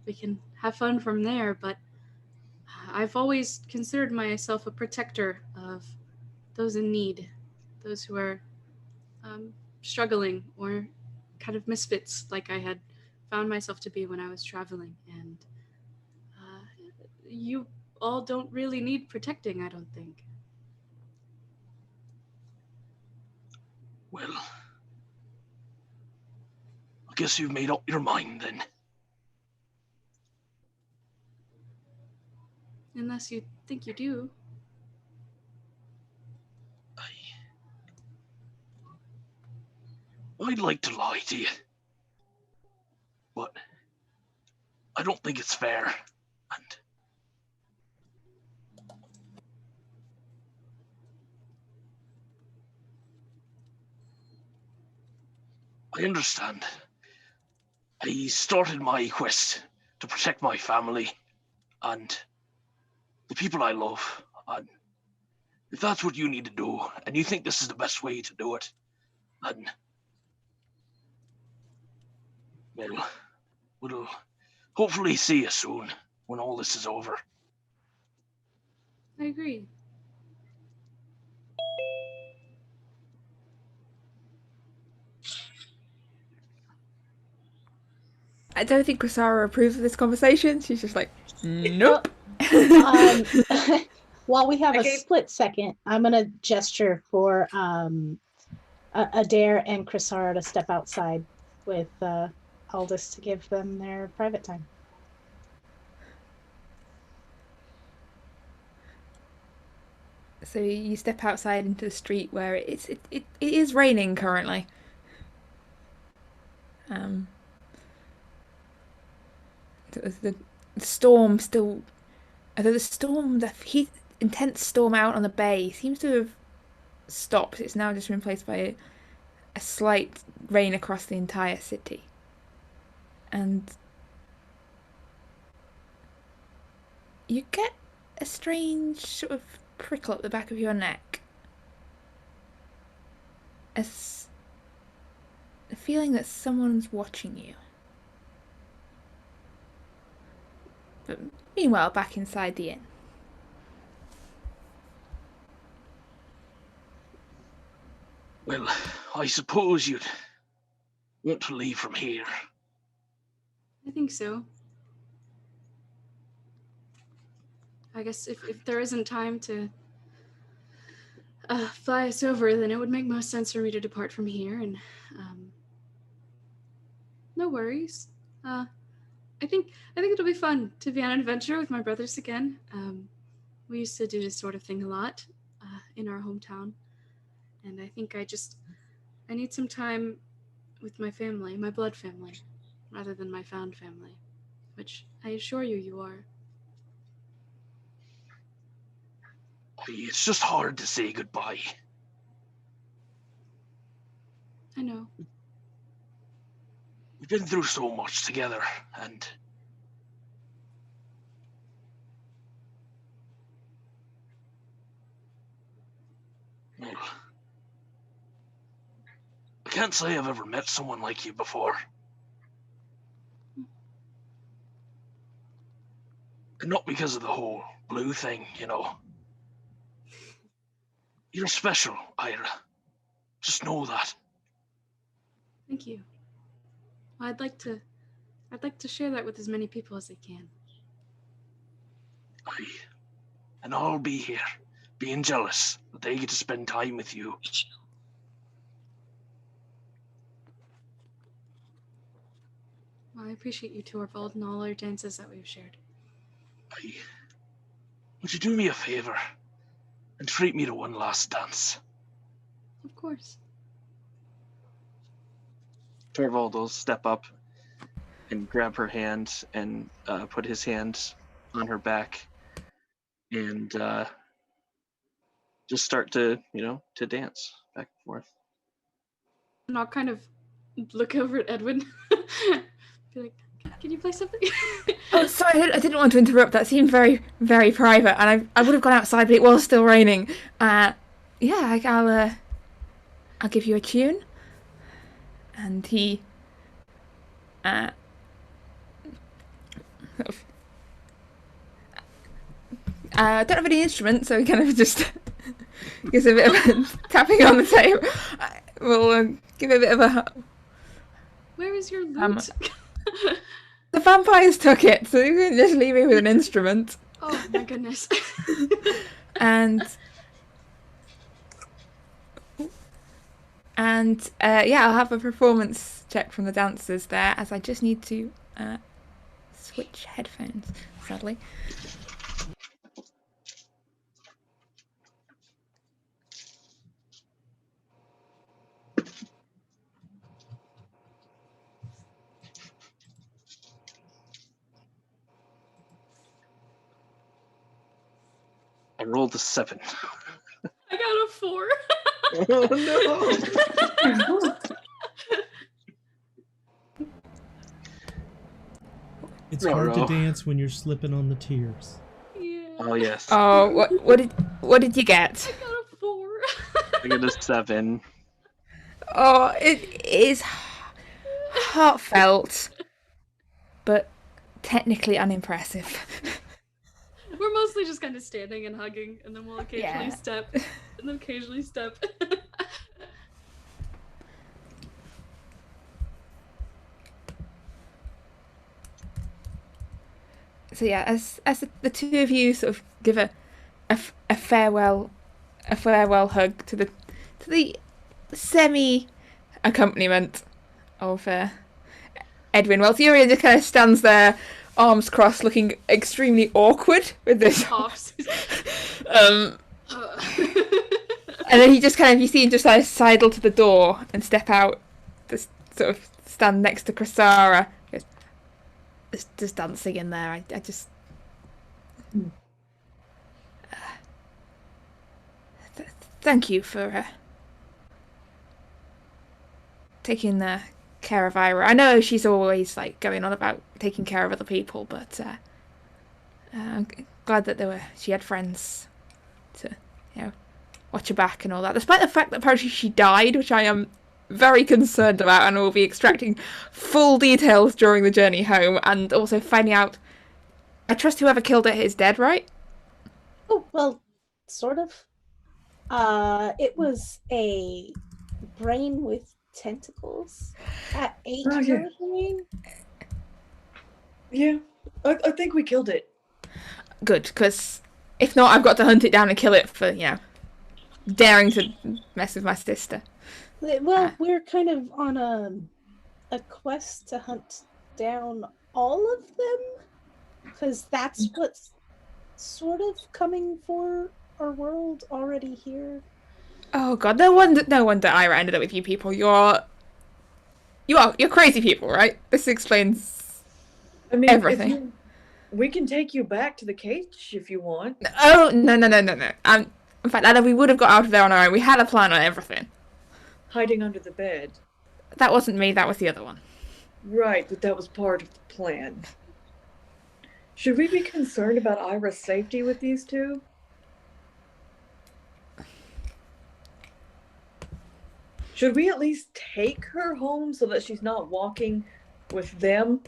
Speaker 6: we can have fun from there. But I've always considered myself a protector of those in need, those who are struggling or kind of misfits, like I had found myself to be when I was traveling. And you all don't really need protecting, I don't think.
Speaker 5: Well, I guess you've made up your mind then.
Speaker 6: Unless you think you do.
Speaker 5: I'd like to lie to you, but I don't think it's fair, and I understand. I started my quest to protect my family and the people I love, and if that's what you need to do, and you think this is the best way to do it, then well, we'll hopefully see you soon when all this is over.
Speaker 6: I agree.
Speaker 7: I don't think Crisara approves of this conversation. She's just like, nope.
Speaker 4: While we have
Speaker 2: Okay.
Speaker 4: a split second, I'm going to gesture for Adair and Crisara to step outside with Aldous to give them their private time.
Speaker 7: So you step outside into the street where it is raining currently. The storm still, although the intense storm out on the bay seems to have stops. It's now just been replaced by a slight rain across the entire city. And you get a strange sort of prickle at the back of your neck. As a feeling that someone's watching you. But meanwhile, back inside the inn.
Speaker 5: Well, I suppose you'd want to leave from here.
Speaker 6: I think so. I guess if there isn't time to fly us over, then it would make most sense for me to depart from here. And no worries. I think it'll be fun to be on an adventure with my brothers again. We used to do this sort of thing a lot in our hometown, and I think I need some time with my family, my blood family, rather than my found family, which I assure you are.
Speaker 5: It's just hard to say goodbye.
Speaker 6: I know.
Speaker 5: We've been through so much together, and well, I can't say I've ever met someone like you before. And not because of the whole blue thing, you know. You're special, Ira. Just know that.
Speaker 6: Thank you. Well, I'd like to share that with as many people as I can.
Speaker 5: Aye. And I'll be here, being jealous that they get to spend time with you.
Speaker 6: Well, I appreciate you, Torvald, and all our dances that we've shared.
Speaker 5: Aye. Would you do me a favor and treat me to one last dance?
Speaker 6: Of course.
Speaker 5: Torvald will step up and grab her hand and put his hand on her back and just start to dance back and forth.
Speaker 6: And I'll kind of look over at Edwin. Be like, can you play something?
Speaker 7: Oh, sorry, I didn't want to interrupt. That seemed very, very private, and I would have gone outside, but it was still raining. Yeah, I'll give you a tune. And he, don't have any instruments, so he kind of just gives a bit of a tapping on the table. We'll give it a bit of a.
Speaker 6: Where is your lute?
Speaker 7: The vampires took it, so you couldn't just leave me with an instrument.
Speaker 6: Oh my goodness.
Speaker 7: And yeah, I'll have a performance check from the dancers there, as I just need to switch headphones, sadly.
Speaker 5: I rolled a 7.
Speaker 6: I got a 4.
Speaker 5: Oh no!
Speaker 3: It's hard to dance when you're slipping on the tears.
Speaker 6: Yeah.
Speaker 5: Oh yes.
Speaker 7: Oh, what did you get?
Speaker 6: I got a 4.
Speaker 5: I got a 7.
Speaker 7: Oh, it is heartfelt, but technically unimpressive.
Speaker 6: We're mostly just kind of standing and hugging, and then we'll occasionally
Speaker 7: Yeah.
Speaker 6: step, and then occasionally step.
Speaker 7: So yeah, as the two of you sort of give a farewell hug to the semi accompaniment of Edwin, whilst Uriell just kind of stands there, arms crossed, looking extremely awkward with this.
Speaker 6: Coughs.
Speaker 7: And then he just kind of, you see him just like sidle to the door and step out, just sort of stand next to Krasara. Just dancing in there. I just. thank you for taking care of Ira. I know she's always like going on about taking care of other people, but I'm glad that she had friends to, watch her back and all that. Despite the fact that apparently she died, which I am very concerned about, and will be extracting full details during the journey home, and also finding out. I trust whoever killed her is dead, right?
Speaker 4: Oh, well, sort of. It was a brain with tentacles at 8 brain.
Speaker 8: Yeah, I think we killed it.
Speaker 7: Good, because if not, I've got to hunt it down and kill it for, daring to mess with my sister.
Speaker 4: Well, we're kind of on a quest to hunt down all of them, because that's what's sort of coming for our world already here.
Speaker 7: Oh god, no wonder Ira ended up with you people. You're crazy people, right? This explains everything.
Speaker 8: We can take you back to the cage if you want.
Speaker 7: Oh, no. In fact, Anna, we would have got out of there on our own. We had a plan on everything.
Speaker 8: Hiding under the bed.
Speaker 7: That wasn't me, that was the other one.
Speaker 8: Right, but that was part of the plan. Should we be concerned about Ira's safety with these two? Should we at least take her home so that she's not walking with them?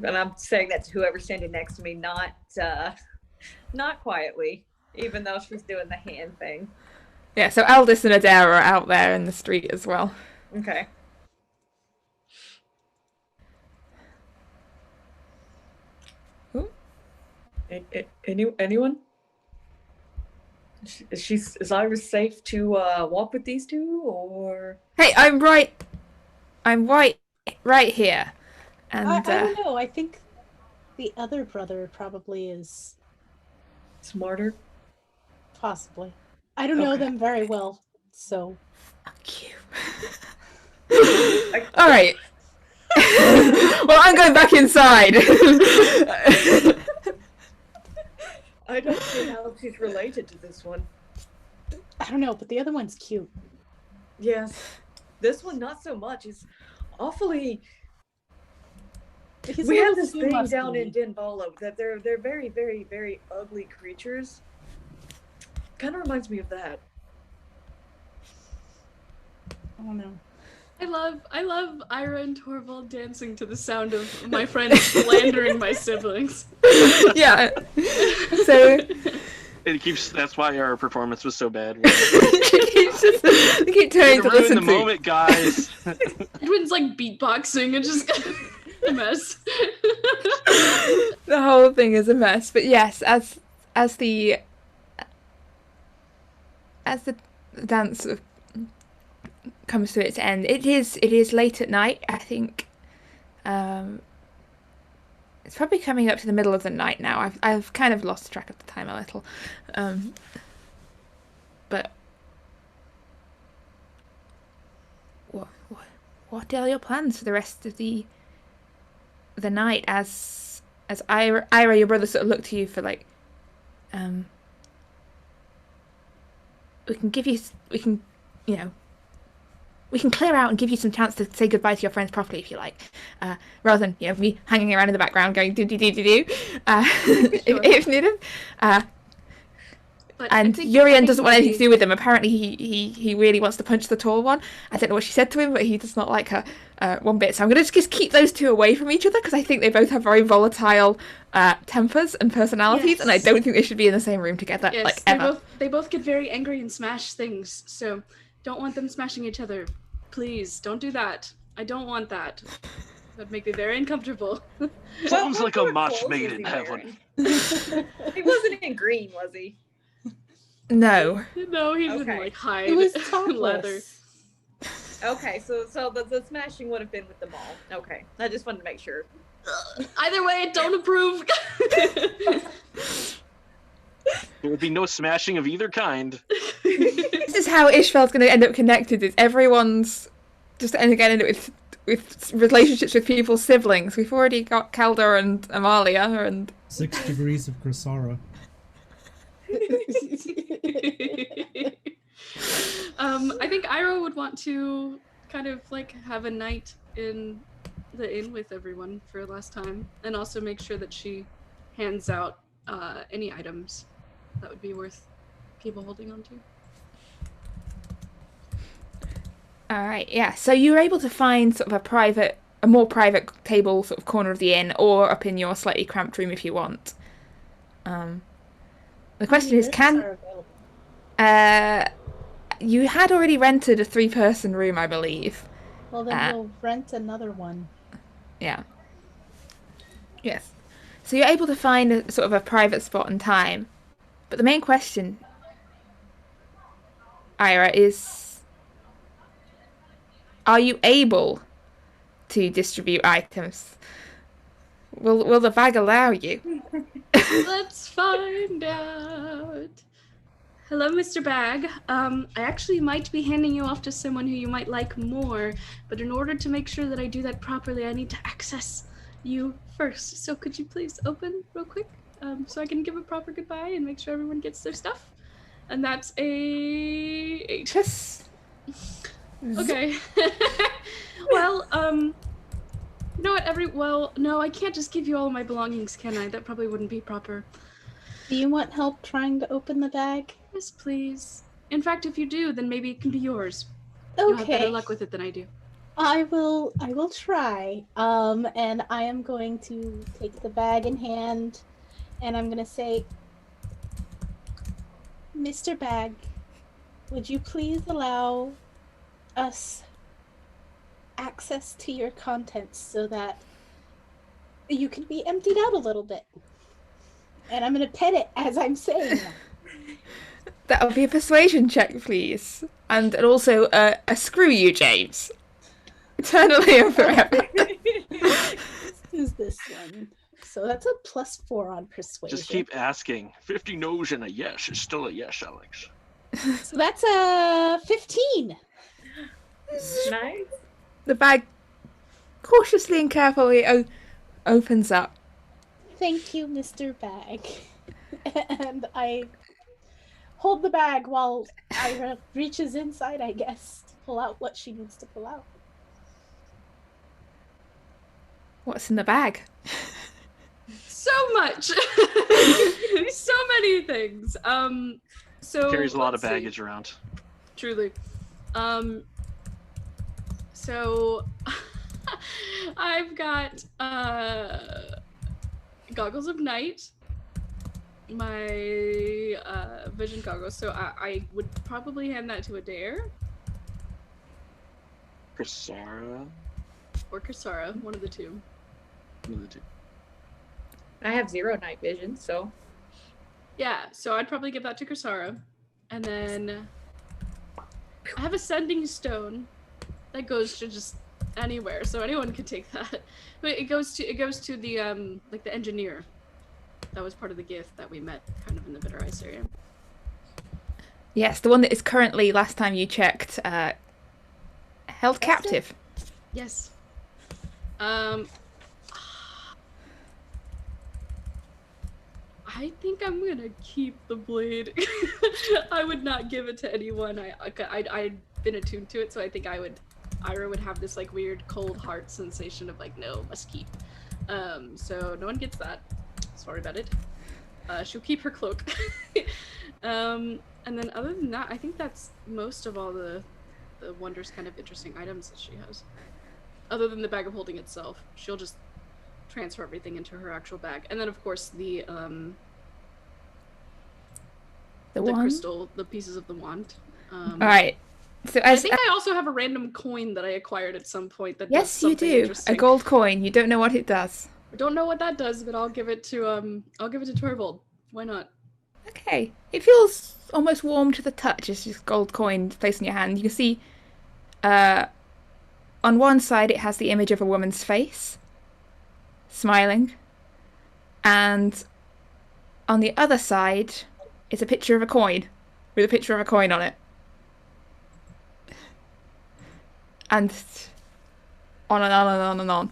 Speaker 2: And I'm saying that to whoever's standing next to me, not quietly, even though she's doing the hand thing.
Speaker 7: Yeah, so Aldous and Adair are out there in the street as well.
Speaker 2: Okay.
Speaker 7: Ooh.
Speaker 8: Anyone? Is Iris safe to walk with these two, or?
Speaker 7: Hey, I'm right here. And
Speaker 4: I don't know. I think the other brother probably is
Speaker 8: smarter.
Speaker 4: Possibly. I don't know them very well, so.
Speaker 7: Fuck you. All right. Well, I'm going back inside.
Speaker 8: I don't see how she's related to this one.
Speaker 4: I don't know, but the other one's cute.
Speaker 8: Yes. This one, not so much. It's awfully... We have this thing down in Denbolo that they're very, very, very ugly creatures. Kind of reminds me of that.
Speaker 4: I don't know.
Speaker 6: I love Ira and Torvald dancing to the sound of my friends slandering my siblings.
Speaker 7: Yeah. So
Speaker 5: that's why our performance was so bad.
Speaker 7: They keep turning to listen
Speaker 5: the
Speaker 7: to
Speaker 5: moment, guys.
Speaker 6: Edwin's like beatboxing and just a mess.
Speaker 7: The whole thing is a mess. But yes, as the dance sort of comes to its end, it is late at night. I think it's probably coming up to the middle of the night now. I've kind of lost track of the time a little, but what are your plans for the rest of the night? As Ira, your brother, sort of looked to you for like, we can clear out and give you some chance to say goodbye to your friends properly if you like, rather than me hanging around in the background going do if needed. And Uriell doesn't want anything to do with them. Apparently he really wants to punch the tall one. I don't know what she said to him, but he does not like her one bit. So I'm going to just keep those two away from each other because I think they both have very volatile tempers and personalities, and I don't think they should be in the same room together,
Speaker 6: yes,
Speaker 7: ever.
Speaker 6: They both get very angry and smash things, so don't want them smashing each other. Please, don't do that. I don't want that. That'd make me very uncomfortable.
Speaker 5: Sounds like a match made in heaven.
Speaker 2: He wasn't in green, was he?
Speaker 7: No.
Speaker 6: No, he didn't like hide.
Speaker 4: It was
Speaker 6: leather.
Speaker 2: Okay, so the smashing would have been with them all. Okay, I just wanted to make sure.
Speaker 6: Either way, don't approve.
Speaker 5: There would be no smashing of either kind.
Speaker 7: This is how Isfjell's going to end up connected. Is everyone's just end up with relationships with people's siblings. We've already got Calder and Amalia and
Speaker 3: 6 degrees of Grisara.
Speaker 6: I think Ira would want to kind of like have a night in the inn with everyone for a last time, and also make sure that she hands out any items that would be worth people holding on to.
Speaker 7: All right, yeah. So you were able to find sort of a more private table, sort of corner of the inn, or up in your slightly cramped room if you want. The question is, you had already rented a 3-person room, I believe.
Speaker 4: Well, then we'll rent another one.
Speaker 7: Yeah. Yes. So you're able to find a sort of a private spot and time. But the main question, Ira, is, are you able to distribute items? Will the bag allow you?
Speaker 6: Let's find out. Hello, Mr. Bag. I actually might be handing you off to someone who you might like more, but in order to make sure that I do that properly, I need to access you first. So could you please open real quick, so I can give a proper goodbye and make sure everyone gets their stuff? And that's a 8.
Speaker 7: Yes.
Speaker 6: Okay. Well, you know what, well, no, I can't just give you all of my belongings, can I? That probably wouldn't be proper.
Speaker 4: Do you want help trying to open the bag?
Speaker 6: Yes, please. In fact, if you do, then maybe it can be yours.
Speaker 4: Okay.
Speaker 6: You'll have better luck with it than I do.
Speaker 4: I will try. And I am going to take the bag in hand, and I'm gonna say, Mr. Bag, would you please allow us access to your contents so that you can be emptied out a little bit? And I'm gonna pet it as I'm saying that.
Speaker 7: That would be a persuasion check, please. And also a screw you, James. Eternally and forever.
Speaker 4: Who's this one? So that's a +4 on persuasion.
Speaker 5: Just keep asking. 50 no's and a yes is still a yes, Alex.
Speaker 4: So that's a 15.
Speaker 8: Nice.
Speaker 7: The bag cautiously and carefully opens up.
Speaker 4: Thank you, Mr. Bag. And I hold the bag while Ira reaches inside, I guess, to pull out what she needs to pull out.
Speaker 7: What's in the bag?
Speaker 6: So much. So many things. So
Speaker 5: Carries a lot of
Speaker 6: let's see.
Speaker 5: baggage around.
Speaker 6: Truly. So I've got goggles of night, my vision goggles, so I would probably hand that to Adair.
Speaker 5: Kasara.
Speaker 6: Or Kasara, one of the two.
Speaker 5: One of the two.
Speaker 8: I have 0 night vision, so
Speaker 6: Yeah, so I'd probably give that to Kasara. And then I have a sending stone that goes to just anywhere, so anyone could take that. But it goes to the like the engineer. That was part of the gift that we met kind of in the Bitter Ice area.
Speaker 7: Yes, the one that is currently, last time you checked, held captive.
Speaker 6: Yes. I think I'm gonna keep the blade. I would not give it to anyone. I'd been attuned to it, so I think Ira would have this like weird cold heart sensation of like, no, must keep. So no one gets that. Sorry about it. She'll keep her cloak. And then other than that, I think that's most of all the Wonder's kind of interesting items that she has. Other than the bag of holding itself, she'll just transfer everything into her actual bag. And then of course the crystal, the pieces of the wand.
Speaker 7: All right. So
Speaker 6: I think I also have a random coin that I acquired at some point that does
Speaker 7: yes, you
Speaker 6: something
Speaker 7: do.
Speaker 6: interesting.
Speaker 7: A gold coin. You don't know what it does.
Speaker 6: I don't know what that does, but I'll give it to Torvald. Why not?
Speaker 7: Okay. It feels almost warm to the touch. It's just gold coin placed in your hand. You can see on one side it has the image of a woman's face, smiling. And on the other side is a picture of a coin, with a picture of a coin on it. And on and on and on and on.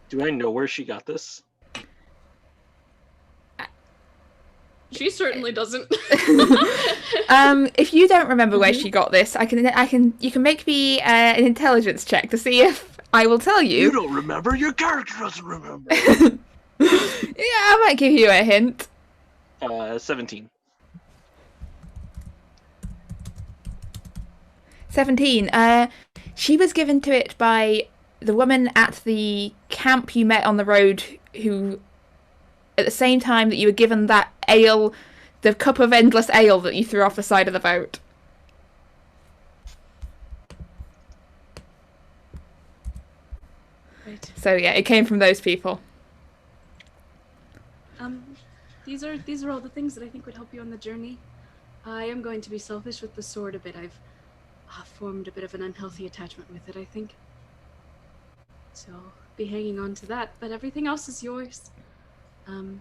Speaker 5: Do I know where she got this?
Speaker 6: She certainly doesn't.
Speaker 7: If you don't remember where she got this, you can make me an intelligence check to see if I will tell you.
Speaker 5: You don't remember. Your character doesn't remember.
Speaker 7: Yeah, I might give you a hint.
Speaker 5: 17.
Speaker 7: 17. She was given to it by the woman at the camp you met on the road, who, at the same time that you were given that ale, the cup of endless ale that you threw off the side of the boat.
Speaker 6: Right.
Speaker 7: So yeah, it came from those people.
Speaker 6: These are all the things that I think would help you on the journey. I am going to be selfish with the sword a bit. I've formed a bit of an unhealthy attachment with it, I think. So I'll be hanging on to that, but everything else is yours. And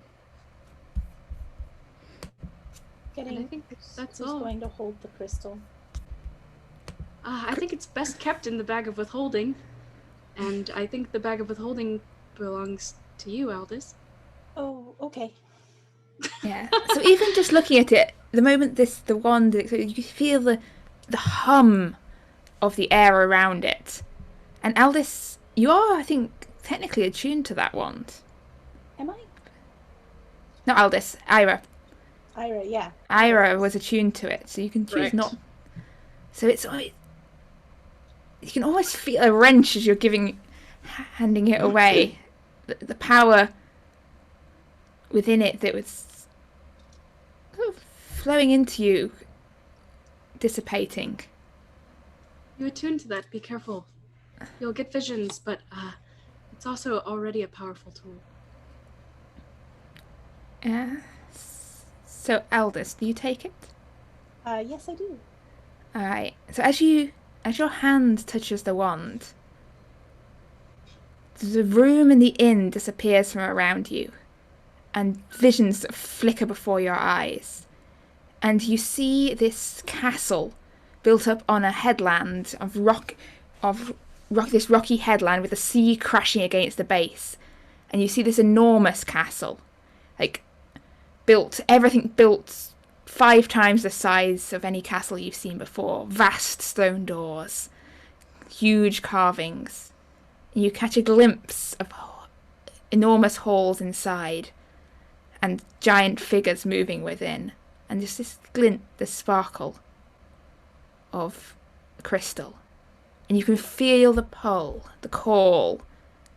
Speaker 6: I think that's
Speaker 4: Who's
Speaker 6: all.
Speaker 4: going to hold the crystal?
Speaker 6: I think it's best kept in the bag of withholding, and I think the bag of withholding belongs to you, Aldous.
Speaker 4: Oh, okay.
Speaker 7: Yeah. So even just looking at it, the moment the wand, you feel the hum of the air around it. And Aldous, you are, I think, technically attuned to that wand.
Speaker 4: Am I?
Speaker 7: Not Aldous, Ira.
Speaker 4: Ira, yeah.
Speaker 7: Ira was attuned to it, so you can choose
Speaker 6: Correct.
Speaker 7: not. So it's you can almost feel a wrench as you're handing it away. The power within it that was sort of flowing into you, dissipating.
Speaker 6: You're attuned to that. Be careful. You'll get visions, but it's also already a powerful tool.
Speaker 7: Yeah. So Aldous, do you take it?
Speaker 4: Yes, I do.
Speaker 7: Alright. So as your hand touches the wand, the room and the inn disappears from around you, and visions flicker before your eyes. And you see this castle built up on a headland of this rocky headland with the sea crashing against the base. And you see this enormous castle, everything built 5 times the size of any castle you've seen before. Vast stone doors, huge carvings. And you catch a glimpse of enormous halls inside, and giant figures moving within, and just this glint, this sparkle of crystal. And you can feel the pull, the call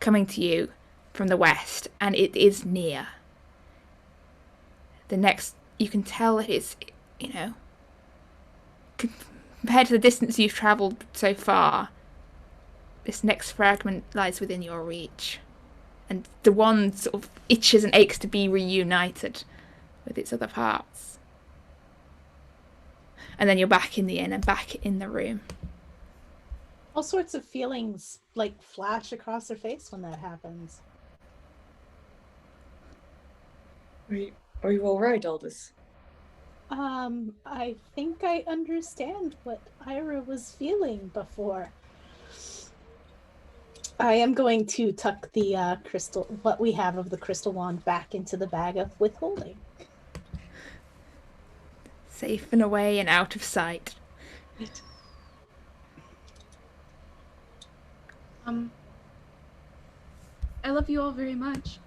Speaker 7: coming to you from the west, and it is near. You can tell that it's, compared to the distance you've travelled so far, this next fragment lies within your reach. And the wand sort of itches and aches to be reunited with its other parts. And then you're back in the inn and back in the room.
Speaker 4: All sorts of feelings flash across her face when that happens.
Speaker 8: Are you all right, Aldous?
Speaker 4: I think I understand what Ira was feeling before. I am going to tuck the what we have of the crystal wand back into the bag of withholding.
Speaker 7: Safe and away and out of sight.
Speaker 6: Right. I love you all very much.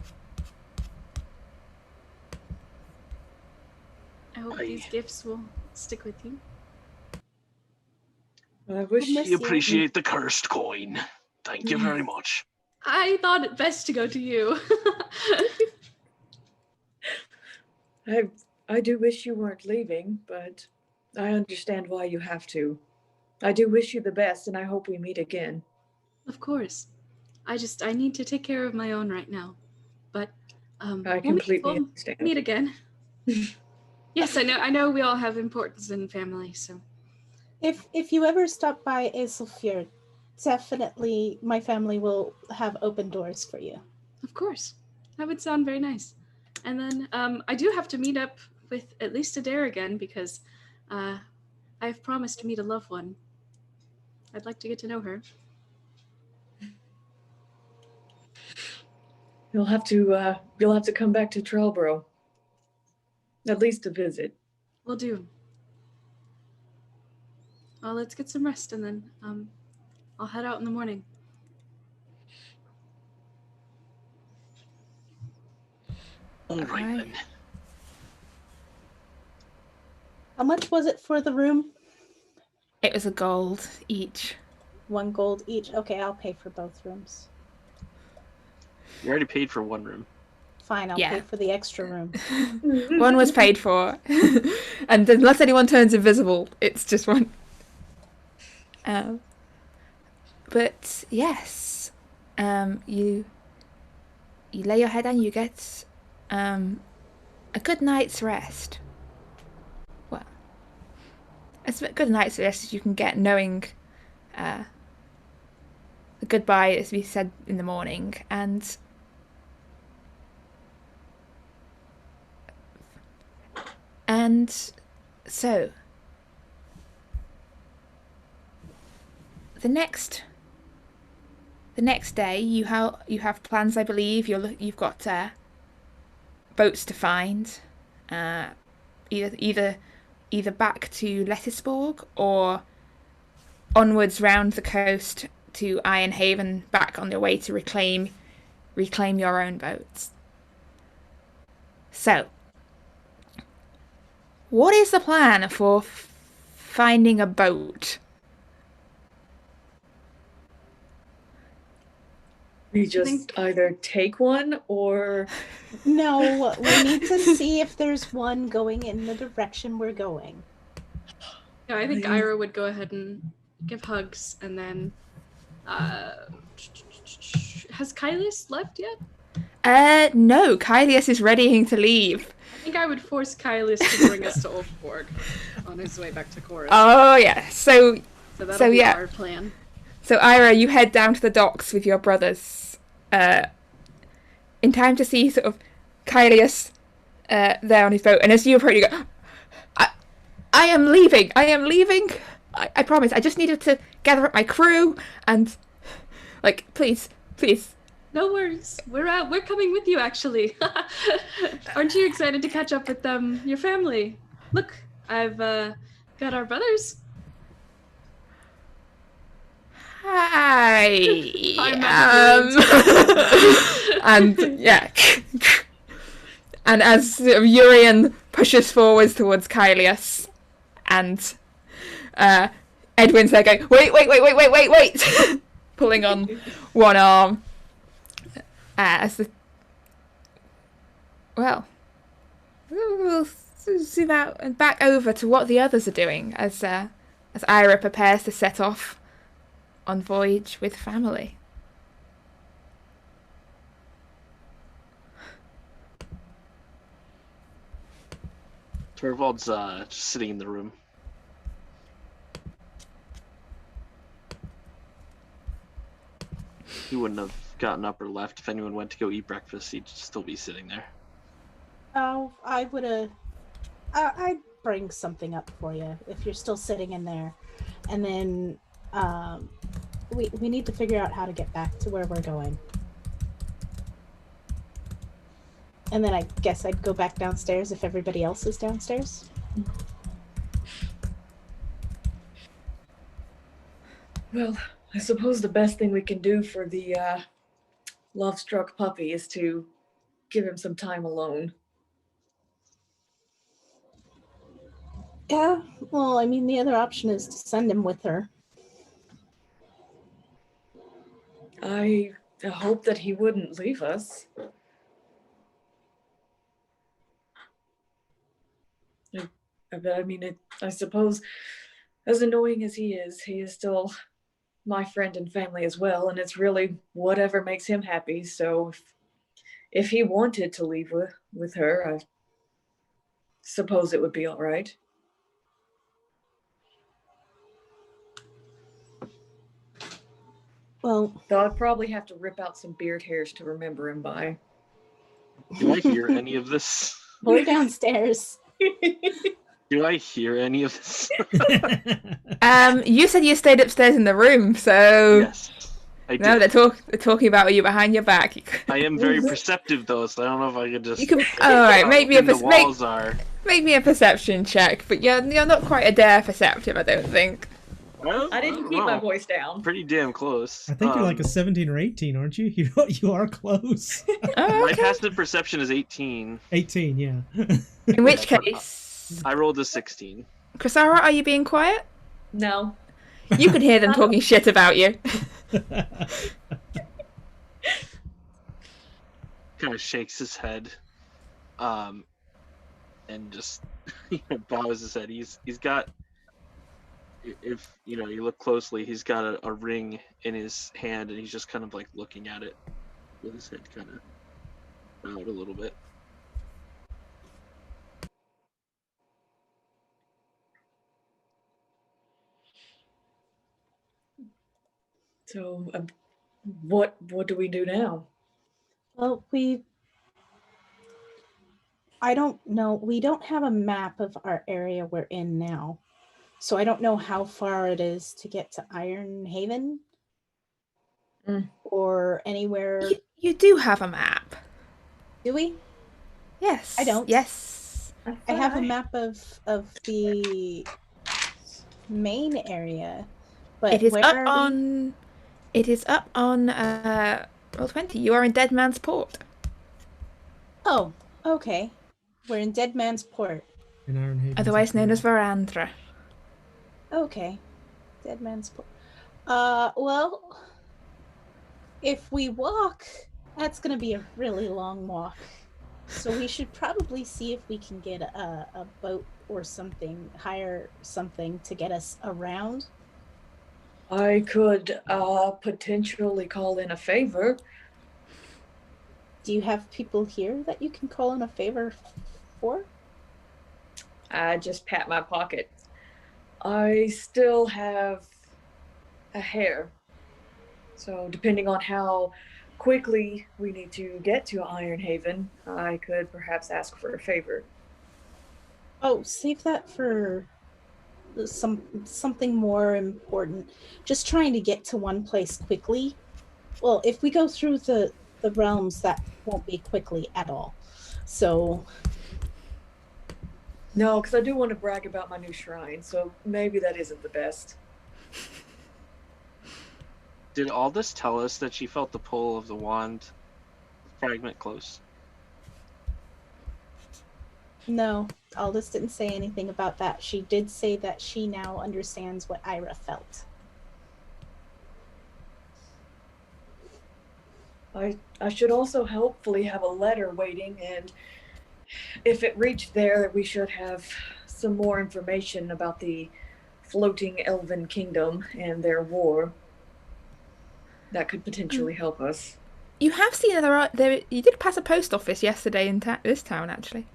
Speaker 6: I hope these gifts will stick with you.
Speaker 8: I wish
Speaker 5: We appreciate the cursed coin. Thank you very much.
Speaker 6: I thought it best to go to you.
Speaker 8: I do wish you weren't leaving, but I understand why you have to. I do wish you the best, and I hope we meet again.
Speaker 6: Of course. I need to take care of my own right now. But
Speaker 8: I completely understand.
Speaker 6: Meet again. Yes, I know we all have importance in family, so.
Speaker 4: If you ever stop by Isfjell, definitely my family will have open doors for you.
Speaker 6: Of course. That would sound very nice. And then I do have to meet up with at least Adair again, because I've promised to meet a loved one. I'd like to get to know her.
Speaker 8: You'll have to come back to Trellborough. At least a visit.
Speaker 6: Will do. Well, let's get some rest, and then I'll head out in the morning.
Speaker 5: All right
Speaker 7: Alright.
Speaker 5: then.
Speaker 4: How much was it for the room?
Speaker 7: It was a gold each.
Speaker 4: 1 gold each. Okay, I'll pay for both rooms.
Speaker 5: You already paid for one room.
Speaker 4: Fine, I'll
Speaker 7: Yeah.
Speaker 4: pay for the extra room.
Speaker 7: One was paid for. And unless anyone turns invisible, it's just one. But yes, you lay your head down, you get a good night's rest. Well, as good a night's rest as you can get, knowing a goodbye as we said in the morning, and so the next day you have plans, I believe. You've got boats to find, either back to Lettisborg or onwards round the coast to Ironhaven, back on your way to reclaim your own boats. So, what is the plan for finding a boat?
Speaker 8: We just either take one or...
Speaker 4: No, we need to see if there's one going in the direction we're going.
Speaker 6: Yeah, I think Ira would go ahead and give hugs, and then has Kylius left yet?
Speaker 7: No, Kylius is readying to leave.
Speaker 6: I think I would force Kylius to bring us to Ulfborg on his way back to Chorus.
Speaker 7: Oh yeah, so
Speaker 6: that'll be
Speaker 7: yeah.
Speaker 6: our plan.
Speaker 7: So Ira, you head down to the docks with your brothers, in time to see sort of Kylius there on his boat, and as you approach, you go, I am leaving. I promise. I just needed to gather up my crew and, like, please.
Speaker 6: No worries. We're coming with you, actually. Aren't you excited to catch up with your family? Look, I've got our brothers.
Speaker 7: Hi. And yeah. And as Uriell pushes forwards towards Kylius, and Edwin's there going, wait, pulling on one arm. We'll zoom out and back over to what the others are doing as Ira prepares to set off on voyage with family.
Speaker 5: Torvald's just sitting in the room. He wouldn't have gotten up or left. If anyone went to go eat breakfast, he'd still be sitting there.
Speaker 4: Oh, I'd bring something up for you if you're still sitting in there. And then we need to figure out how to get back to where we're going. And then I guess I'd go back downstairs if everybody else is downstairs.
Speaker 8: Well, I suppose the best thing we can do for the love-struck puppy is to give him some time alone.
Speaker 4: Yeah, well, I mean, the other option is to send him with her.
Speaker 8: I hope that he wouldn't leave us. I suppose, as annoying as he is still my friend and family as well, and it's really whatever makes him happy. So if he wanted to leave with her, I suppose it would be all right.
Speaker 4: Well,
Speaker 8: Though I'd probably have to rip out some beard hairs to remember him by.
Speaker 5: Do I hear any of this?
Speaker 4: we're downstairs.
Speaker 5: Do I hear any of this?
Speaker 7: You said you stayed upstairs in the room, so
Speaker 5: Yes, I do.
Speaker 7: no, they're talking about you behind your back.
Speaker 5: I am very perceptive though, so I don't know if I could just.
Speaker 7: You can. All right, make me a
Speaker 5: the walls are.
Speaker 7: Make me a perception check, but you're not quite a dare perceptive, I don't think.
Speaker 5: Well,
Speaker 8: I didn't keep my voice down.
Speaker 5: Pretty damn close.
Speaker 3: I think you're like a 17 or 18, aren't you? You are close.
Speaker 7: Oh,
Speaker 5: My
Speaker 7: okay.
Speaker 5: passive perception is 18.
Speaker 3: 18, yeah.
Speaker 7: In which case,
Speaker 5: I rolled a 16.
Speaker 7: Chrysara, are you being quiet?
Speaker 8: No.
Speaker 7: You can hear them talking shit about you.
Speaker 5: Kind of shakes his head, and just bows his head. He's got, if you look closely, he's got a ring in his hand, and he's just kind of like looking at it with his head kind of bowed a little bit.
Speaker 8: So, what do we do now?
Speaker 4: Well, I don't know. We don't have a map of our area we're in now. So I don't know how far it is to get to Iron Haven or anywhere.
Speaker 7: You do have a map.
Speaker 4: Do we?
Speaker 7: Yes.
Speaker 4: I don't.
Speaker 7: Yes.
Speaker 4: I have a map of the main area, but
Speaker 7: It is
Speaker 4: where
Speaker 7: up
Speaker 4: are we?
Speaker 7: on. It is up on Roll20. You are in Dead Man's Port.
Speaker 4: Oh, okay. We're in Dead Man's Port.
Speaker 3: In Iron Haven.
Speaker 7: Otherwise known as Varandra.
Speaker 4: Okay. Dead Man's Port. Well, if we walk, that's going to be a really long walk. So we should probably see if we can get a boat or something, hire something to get us around.
Speaker 8: I could potentially call in a favor.
Speaker 4: Do you have people here that you can call in a favor for?
Speaker 8: I just pat my pocket. I still have a hair. So depending on how quickly we need to get to Iron Haven, I could perhaps ask for a favor.
Speaker 4: Oh, save that for something more important. Just trying to get to one place quickly. Well, if we go through the realms, that won't be quickly at all. So
Speaker 8: No, because I do want to brag about my new shrine, so maybe that isn't the best.
Speaker 5: Did Aldous tell us that she felt the pull of the wand fragment close?
Speaker 4: no, Aldous didn't say anything about that. She did say that she now understands what Eira felt.
Speaker 8: I should also hopefully have a letter waiting, and if it reached there, we should have some more information about the floating elven kingdom and their war. That could potentially help us.
Speaker 7: You have seen there. You did pass a post office yesterday in this town, actually.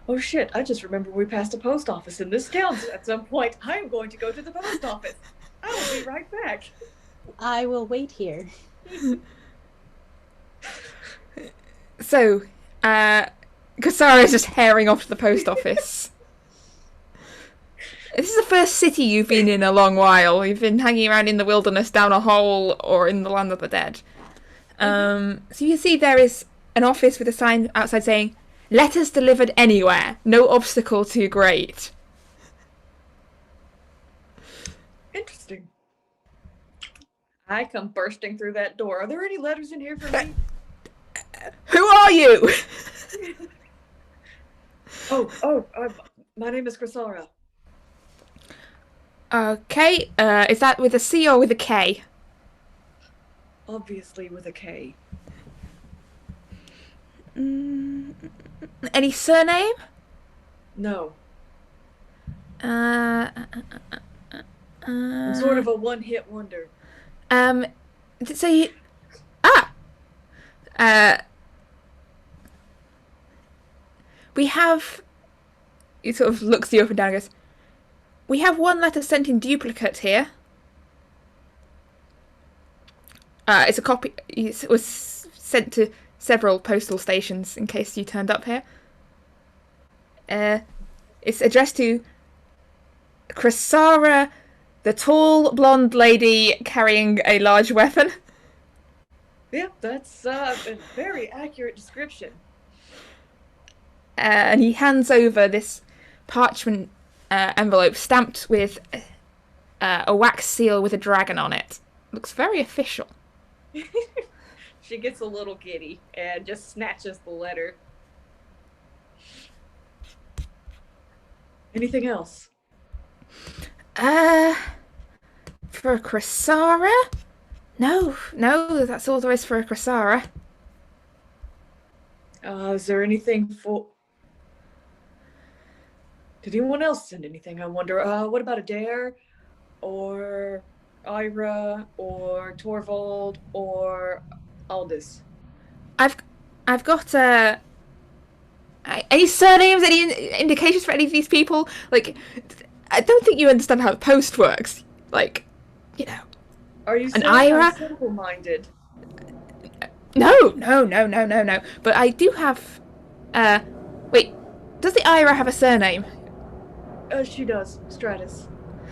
Speaker 8: Oh shit, I just remember we passed a post office in this town at some point. I'm going to go to the post office. I will be right back.
Speaker 4: I will wait here.
Speaker 7: So, Kasara is just herring off to the post office. This is the first city you've been in a long while. You've been hanging around in the wilderness, down a hole, or in the land of the dead. So you can see there is an office with a sign outside saying, "Letters delivered anywhere. No obstacle too great."
Speaker 8: Interesting. I come bursting through that door. Are there any letters in here for me?
Speaker 7: Who are you?
Speaker 8: My name is Chrysara.
Speaker 7: Okay, is that with a C or with a K?
Speaker 8: Obviously with a K.
Speaker 7: Any surname?
Speaker 8: No.
Speaker 7: I'm
Speaker 8: I'm sort of a one-hit wonder.
Speaker 7: So you... we have... He sort of looks you up and down and goes, "We have one letter sent in duplicate here. It's a copy... It was sent to several postal stations in case you turned up here. It's addressed to Chrysara, the tall blonde lady carrying a large weapon."
Speaker 8: Yeah, that's a very accurate description.
Speaker 7: and he hands over this parchment envelope stamped with a wax seal with a dragon on it. Looks very official.
Speaker 8: She gets a little giddy and just snatches the letter. Anything else?
Speaker 7: For a Chrysara? No, that's all there is for a Chrysara.
Speaker 8: Is there anything for... Did anyone else send anything? I wonder. What about Adair? Or Ira? Or Torvald? Or Aldous?
Speaker 7: I've got any surnames, any indications for any of these people? Like, I don't think you understand how the post works. Like, you know.
Speaker 8: Are you
Speaker 7: An
Speaker 8: saying
Speaker 7: Ira?
Speaker 8: I'm simple-minded?
Speaker 7: No. But I do have. Wait. Does the Eira have a surname?
Speaker 8: She does. Stratus.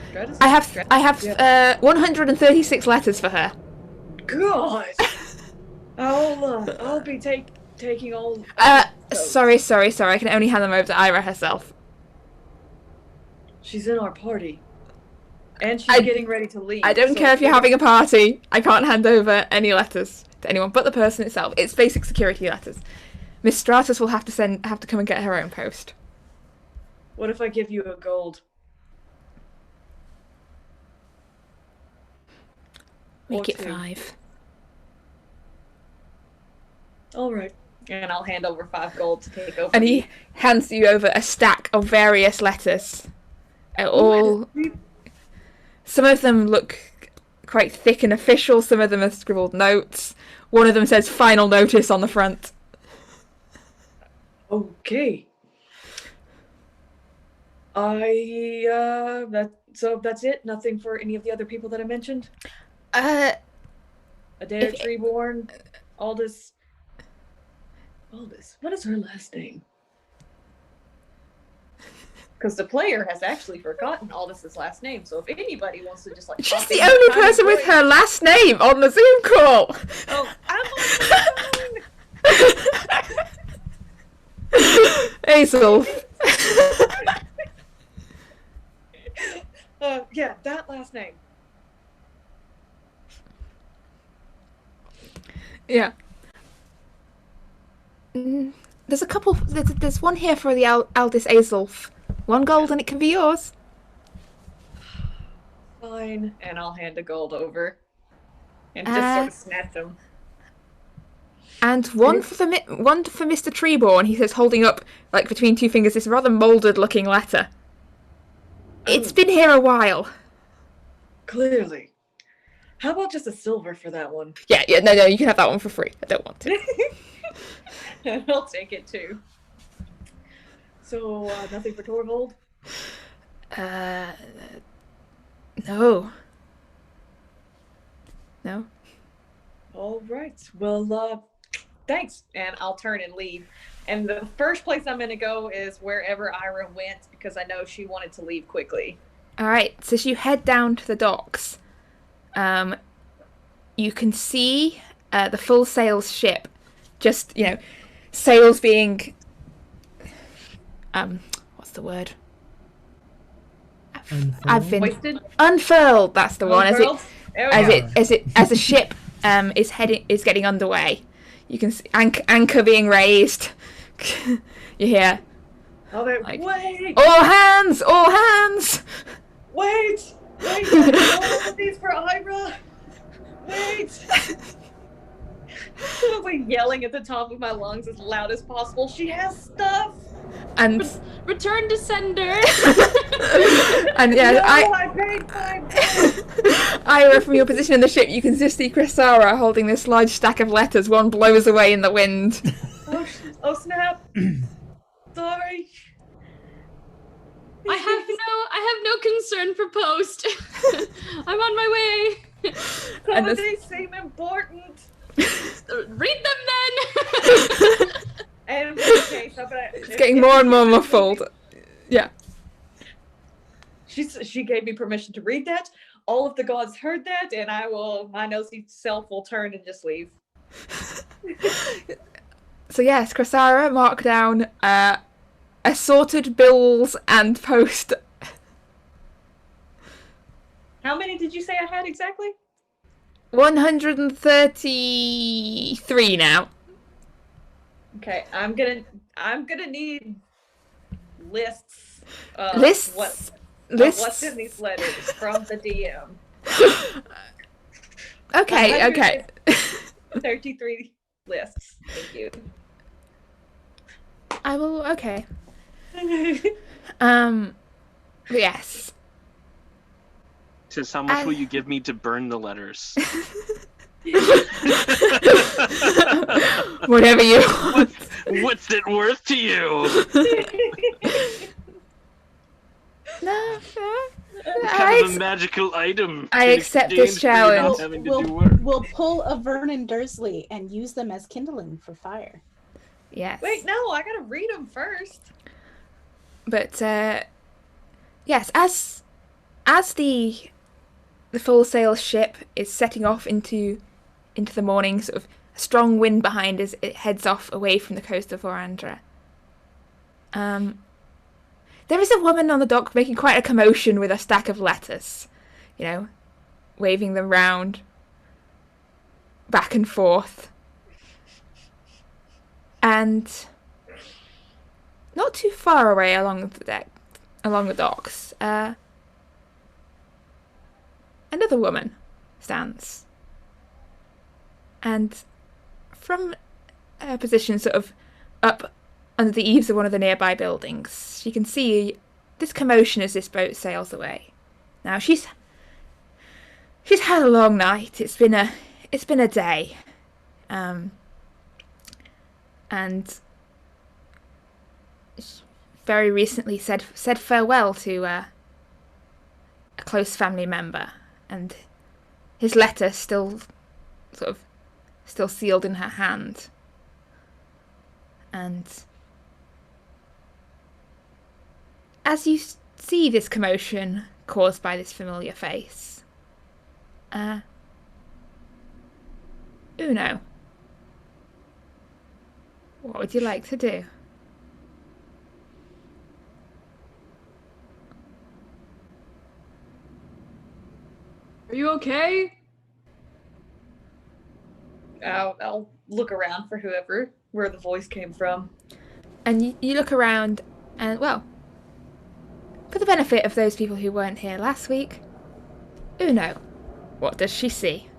Speaker 8: Stratus?
Speaker 7: I have
Speaker 8: Stratus? Yeah.
Speaker 7: 136 letters for her.
Speaker 8: God! I'll be taking all...
Speaker 7: Sorry. I can only hand them over to Eira herself.
Speaker 8: She's in our party. And she's getting ready to leave.
Speaker 7: I don't care if you're having a party. I can't hand over any letters to anyone but the person itself. It's basic security letters. Miss Stratus will have to come and get her own post.
Speaker 8: What if I give you a gold?
Speaker 7: Make
Speaker 8: Or
Speaker 7: it
Speaker 8: 2.
Speaker 7: 5.
Speaker 8: All right.
Speaker 2: And I'll hand over 5 gold to take over.
Speaker 7: And he hands you over a stack of various letters. Some of them look quite thick and official. Some of them are scribbled notes. One of them says "Final Notice" on the front.
Speaker 8: Okay. So that's it? Nothing for any of the other people that I mentioned? Adair, Treeborn, Aldous. What is her last name?
Speaker 2: Because the player has actually forgotten Aldous' last name, so if anybody wants to just like...
Speaker 7: She's the only person with her last name on the Zoom call!
Speaker 2: Oh, I'm on the phone!
Speaker 7: Hazel.
Speaker 8: Yeah, that last name.
Speaker 7: Yeah. There's a couple. There's one here for the Aldous Azulf. 1 gold and it can be yours.
Speaker 2: Fine, and I'll hand a gold over. And just sort of snatch them.
Speaker 7: And one for Mr. Treeborn. He says, holding up, like between 2 fingers, this rather moulded-looking letter. It's been here a while.
Speaker 8: Clearly. How about just a silver for that one?
Speaker 7: Yeah, no, you can have that one for free. I don't want to.
Speaker 2: I'll take it too.
Speaker 8: So, nothing for Torvald?
Speaker 7: No.
Speaker 8: All right. Well,
Speaker 2: Thanks, and I'll turn and leave. And the first place I'm going to go is wherever Ira went, because I know she wanted to leave quickly.
Speaker 7: Alright, so as you head down to the docks, you can see the full sails ship. Just, sails being... what's the word?
Speaker 2: Hoisted?
Speaker 7: Unfurled, that's the one.
Speaker 2: Unfurled?
Speaker 7: As a ship is getting underway. You can see anchor being raised. You hear,
Speaker 8: wait!
Speaker 7: all hands!
Speaker 8: Wait! All of these for Ira! Wait!
Speaker 2: I was like yelling at the top of my lungs as loud as possible. She has stuff!
Speaker 7: And
Speaker 6: Return to sender.
Speaker 7: and yeah,
Speaker 8: No, I paid $5.
Speaker 7: Ira, from your position in the ship, you can just see Chrysara holding this large stack of letters. One blows away in the wind.
Speaker 8: Oh snap! Sorry.
Speaker 6: I have no concern for post. I'm on my way.
Speaker 8: Some of these seem important.
Speaker 6: Read them then.
Speaker 2: And okay, so
Speaker 7: It's getting more and more muffled. Yeah.
Speaker 2: She gave me permission to read that. All of the gods heard that, and my nosy self will turn and just leave.
Speaker 7: So yes, Chrysara, mark down assorted bills and post.
Speaker 2: How many did you say I had exactly?
Speaker 7: 133 now.
Speaker 2: Okay, I'm gonna need lists of
Speaker 7: Lists.
Speaker 2: what's
Speaker 7: Lists.
Speaker 2: in these letters from the DM.
Speaker 7: Okay.
Speaker 2: 33 lists. Thank you.
Speaker 7: I will. Okay. Yes.
Speaker 5: Says, how much will you give me to burn the letters?
Speaker 7: Whatever you want.
Speaker 5: What's it worth to you?
Speaker 7: No.
Speaker 5: What kind of a magical item?
Speaker 7: I accept this challenge.
Speaker 4: We'll pull a Vernon Dursley and use them as kindling for fire.
Speaker 7: Yes.
Speaker 2: Wait, no, I gotta read them first.
Speaker 7: But yes, as the full sail ship is setting off into the morning, sort of a strong wind behind as it heads off away from the coast of Orandra. There is a woman on the dock making quite a commotion with a stack of letters, waving them round, back and forth. And not too far away along the docks, another woman stands. And from her position sort of up under the eaves of one of the nearby buildings, she can see this commotion as this boat sails away. Now she's had a long night. It's been a day, and very recently said farewell to a close family member, and his letter still sealed in her hand. And as you see this commotion caused by this familiar face, Uno, what would you like to do?
Speaker 6: Are you okay?
Speaker 2: I'll look around for where the voice came from.
Speaker 7: And you look around, and well, for the benefit of those people who weren't here last week, Uno, what does she see?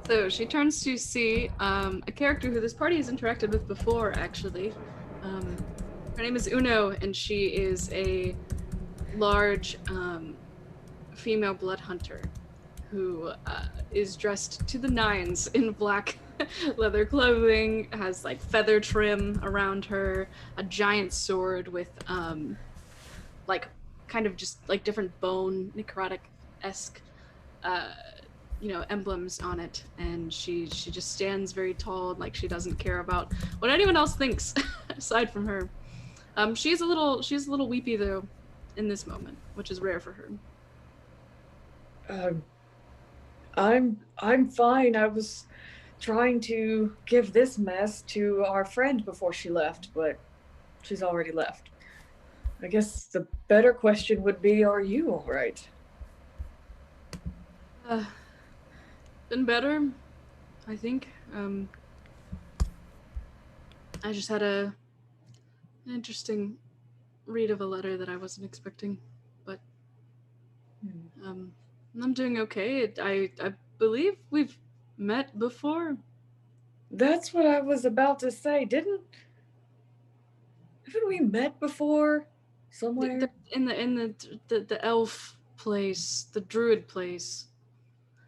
Speaker 6: So she turns to see a character who this party has interacted with before, actually. Her name is Uno, and she is a large female blood hunter who is dressed to the nines in black leather clothing, has like feather trim around her, a giant sword with like kind of just like different bone necrotic-esque emblems on it, and she just stands very tall, like she doesn't care about what anyone else thinks aside from her. She's a little weepy though in this moment, which is rare for her.
Speaker 8: I'm fine. I was trying to give this mess to our friend before she left, but she's already left. I guess the better question would be, are you all right?
Speaker 6: Been better, I think. I just had an interesting read of a letter that I wasn't expecting, but I'm doing okay. I believe we've met before.
Speaker 8: That's what I was about to say. Haven't we met before somewhere?
Speaker 6: In the elf place, the druid place.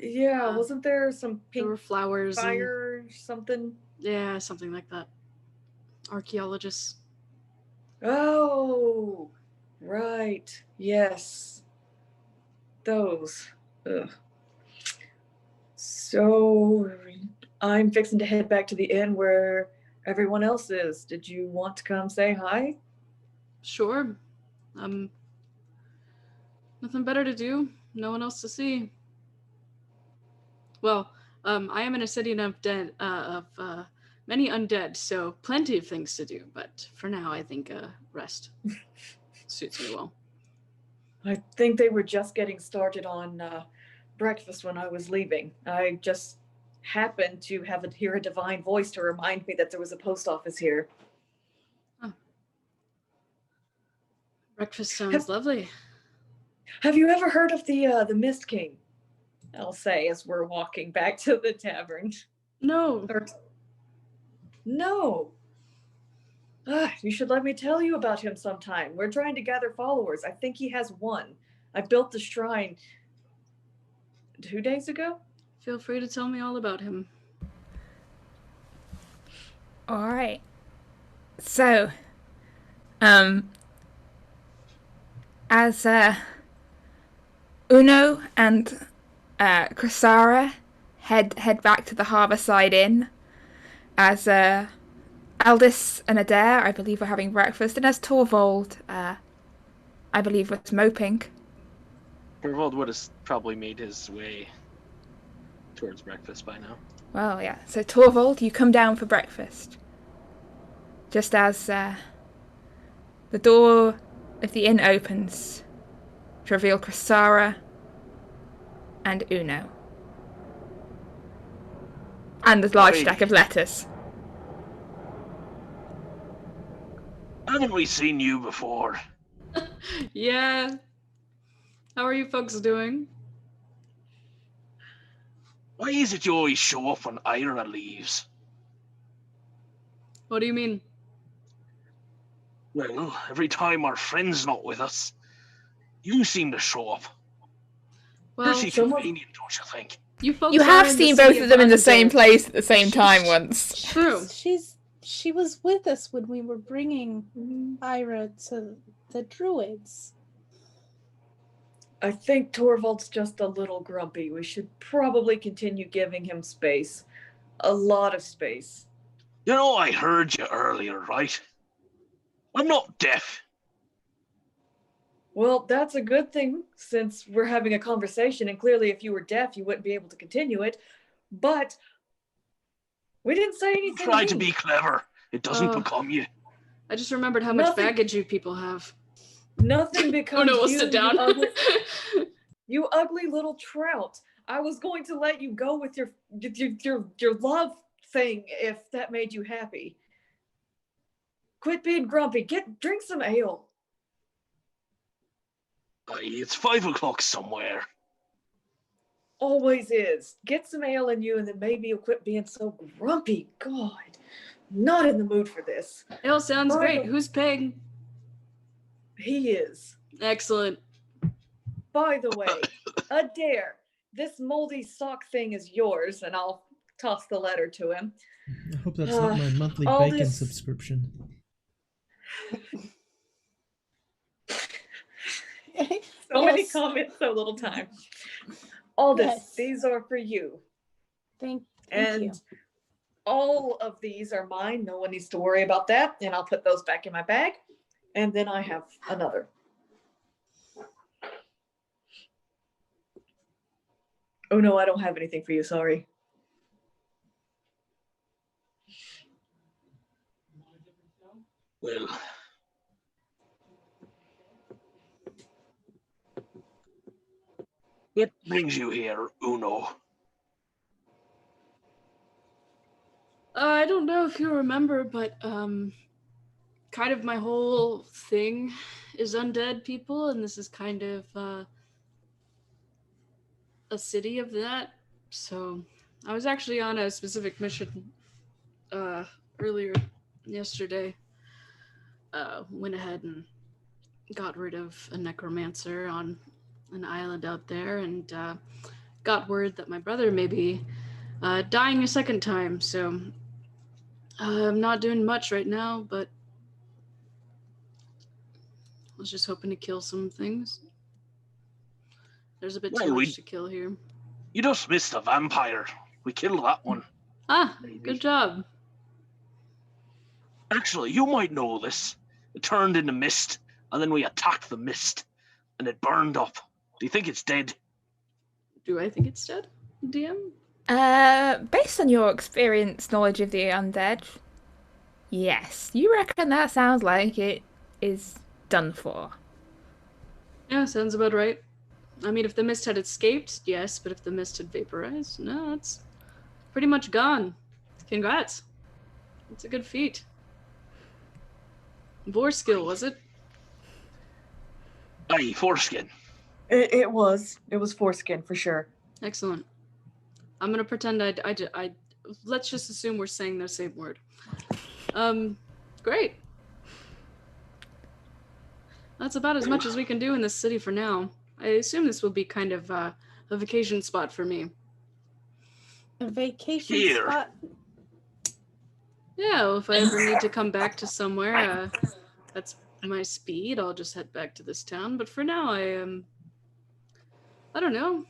Speaker 8: Yeah, wasn't there some pink
Speaker 6: there were flowers
Speaker 8: fire or something?
Speaker 6: Yeah, something like that. Archaeologists.
Speaker 8: Oh, right. Yes. Those. Ugh. So I'm fixing to head back to the inn where everyone else is. Did you want to come say hi?
Speaker 6: Sure. Nothing better to do. No one else to see. Well, I am in a city of many undead, so plenty of things to do. But for now, I think rest suits me well.
Speaker 8: I think they were just getting started on breakfast when I was leaving. I just happened to hear a divine voice to remind me that there was a post office here.
Speaker 6: Oh. Breakfast sounds lovely.
Speaker 8: Have you ever heard of the Mist King? I'll say as we're walking back to the tavern.
Speaker 6: No.
Speaker 8: No. You should let me tell you about him sometime. We're trying to gather followers. I think he has one. I built the shrine 2 days ago.
Speaker 6: Feel free to tell me all about him.
Speaker 7: All right. So, as Uno and Crisara head back to the Harborside Inn, as Aldous and Adair, I believe, were having breakfast, and as Torvald, I believe, was moping.
Speaker 5: Torvald would have probably made his way towards breakfast by now.
Speaker 7: Well, yeah. So Torvald, you come down for breakfast. Just as the door of the inn opens to reveal Crisara and Uno. And the large stack of letters.
Speaker 5: Haven't we seen you before?
Speaker 6: Yeah. How are you folks doing?
Speaker 5: Why is it you always show up when Eira leaves?
Speaker 6: What do you mean?
Speaker 5: Well, every time our friend's not with us, you seem to show up.
Speaker 6: Well,
Speaker 5: Pretty convenient, don't you think?
Speaker 6: you folks
Speaker 7: You
Speaker 6: are
Speaker 7: have
Speaker 6: in
Speaker 7: seen
Speaker 6: the
Speaker 7: both
Speaker 6: city
Speaker 7: of them in the
Speaker 6: undead.
Speaker 7: same place at the same time once.
Speaker 6: True.
Speaker 4: She was with us when we were bringing Ira to the druids.
Speaker 8: I think Torvald's just a little grumpy. We should probably continue giving him space. A lot of space.
Speaker 5: You know, I heard you earlier, right? I'm not deaf.
Speaker 8: Well, that's a good thing since we're having a conversation, and clearly if you were deaf, you wouldn't be able to continue it. But we didn't say anything.
Speaker 5: Try to be clever. It doesn't
Speaker 6: Oh.
Speaker 5: become you.
Speaker 6: I just remembered how much
Speaker 8: Nothing-
Speaker 6: baggage you people have.
Speaker 8: Nothing becomes
Speaker 6: Oh no, we'll
Speaker 8: you,
Speaker 6: sit down.
Speaker 8: you ugly little trout. I was going to let you go with your love thing if that made you happy. Quit being grumpy. Drink some ale.
Speaker 5: It's 5 o'clock somewhere.
Speaker 8: Always is. Get some ale in you, and then maybe you'll quit being so grumpy. God, not in the mood for this.
Speaker 6: It all sounds
Speaker 8: Bye.
Speaker 6: great. Who's paying?
Speaker 8: He is.
Speaker 6: Excellent.
Speaker 8: By the way, Adair, this moldy sock thing is yours, and I'll toss the letter to him.
Speaker 3: I hope that's not my monthly
Speaker 8: all
Speaker 3: bacon
Speaker 8: this-
Speaker 3: subscription.
Speaker 8: So many
Speaker 4: Yes.
Speaker 8: comments, so little time. Aldous,
Speaker 4: Yes.
Speaker 8: these are for you.
Speaker 4: Thank
Speaker 8: And
Speaker 4: you.
Speaker 8: all of these are mine. No one needs to worry about that. And I'll put those back in my bag. And then I have another. Oh no, I don't have anything for you, sorry.
Speaker 5: Well, what brings you here, Uno?
Speaker 6: I don't know if you remember, but kind of my whole thing is undead people, and this is kind of a city of that. So I was actually on a specific mission earlier yesterday. Went ahead and got rid of a necromancer on an island out there, and got word that my brother may be dying a second time. So I'm not doing much right now, but I was just hoping to kill some things. There's a bit too
Speaker 5: Well,
Speaker 6: much to kill here.
Speaker 5: You just missed a vampire. We killed that one.
Speaker 6: Ah,
Speaker 5: Maybe.
Speaker 6: good job.
Speaker 5: Actually, you might know this. It turned into mist, and then we attacked the mist, and it burned up. Do you think it's dead?
Speaker 6: Do I think it's dead, DM?
Speaker 7: Based on your experience, knowledge of the undead, yes, you reckon that sounds like it is done for.
Speaker 6: Yeah, sounds about right. I mean, if the mist had escaped, yes, but if the mist had vaporized, no, it's pretty much gone. Congrats. It's a good feat. Vorskill, was it?
Speaker 5: Aye, foreskin.
Speaker 8: It was foreskin for sure.
Speaker 6: Excellent. I'm gonna pretend I let's just assume we're saying the same word. Great. That's about as much as we can do in this city for now. I assume this will be kind of a vacation spot for me.
Speaker 4: A vacation
Speaker 5: Here.
Speaker 4: spot?
Speaker 6: Yeah, well, if I ever need to come back to somewhere, that's my speed. I'll just head back to this town. But for now, I don't know.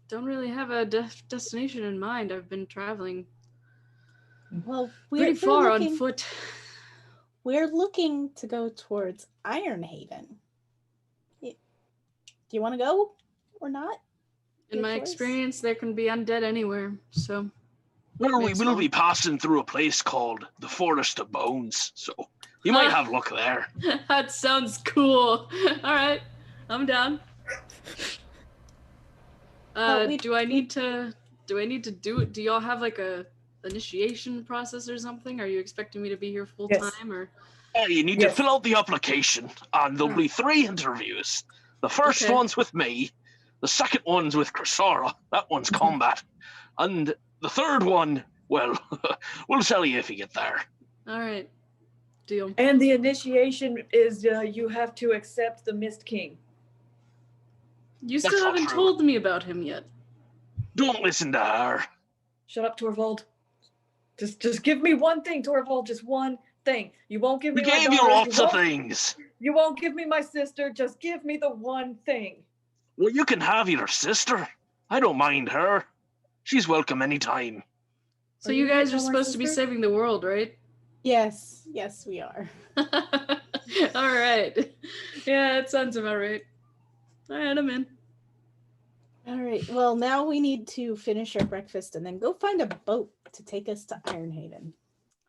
Speaker 6: Don't really have a destination in mind. I've been traveling
Speaker 4: Well,
Speaker 6: pretty far on foot.
Speaker 4: We're looking to go towards Ironhaven. Do you want to go or not?
Speaker 6: In my experience, there can be undead anywhere, so...
Speaker 5: Well, we will be passing through a place called the Forest of Bones, so you might have luck there.
Speaker 6: That sounds cool. All right, I'm down. Do I need to do it? Do y'all have like a initiation process or something? Are you expecting me to be here full time or?
Speaker 5: Yeah, you need to fill out the application, and there'll be 3 interviews. The first one's with me, the second one's with Chrysora. That one's combat, and the third one, well, we'll tell you if you get there.
Speaker 6: All right, deal.
Speaker 8: And the initiation is you have to accept the Mist King.
Speaker 6: You still haven't told me about him yet.
Speaker 5: Don't listen to her.
Speaker 8: Shut up, Torvald. Just give me one thing, Torvald. Just one thing. You won't give me
Speaker 5: We
Speaker 8: my
Speaker 5: gave
Speaker 8: daughter.
Speaker 5: you lots of things.
Speaker 8: You won't give me my sister. Just give me the one thing.
Speaker 5: Well, you can have your sister. I don't mind her. She's welcome anytime.
Speaker 6: So you guys are supposed to be saving the world, right?
Speaker 4: Yes, we are.
Speaker 6: All right. Yeah, it sounds about right. All right, I'm in.
Speaker 4: All right. Well, now we need to finish our breakfast and then go find a boat to take us to Ironhaven.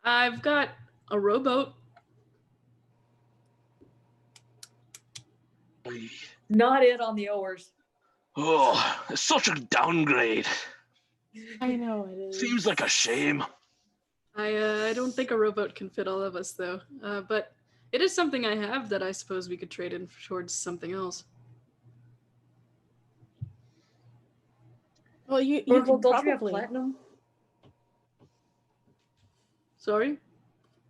Speaker 6: I've got a rowboat.
Speaker 8: Not it on the oars.
Speaker 5: Oh, it's such a downgrade.
Speaker 4: I know it is.
Speaker 5: Seems like a shame.
Speaker 6: I don't think a rowboat can fit all of us though. But it is something I have that I suppose we could trade in towards something else.
Speaker 4: Well, you
Speaker 8: Don't
Speaker 4: could probably...
Speaker 8: you have platinum?
Speaker 6: Sorry?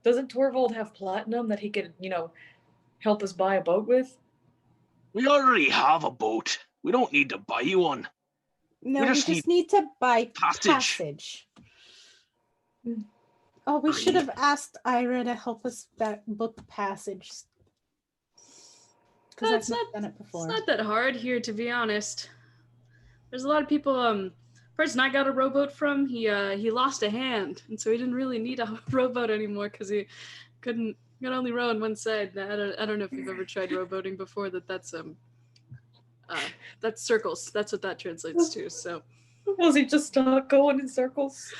Speaker 8: Doesn't Torvald have platinum that he could, help us buy a boat with?
Speaker 5: We already have a boat. We don't need to buy you one.
Speaker 4: No, we just need to buy passage. Oh, we should have asked Eira to help us book passage. Because I've not done it before.
Speaker 6: It's not that hard here, to be honest. There's a lot of people. Person I got a rowboat from, he lost a hand, and so he didn't really need a rowboat anymore because he could only row on one side. I don't know if you've ever tried rowboating before. That's circles. That's what that translates to. So.
Speaker 8: Was he just stuck going in circles?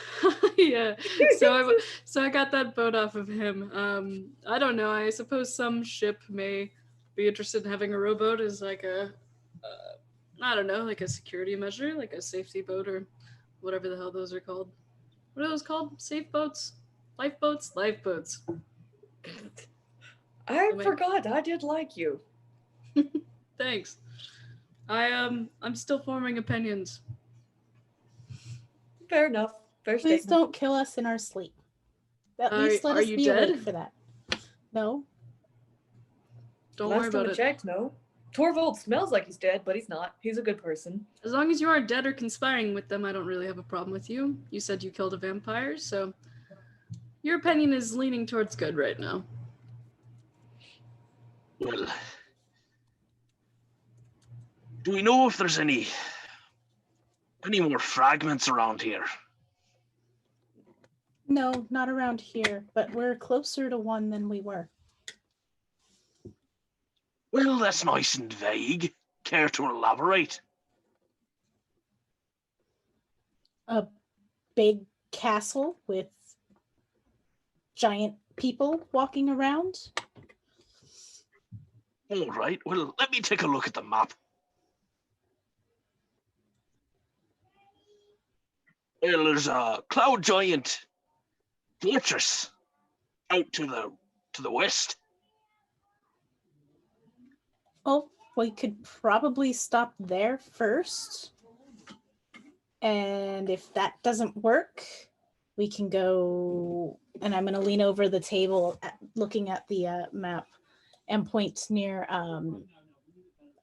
Speaker 6: Yeah. So I got that boat off of him. I don't know. I suppose some ship may be interested in having a rowboat as like I don't know, like a security measure, like a safety boat or whatever the hell those are called. What are those called? Safe boats? Lifeboats? Lifeboats.
Speaker 8: I forgot. I did like you.
Speaker 6: Thanks. I'm still forming opinions.
Speaker 8: Fair enough. Fair
Speaker 4: Please
Speaker 8: statement.
Speaker 4: don't kill us in our sleep. At least let us be awake for that. No.
Speaker 6: Don't worry about it.
Speaker 8: Checked, no. Torvald smells like he's dead, but he's not. He's a good person.
Speaker 6: As long as you aren't dead or conspiring with them, I don't really have a problem with you. You said you killed a vampire, so your opinion is leaning towards good right now.
Speaker 5: Well, do we know if there's any more fragments around here?
Speaker 4: No, not around here, but we're closer to one than we were.
Speaker 5: Well, that's nice and vague. Care to elaborate?
Speaker 4: A big castle with giant people walking around.
Speaker 5: All right, well, let me take a look at the map. Well, there's a cloud giant fortress out to the west.
Speaker 4: Oh, we could probably stop there first. And if that doesn't work, we can go, and I'm going to lean over the table looking at the map and point near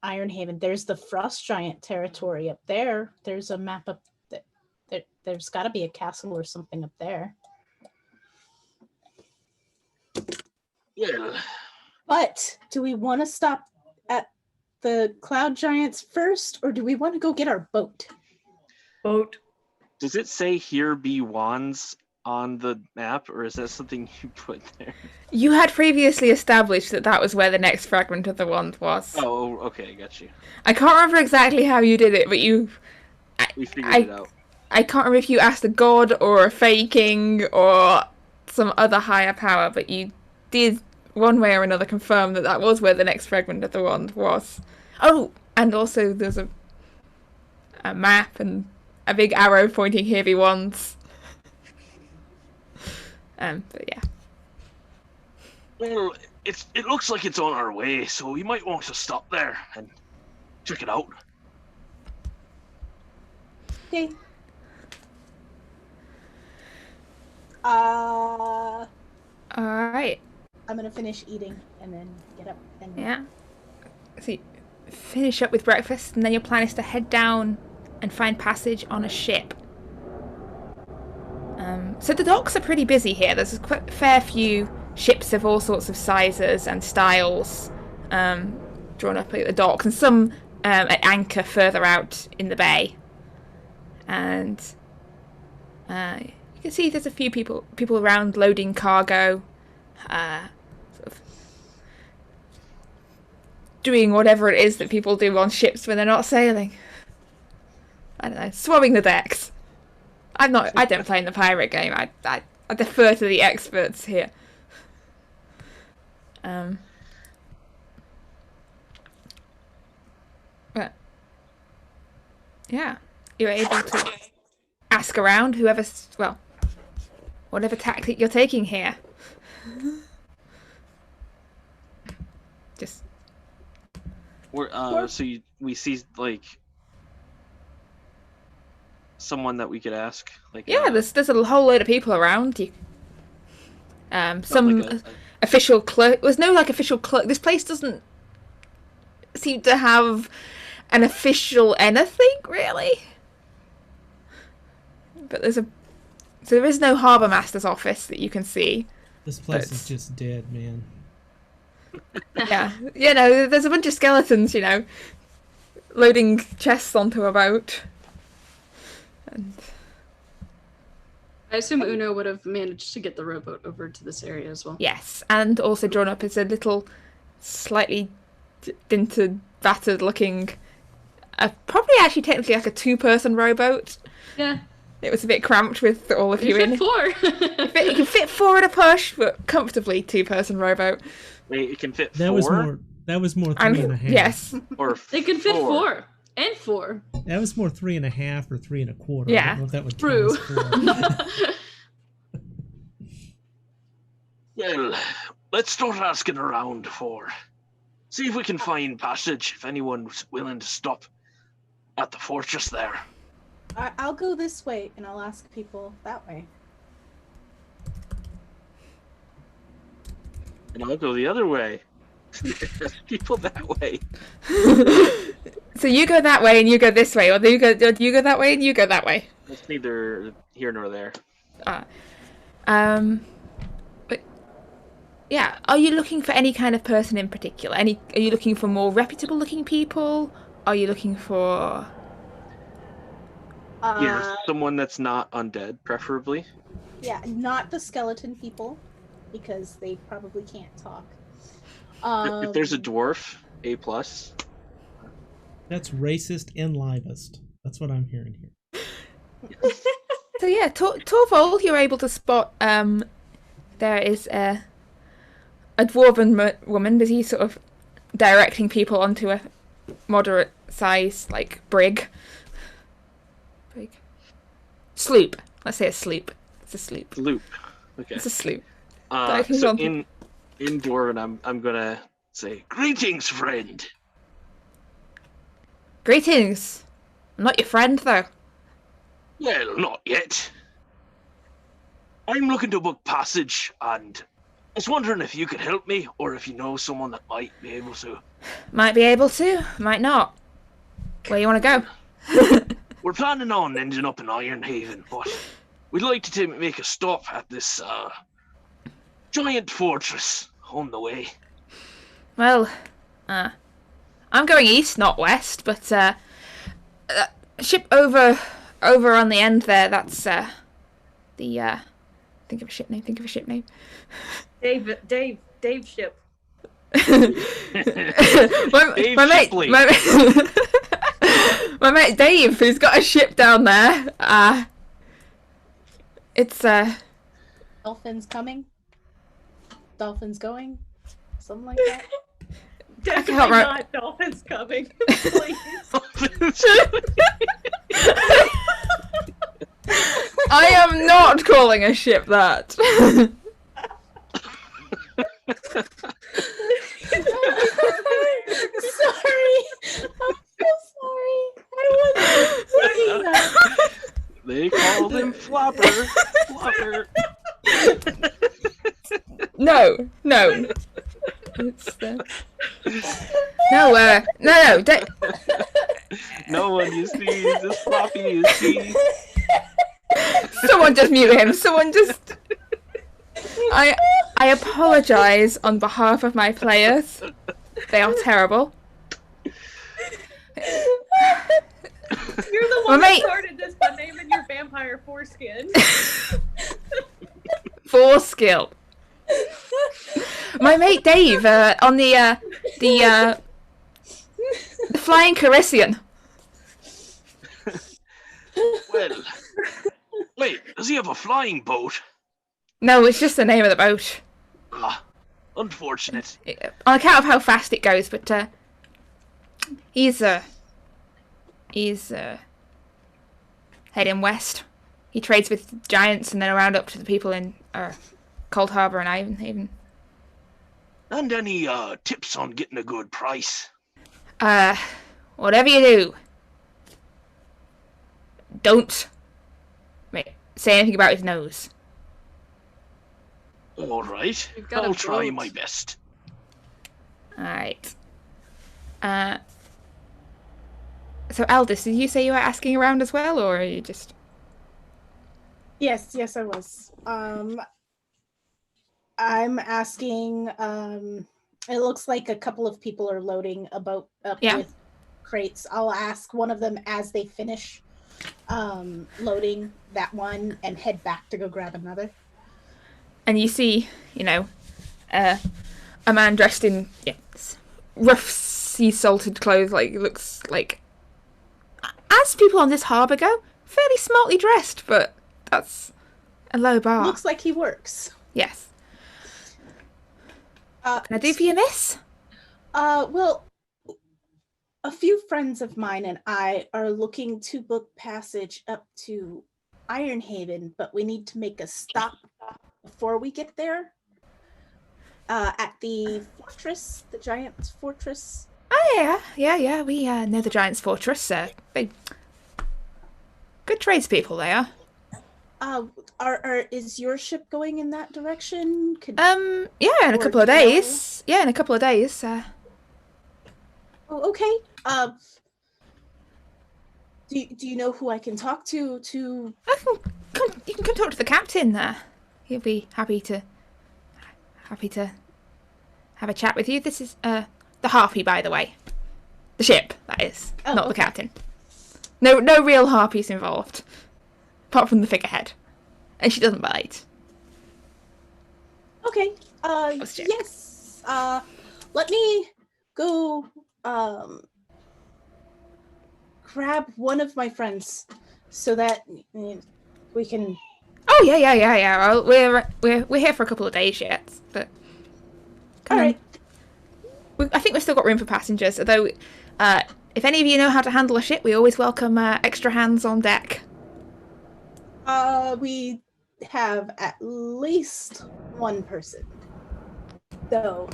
Speaker 4: Ironhaven. There's the frost giant territory up there. There's a map up there. There's got to be a castle or something up there.
Speaker 5: Well,
Speaker 4: but do we want to stop at the cloud giants first, or do we want to go get our boat?
Speaker 8: Boat.
Speaker 5: Does it say "here be wands" on the map, or is that something you put there?
Speaker 7: You had previously established that that was where the next fragment of the wand was.
Speaker 5: Oh, okay, got you.
Speaker 7: I can't remember exactly how you did it, but
Speaker 5: We figured it out.
Speaker 7: I can't remember if you asked a god or a fey king or some other higher power, but you did one way or another confirm that that was where the next fragment of the wand was. Oh, and also there's a map and a big arrow pointing here be wands. But yeah.
Speaker 5: Well, it looks like it's on our way, so we might want to stop there and check it out.
Speaker 4: Okay.
Speaker 7: Alright.
Speaker 4: I'm gonna finish eating and then get up and
Speaker 7: Yeah. So you finish up with breakfast, and then your plan is to head down and find passage on a ship. So the docks are pretty busy here. There's a fair few ships of all sorts of sizes and styles drawn up at the docks, and some at anchor further out in the bay. And you can see there's a few people around loading cargo, sort of doing whatever it is that people do on ships when they're not sailing. I don't know, swabbing the decks. I don't play in the pirate game. I defer to the experts here. But yeah, you're able to ask around whatever tactic you're taking here. Just
Speaker 5: we see like someone that we could ask. Like
Speaker 7: there's a whole load of people around. Some
Speaker 5: like
Speaker 7: official clerk. There's no official clerk. This place doesn't seem to have an official anything really. But there is no harbour master's office that you can see.
Speaker 3: This place is just dead, man.
Speaker 7: Yeah, there's a bunch of skeletons, loading chests onto a boat. And
Speaker 6: I assume Uno would have managed to get the rowboat over to this area as well.
Speaker 7: yes, and also drawn up is a little, slightly dinted, battered looking, probably actually technically like a 2-person rowboat.
Speaker 6: Yeah.
Speaker 7: It was a bit cramped with all of you in.
Speaker 6: You fit 4.
Speaker 7: You can fit 4 at a push, but comfortably 2-person rowboat.
Speaker 5: Wait, it can fit 4?
Speaker 3: That was more 3.5.
Speaker 7: Yes.
Speaker 5: Or
Speaker 6: They can fit 4 and 4.
Speaker 3: That was more 3.5 or 3.25.
Speaker 7: Yeah.
Speaker 3: I don't know if that would
Speaker 6: True.
Speaker 3: count as 4.
Speaker 5: Well, let's start asking around see if we can find passage, if anyone's willing to stop at the fortress there.
Speaker 4: I'll go this way and I'll ask people that way.
Speaker 5: And I'll go the other way. People that way.
Speaker 7: So you go that way and you go this way, or you go that way and you go that way.
Speaker 5: It's neither here nor there.
Speaker 7: But yeah, are you looking for any kind of person in particular? Are you looking for more reputable looking people? Are you looking for
Speaker 5: Someone that's not undead, preferably.
Speaker 4: Yeah, not the skeleton people, because they probably can't talk.
Speaker 5: If there's a dwarf, A+.
Speaker 3: That's racist and libist. That's what I'm hearing here.
Speaker 7: So yeah, Torvald, you're able to spot. There is a dwarven woman. Is he sort of directing people onto a moderate-sized brig? Sloop. Let's say a sloop. It's a sloop.
Speaker 5: Loop. Okay.
Speaker 7: It's a sloop.
Speaker 5: So in Dwarven, I'm gonna say, "Greetings, friend."
Speaker 7: Greetings. I'm not your friend though.
Speaker 5: Well, not yet. I'm looking to book passage, and I was wondering if you could help me, or if you know someone that might be able to.
Speaker 7: Might be able to, might not. Where you want to go?
Speaker 5: We're planning on ending up in Ironhaven, but we'd like to make a stop at this giant fortress on the way.
Speaker 7: Well, I'm going east, not west, but ship over on the end there. That's the think of a ship name.
Speaker 8: Dave ship.
Speaker 7: my mate Dave, who's got a ship down there. It's
Speaker 4: Dolphins coming. Dolphins going. Something like that.
Speaker 8: Definitely not dolphins coming. Please.
Speaker 7: I am not calling a ship that.
Speaker 4: Sorry. I'm so sorry. I wasn't thinking that.
Speaker 5: They called him Flopper. Flopper.
Speaker 7: No. It's no.
Speaker 5: No one you see is as floppy as he.
Speaker 7: Someone just mute him. Someone just. I apologize on behalf of my players. They are terrible.
Speaker 8: You're the one that started this by naming your vampire Foreskin.
Speaker 7: Foreskill. My mate Dave on the Flying Carician.
Speaker 5: Well, wait, does he have a flying boat?
Speaker 7: No, it's just the name of the boat.
Speaker 5: Ah, unfortunate.
Speaker 7: On account of how fast it goes, but he's heading west. He trades with giants and then around up to the people in Cold Harbor and Ironhaven.
Speaker 5: And any tips on getting a good price?
Speaker 7: Whatever you do, don't say anything about his nose.
Speaker 5: All right,
Speaker 6: You've got a
Speaker 5: I'll try
Speaker 6: boat.
Speaker 5: my best.
Speaker 7: All right. So Aldous, did you say you were asking around as well, or are you just?
Speaker 4: Yes, I was. I'm asking. It looks like a couple of people are loading a boat up with crates. I'll ask one of them as they finish loading that one and head back to go grab another.
Speaker 7: And you see, a man dressed in rough sea-salted clothes, looks like, as people on this harbour go, fairly smartly dressed, but that's a low bar.
Speaker 4: Looks like he works.
Speaker 7: Yes. Can I do for you, miss?
Speaker 4: Well, a few friends of mine and I are looking to book passage up to Ironhaven, but we need to make a stop before we get there. At the fortress, the giant's fortress.
Speaker 7: Oh yeah. We know the Giant's Fortress. They good tradespeople they are.
Speaker 4: Is your ship going in that direction?
Speaker 7: Yeah, in a couple of days. Yeah, in a couple of days.
Speaker 4: Oh, okay. Do you know who I can talk to?
Speaker 7: You can come talk to the captain there. He'll be happy to have a chat with you. This is the Harpy, by the way. The ship, that is, not the captain. No real harpies involved, apart from the figurehead, and she doesn't bite.
Speaker 4: Okay. Yes. Let me go grab one of my friends so that we can.
Speaker 7: Oh yeah. Well, we're here for a couple of days yet, but
Speaker 4: All right.
Speaker 7: I think we've still got room for passengers. Although, if any of you know how to handle a ship, we always welcome extra hands on deck.
Speaker 4: We have at least one person. So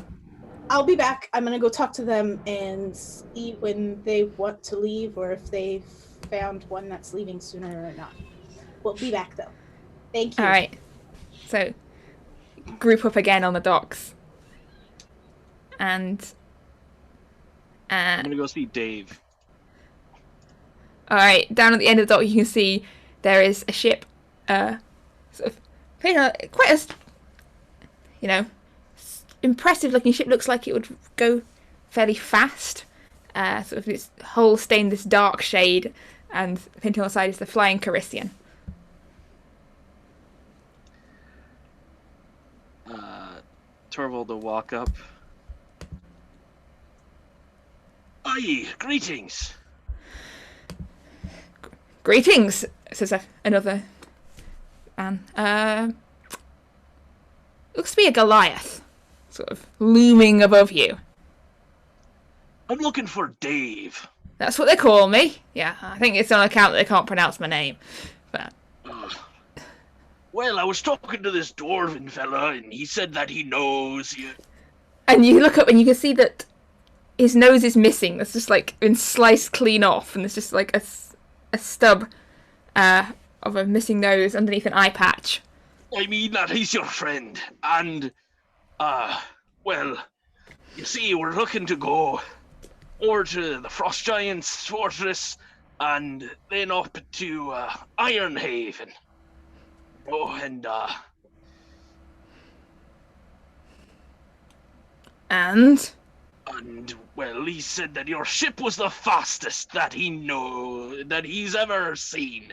Speaker 4: I'll be back. I'm gonna go talk to them and see when they want to leave or if they've found one that's leaving sooner or not. We'll be back though. Thank you.
Speaker 7: All right. So, group up again on the docks. And
Speaker 5: I'm gonna go see Dave.
Speaker 7: all right, down at the end of the dock, you can see there is a ship, sort of, quite a, impressive-looking ship. Looks like it would go fairly fast. Sort of its hull stained this dark shade, and painted on the side is the Flying Carisian.
Speaker 5: Torvald will walk up. Aye, greetings.
Speaker 7: Greetings, says another man. Looks to be a Goliath, sort of looming above you.
Speaker 5: I'm looking for Dave.
Speaker 7: That's what they call me. Yeah, I think it's on account that they can't pronounce my name. But
Speaker 5: Well, I was talking to this dwarven fella, and he said that he knows you.
Speaker 7: and you look up and you can see that his nose is missing. That's just like been sliced clean off, and there's just like a stub of a missing nose underneath an eye patch.
Speaker 5: I mean that he's your friend, and, well, you see, we're looking to go over to the Frost Giants' fortress, and then up to, Ironhaven. Oh, and,
Speaker 7: And
Speaker 5: well, he said that your ship was the fastest that he's ever seen.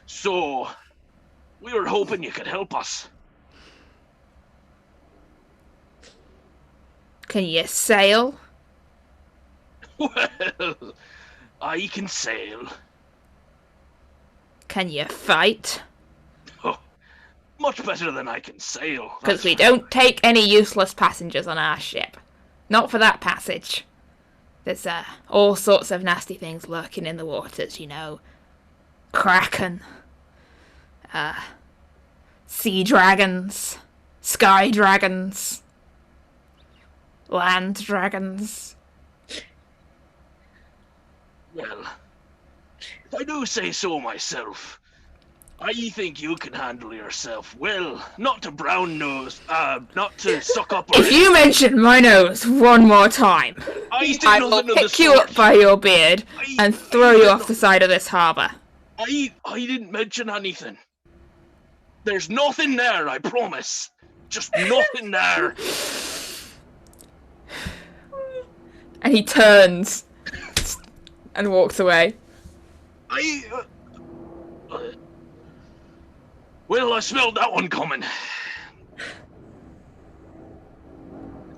Speaker 5: So, we were hoping you could help us.
Speaker 7: can you sail?
Speaker 5: Well, I can sail.
Speaker 7: Can you fight?
Speaker 5: Oh, much better than I can sail.
Speaker 7: Because we don't take any useless passengers on our ship. Not for that passage. There's all sorts of nasty things lurking in the waters, Kraken. Sea dragons. Sky dragons. Land dragons.
Speaker 5: Well, if I do say so myself, I think you can handle yourself well. Not to brown nose, not to suck up.
Speaker 7: If you mention my nose one more time, I will pick you up by your beard and throw you off the side of this harbour.
Speaker 5: I didn't mention anything. There's nothing there, I promise. Just nothing there.
Speaker 7: And he turns and walks away.
Speaker 5: Well, I smelled that one coming.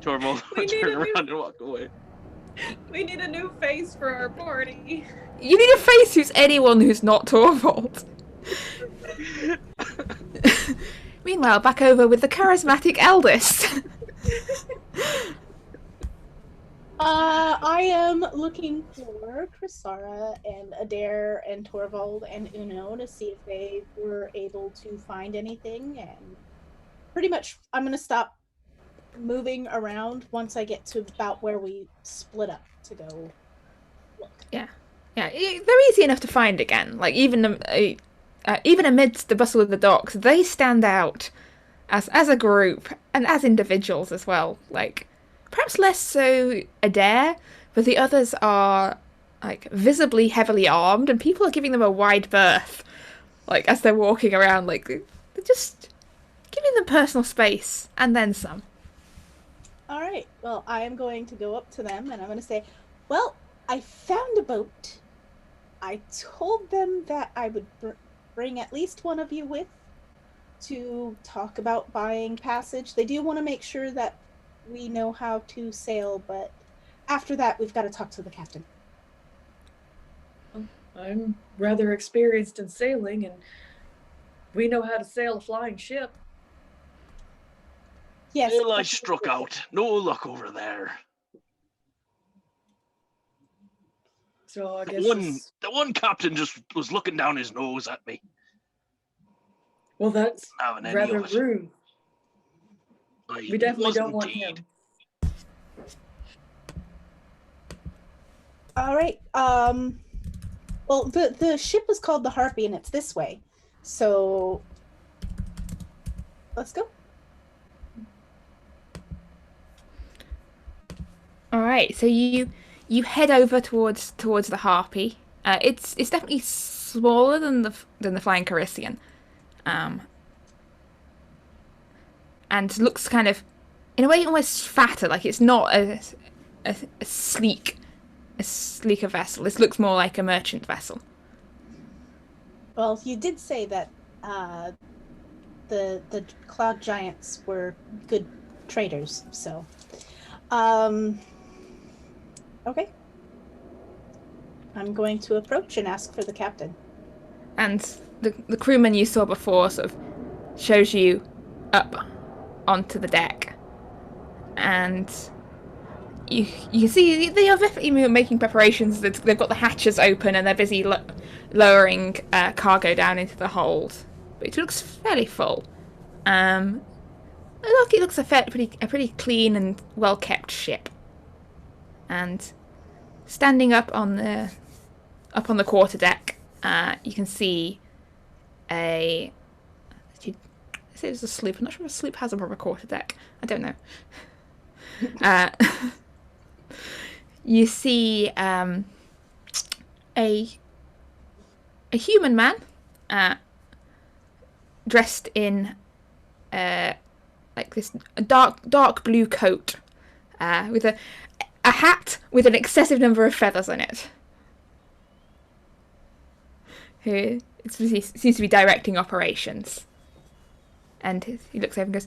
Speaker 5: Torvald will turn around and walk away.
Speaker 2: We need a new face for our party.
Speaker 7: You need a face who's anyone who's not Torvald. Meanwhile, back over with the charismatic eldest.
Speaker 4: I am looking for Crisara and Adair and Torvald and Uno to see if they were able to find anything, and pretty much I'm going to stop moving around once I get to about where we split up to go look.
Speaker 7: Yeah, they're easy enough to find again. Like, even amidst the bustle of the docks, they stand out as a group and as individuals as well. Like, perhaps less so Adair, but the others are like visibly heavily armed, and people are giving them a wide berth, like as they're walking around. Like, they're just giving them personal space and then some.
Speaker 4: All right. Well, I am going to go up to them and I'm going to say, well, I found a boat. I told them that I would bring at least one of you with to talk about buying passage. They do want to make sure that we know how to sail, but after that, we've got to talk to the captain.
Speaker 8: I'm rather experienced in sailing, and we know how to sail a flying ship.
Speaker 4: Yes.
Speaker 5: Well, I struck out. No luck over there.
Speaker 8: So I guess
Speaker 5: The one captain just was looking down his nose at me.
Speaker 8: well, that's
Speaker 5: Having any
Speaker 8: rather
Speaker 5: of it.
Speaker 8: rude. We definitely don't want
Speaker 5: indeed.
Speaker 8: him.
Speaker 4: All right. Well, the ship was called the Harpy, and it's this way. So let's go.
Speaker 7: All right, so you head over towards the Harpy. It's definitely smaller than the Flying Carician, and looks kind of, in a way, almost fatter. Like it's not a sleeker vessel. This looks more like a merchant vessel.
Speaker 4: Well, you did say that the Cloud Giants were good traders, so okay. I'm going to approach and ask for the captain. And
Speaker 7: the crewman you saw before sort of shows you up onto the deck, and you can see they are definitely making preparations. They've got the hatches open and they're busy lowering cargo down into the hold. But it looks fairly full. It looks a pretty clean and well kept ship. And standing up on the quarterdeck, you can see a. I say it was a sloop. I'm not sure if a sloop has a proper quarterdeck. I don't know. You see a human man dressed in like this dark blue coat with a hat with an excessive number of feathers on it. Who seems to be directing operations. And he looks over and goes,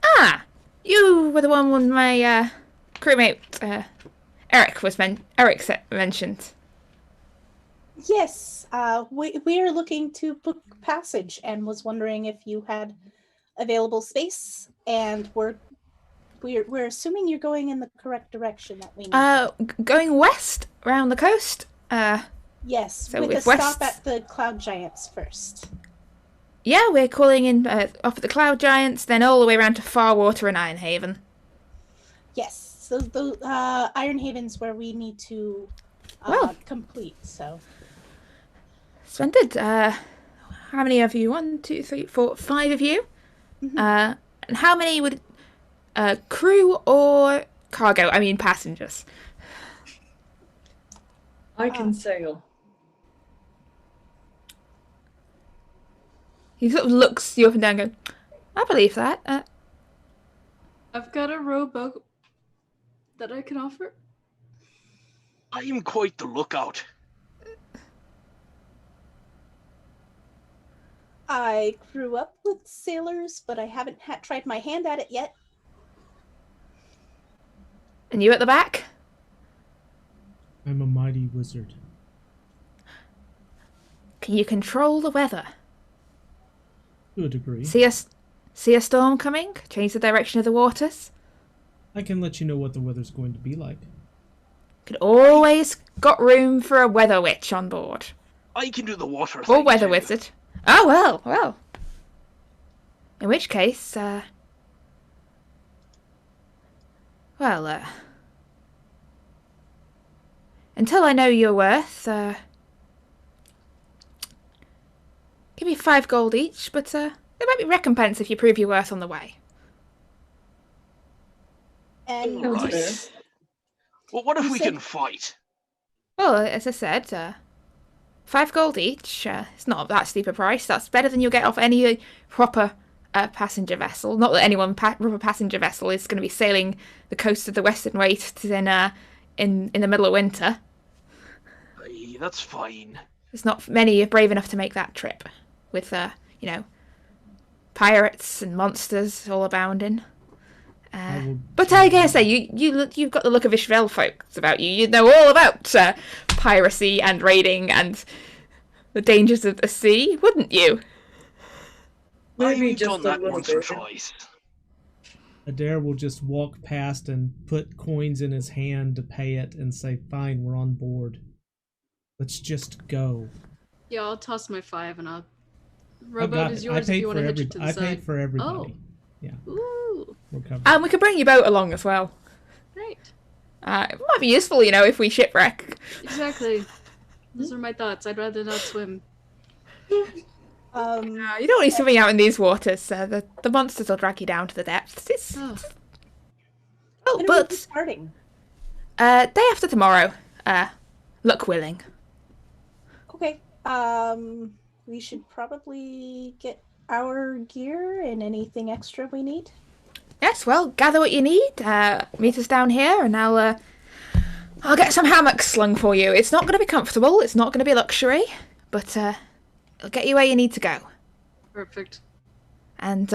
Speaker 7: "Ah, you were the one when my crewmate Eric mentioned."
Speaker 4: Yes, we are looking to book passage and was wondering if you had available space, and we're assuming you're going in the correct direction that we need.
Speaker 7: Going west around the coast.
Speaker 4: Yes,
Speaker 7: so
Speaker 4: with a
Speaker 7: west...
Speaker 4: stop at the Cloud Giants first.
Speaker 7: Yeah, we're calling in off at the Cloud Giants, then all the way around to Farwater and Ironhaven.
Speaker 4: Yes, so the Ironhaven's where we need to complete. So
Speaker 7: splendid. How many of you? 1, 2, 3, 4, 5 of you. Mm-hmm. And how many would crew or cargo? I mean passengers.
Speaker 8: I can sail.
Speaker 7: He sort of looks you up and down and goes, "I believe that."
Speaker 6: I've got a rowboat that I can offer.
Speaker 5: I am quite the lookout.
Speaker 4: I grew up with sailors, but I haven't tried my hand at it yet.
Speaker 7: And you at the back?
Speaker 3: I'm a mighty wizard.
Speaker 7: Can you control the weather?
Speaker 3: To a degree.
Speaker 7: See a storm coming? Change the direction of the waters?
Speaker 3: I can let you know what the weather's going to be like.
Speaker 7: Could always got room for a weather witch on board.
Speaker 5: I can do the water
Speaker 7: Or
Speaker 5: thing
Speaker 7: weather
Speaker 5: too.
Speaker 7: wizard. Oh, well. In which case, until I know your worth, give me 5 gold each, but there might be recompense if you prove your worth on the way.
Speaker 4: And
Speaker 5: Right. Well, what if we can fight?
Speaker 7: Well, as I said, 5 gold each. It's not that steep a price. That's better than you'll get off any proper passenger vessel. Not that anyone proper passenger vessel is going to be sailing the coast of the Western Wastes in the middle of winter.
Speaker 5: Aye, that's fine.
Speaker 7: There's not many brave enough to make that trip, with pirates and monsters all abounding. But I gotta say, you've got the look of Isfjell folks about you. You know all about piracy and raiding and the dangers of the sea, wouldn't you?
Speaker 8: Maybe
Speaker 5: I've
Speaker 8: just
Speaker 5: done
Speaker 8: a
Speaker 5: that
Speaker 8: little
Speaker 5: once or
Speaker 8: bit.
Speaker 5: twice.
Speaker 3: Adair will just walk past and put coins in his hand to pay it and say, "Fine, we're on board. Let's just go."
Speaker 6: Yeah, I'll toss my 5 and I'll.
Speaker 3: I've
Speaker 6: Rowboat
Speaker 3: got
Speaker 6: is
Speaker 3: it. I
Speaker 6: yours if
Speaker 3: paid
Speaker 6: you want
Speaker 3: for
Speaker 6: to hitch it to the
Speaker 3: I
Speaker 6: side.
Speaker 3: paid for everybody. Yeah,
Speaker 6: Ooh,
Speaker 3: we're covered.
Speaker 7: And we could bring your boat along as well.
Speaker 6: great.
Speaker 7: It might be useful, you know, if we shipwreck.
Speaker 6: Exactly. Those are my thoughts. I'd rather not swim.
Speaker 7: You don't want to be swimming out in these waters. The monsters will drag you down to the depths. It's...
Speaker 6: Oh,
Speaker 7: Oh,
Speaker 4: When are we
Speaker 7: but
Speaker 4: starting?
Speaker 7: day after tomorrow. Luck willing.
Speaker 4: Okay. We should probably get our gear and anything extra we need.
Speaker 7: Yes, well, gather what you need. Meet us down here, and I'll get some hammocks slung for you. It's not going to be comfortable. It's not going to be luxury, but it'll get you where you need to go.
Speaker 6: perfect.
Speaker 7: And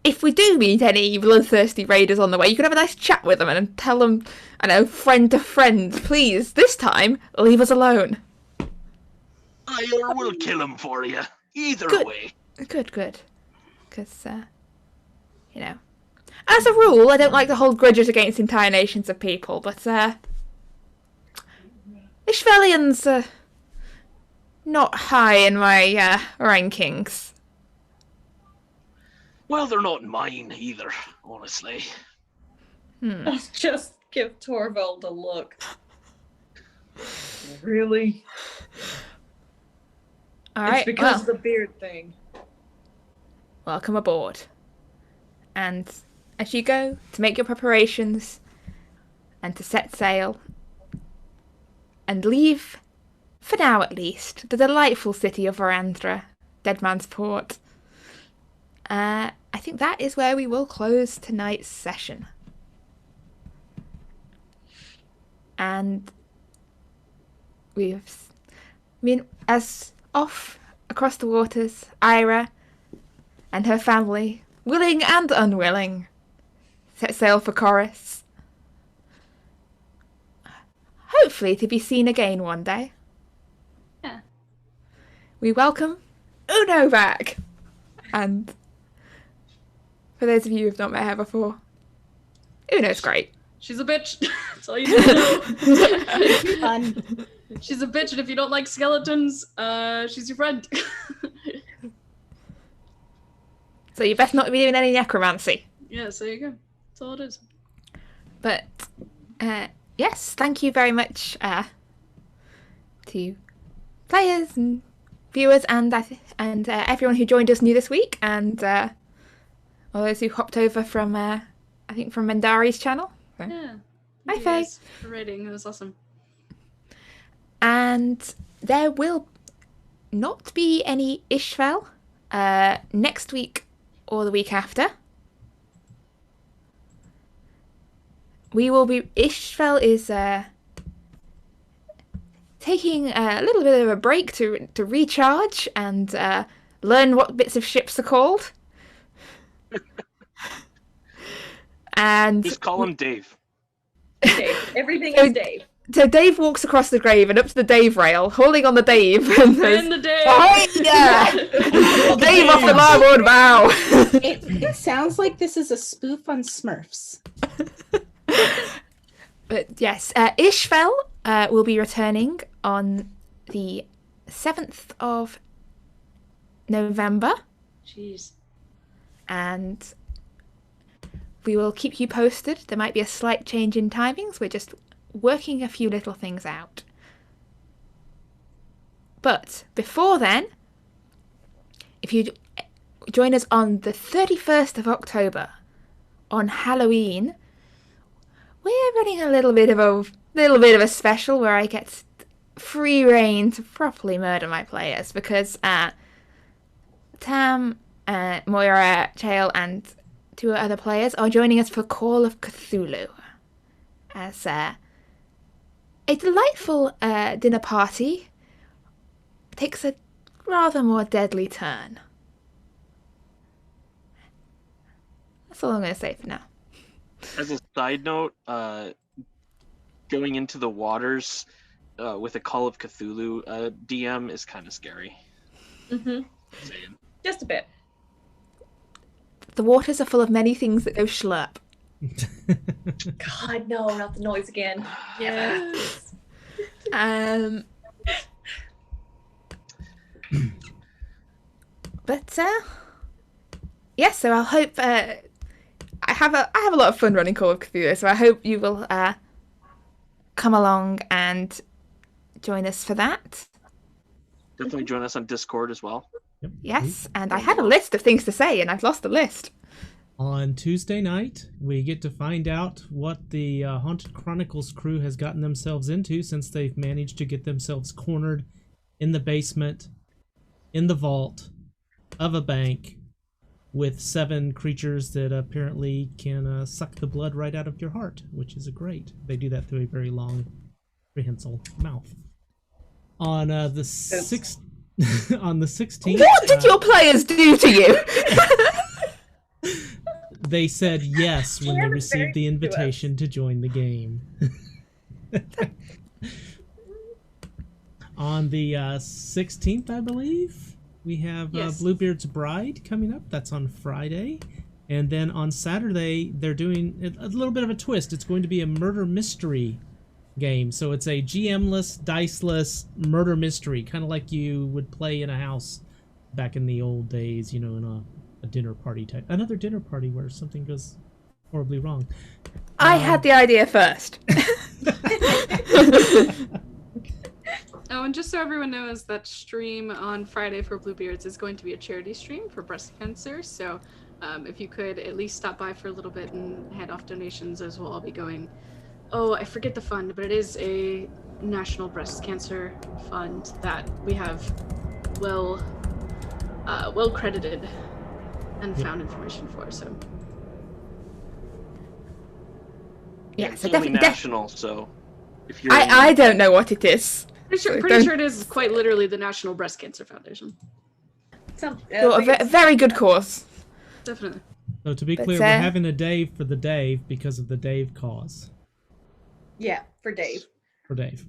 Speaker 7: if we do meet any bloodthirsty raiders on the way, you can have a nice chat with them and tell them, I know, friend to friend, please, this time, leave us alone.
Speaker 5: I will kill him for you. Either
Speaker 7: Good.
Speaker 5: way.
Speaker 7: Good. Because, you know, as a rule, I don't like to hold grudges against entire nations of people, but, Isfjellians are not high in my, rankings.
Speaker 5: Well, they're not mine either, honestly.
Speaker 2: I'll just give Torvald a look.
Speaker 8: Really?
Speaker 7: Alright,
Speaker 8: It's because
Speaker 7: well,
Speaker 8: of the beard thing.
Speaker 7: welcome aboard. And as you go to make your preparations and to set sail and leave, for now at least, the delightful city of Varandra, Dead Man's Port, I think that is where we will close tonight's session. And as off across the waters, Eira and her family, willing and unwilling, set sail for Chorus. Hopefully to be seen again one day.
Speaker 6: Yeah.
Speaker 7: We welcome Uno back. And for those of you who have not met her before, Uno's great.
Speaker 6: She's a bitch. That's all you need to know.
Speaker 4: Fun.
Speaker 6: She's a bitch, and if you don't like skeletons, she's your friend.
Speaker 7: So you best not be doing any necromancy.
Speaker 6: Yeah, so there you go. That's all it is.
Speaker 7: But yes, thank you very much to players and viewers and everyone who joined us new this week, and all those who hopped over from I think from Mendari's channel. So.
Speaker 6: Yeah.
Speaker 7: Hi,
Speaker 6: You
Speaker 7: Faye.
Speaker 6: guys for rating. That was awesome.
Speaker 7: And there will not be any Isfjell next week or the week after. We will be... Isfjell is taking a little bit of a break to recharge and learn what bits of ships are called. And
Speaker 5: Just call him Dave.
Speaker 2: Dave. Everything
Speaker 7: So-
Speaker 2: is Dave.
Speaker 7: so Dave walks across the grave and up to the Dave rail, holding on the Dave, and says,
Speaker 6: In the day.
Speaker 7: "Oh, yeah! Dave off the larboard bow!"
Speaker 4: It sounds like this is a spoof on Smurfs.
Speaker 7: But yes, Isfjell will be returning on the 7th of November,
Speaker 6: Jeez.
Speaker 7: and we will keep you posted. There might be a slight change in timings. We're just working a few little things out. But before then, if you join us on the 31st of October on Halloween, we're running a little bit of a special where I get free reign to properly murder my players, because Tam, Moira, Chael, and 2 other players are joining us for Call of Cthulhu as a delightful dinner party takes a rather more deadly turn. That's all I'm going to say for now.
Speaker 5: As a side note, going into the waters with a Call of Cthulhu DM is kind of scary.
Speaker 8: Mm-hmm.
Speaker 5: Saying.
Speaker 8: Just a bit.
Speaker 7: The waters are full of many things that go schlurp.
Speaker 8: God, no, not the noise again.
Speaker 6: Yes.
Speaker 7: But yeah, so I hope I have a lot of fun running Call of Cthulhu, so I hope you will come along and join us for that.
Speaker 5: Definitely join us on Discord as well.
Speaker 3: Yep.
Speaker 7: Yes, and I had a list of things to say, and I've lost the list.
Speaker 3: On Tuesday night, we get to find out what the Haunted Chronicles crew has gotten themselves into since they've managed to get themselves cornered in the basement, in the vault of a bank, with 7 creatures that apparently can suck the blood right out of your heart, which is great. They do that through a very long, prehensile mouth. On the 6th, on the 16th,
Speaker 7: What did your players do to you?
Speaker 3: they said yes when they received the invitation to join the game. On the 16th, I believe, we have
Speaker 8: Yes.
Speaker 3: Bluebeard's Bride coming up. That's on Friday. And then on Saturday, they're doing a little bit of a twist. It's going to be a murder mystery game. So it's a GM-less, dice-less murder mystery, kind of like you would play in a house back in the old days, you know, in a dinner party type. Another dinner party where something goes horribly wrong.
Speaker 7: I had the idea first.
Speaker 6: Oh, and just so everyone knows, that stream on Friday for Bluebeards is going to be a charity stream for breast cancer. So if you could at least stop by for a little bit and hand off donations, as we'll all be going. Oh, I forget the fund, but it is a national breast cancer fund that we have well credited and found information for. So
Speaker 7: Yeah,
Speaker 5: It's
Speaker 7: so
Speaker 5: only
Speaker 7: definitely.
Speaker 5: national, so if you're
Speaker 7: I don't know what it is.
Speaker 6: pretty sure it is quite literally the National Breast Cancer Foundation.
Speaker 8: Some,
Speaker 7: So a very good cause.
Speaker 6: Definitely.
Speaker 3: So to be
Speaker 7: But,
Speaker 3: clear, we're having a Dave for the Dave because of the Dave cause.
Speaker 8: yeah, for Dave.
Speaker 3: For Dave.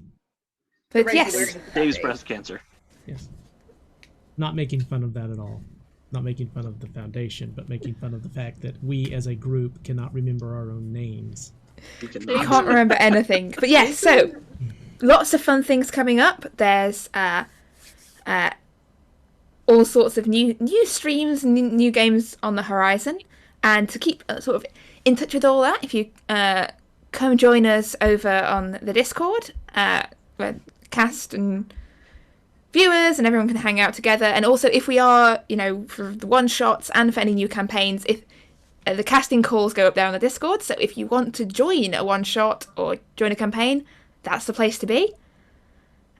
Speaker 7: But
Speaker 8: Raise
Speaker 7: yes,
Speaker 8: awareness about
Speaker 5: Dave's
Speaker 8: Dave.
Speaker 5: breast cancer.
Speaker 3: Yes. Not making fun of that at all. Not making fun of the foundation, but making fun of the fact that we as a group cannot remember our own names.
Speaker 5: We can
Speaker 7: I can't remember anything. But yes, so lots of fun things coming up. There's all sorts of new streams, new games on the horizon. And to keep sort of in touch with all that, if you come join us over on the Discord, where cast and viewers and everyone can hang out together. And also, if we are, you know, for the one-shots and for any new campaigns, if the casting calls go up there on the Discord, so if you want to join a one-shot or join a campaign, that's the place to be.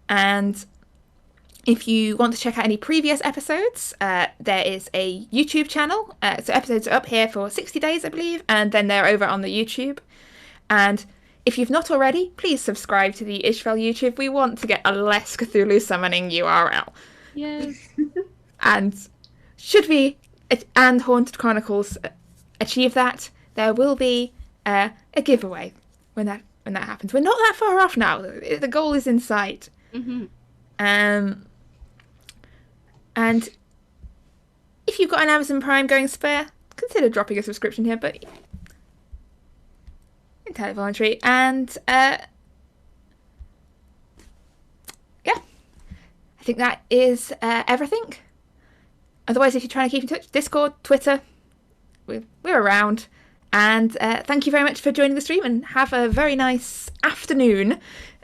Speaker 7: And if you want to check out any previous episodes, there is a YouTube channel. So episodes are up here for 60 days, I believe, and then they're over on the YouTube. And if you've not already, please subscribe to the Isfjell YouTube. We want to get a less Cthulhu summoning URL.
Speaker 6: Yes.
Speaker 7: And should we, and Haunted Chronicles, achieve that, there will be a giveaway when that happens. We're not that far off now. The goal is in sight.
Speaker 6: Mm-hmm.
Speaker 7: And if you've got an Amazon Prime going spare, consider dropping a subscription here, but entirely voluntary. And yeah, I think that is everything. Otherwise, if you're trying to keep in touch, Discord, Twitter, we're around. And thank you very much for joining the stream, and have a very nice afternoon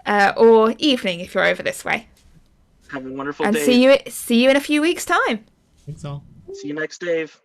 Speaker 7: or evening if you're over this way.
Speaker 5: Have a wonderful
Speaker 7: And
Speaker 5: day.
Speaker 7: see you in a few weeks' time.
Speaker 3: Thanks all.
Speaker 5: See you next Dave.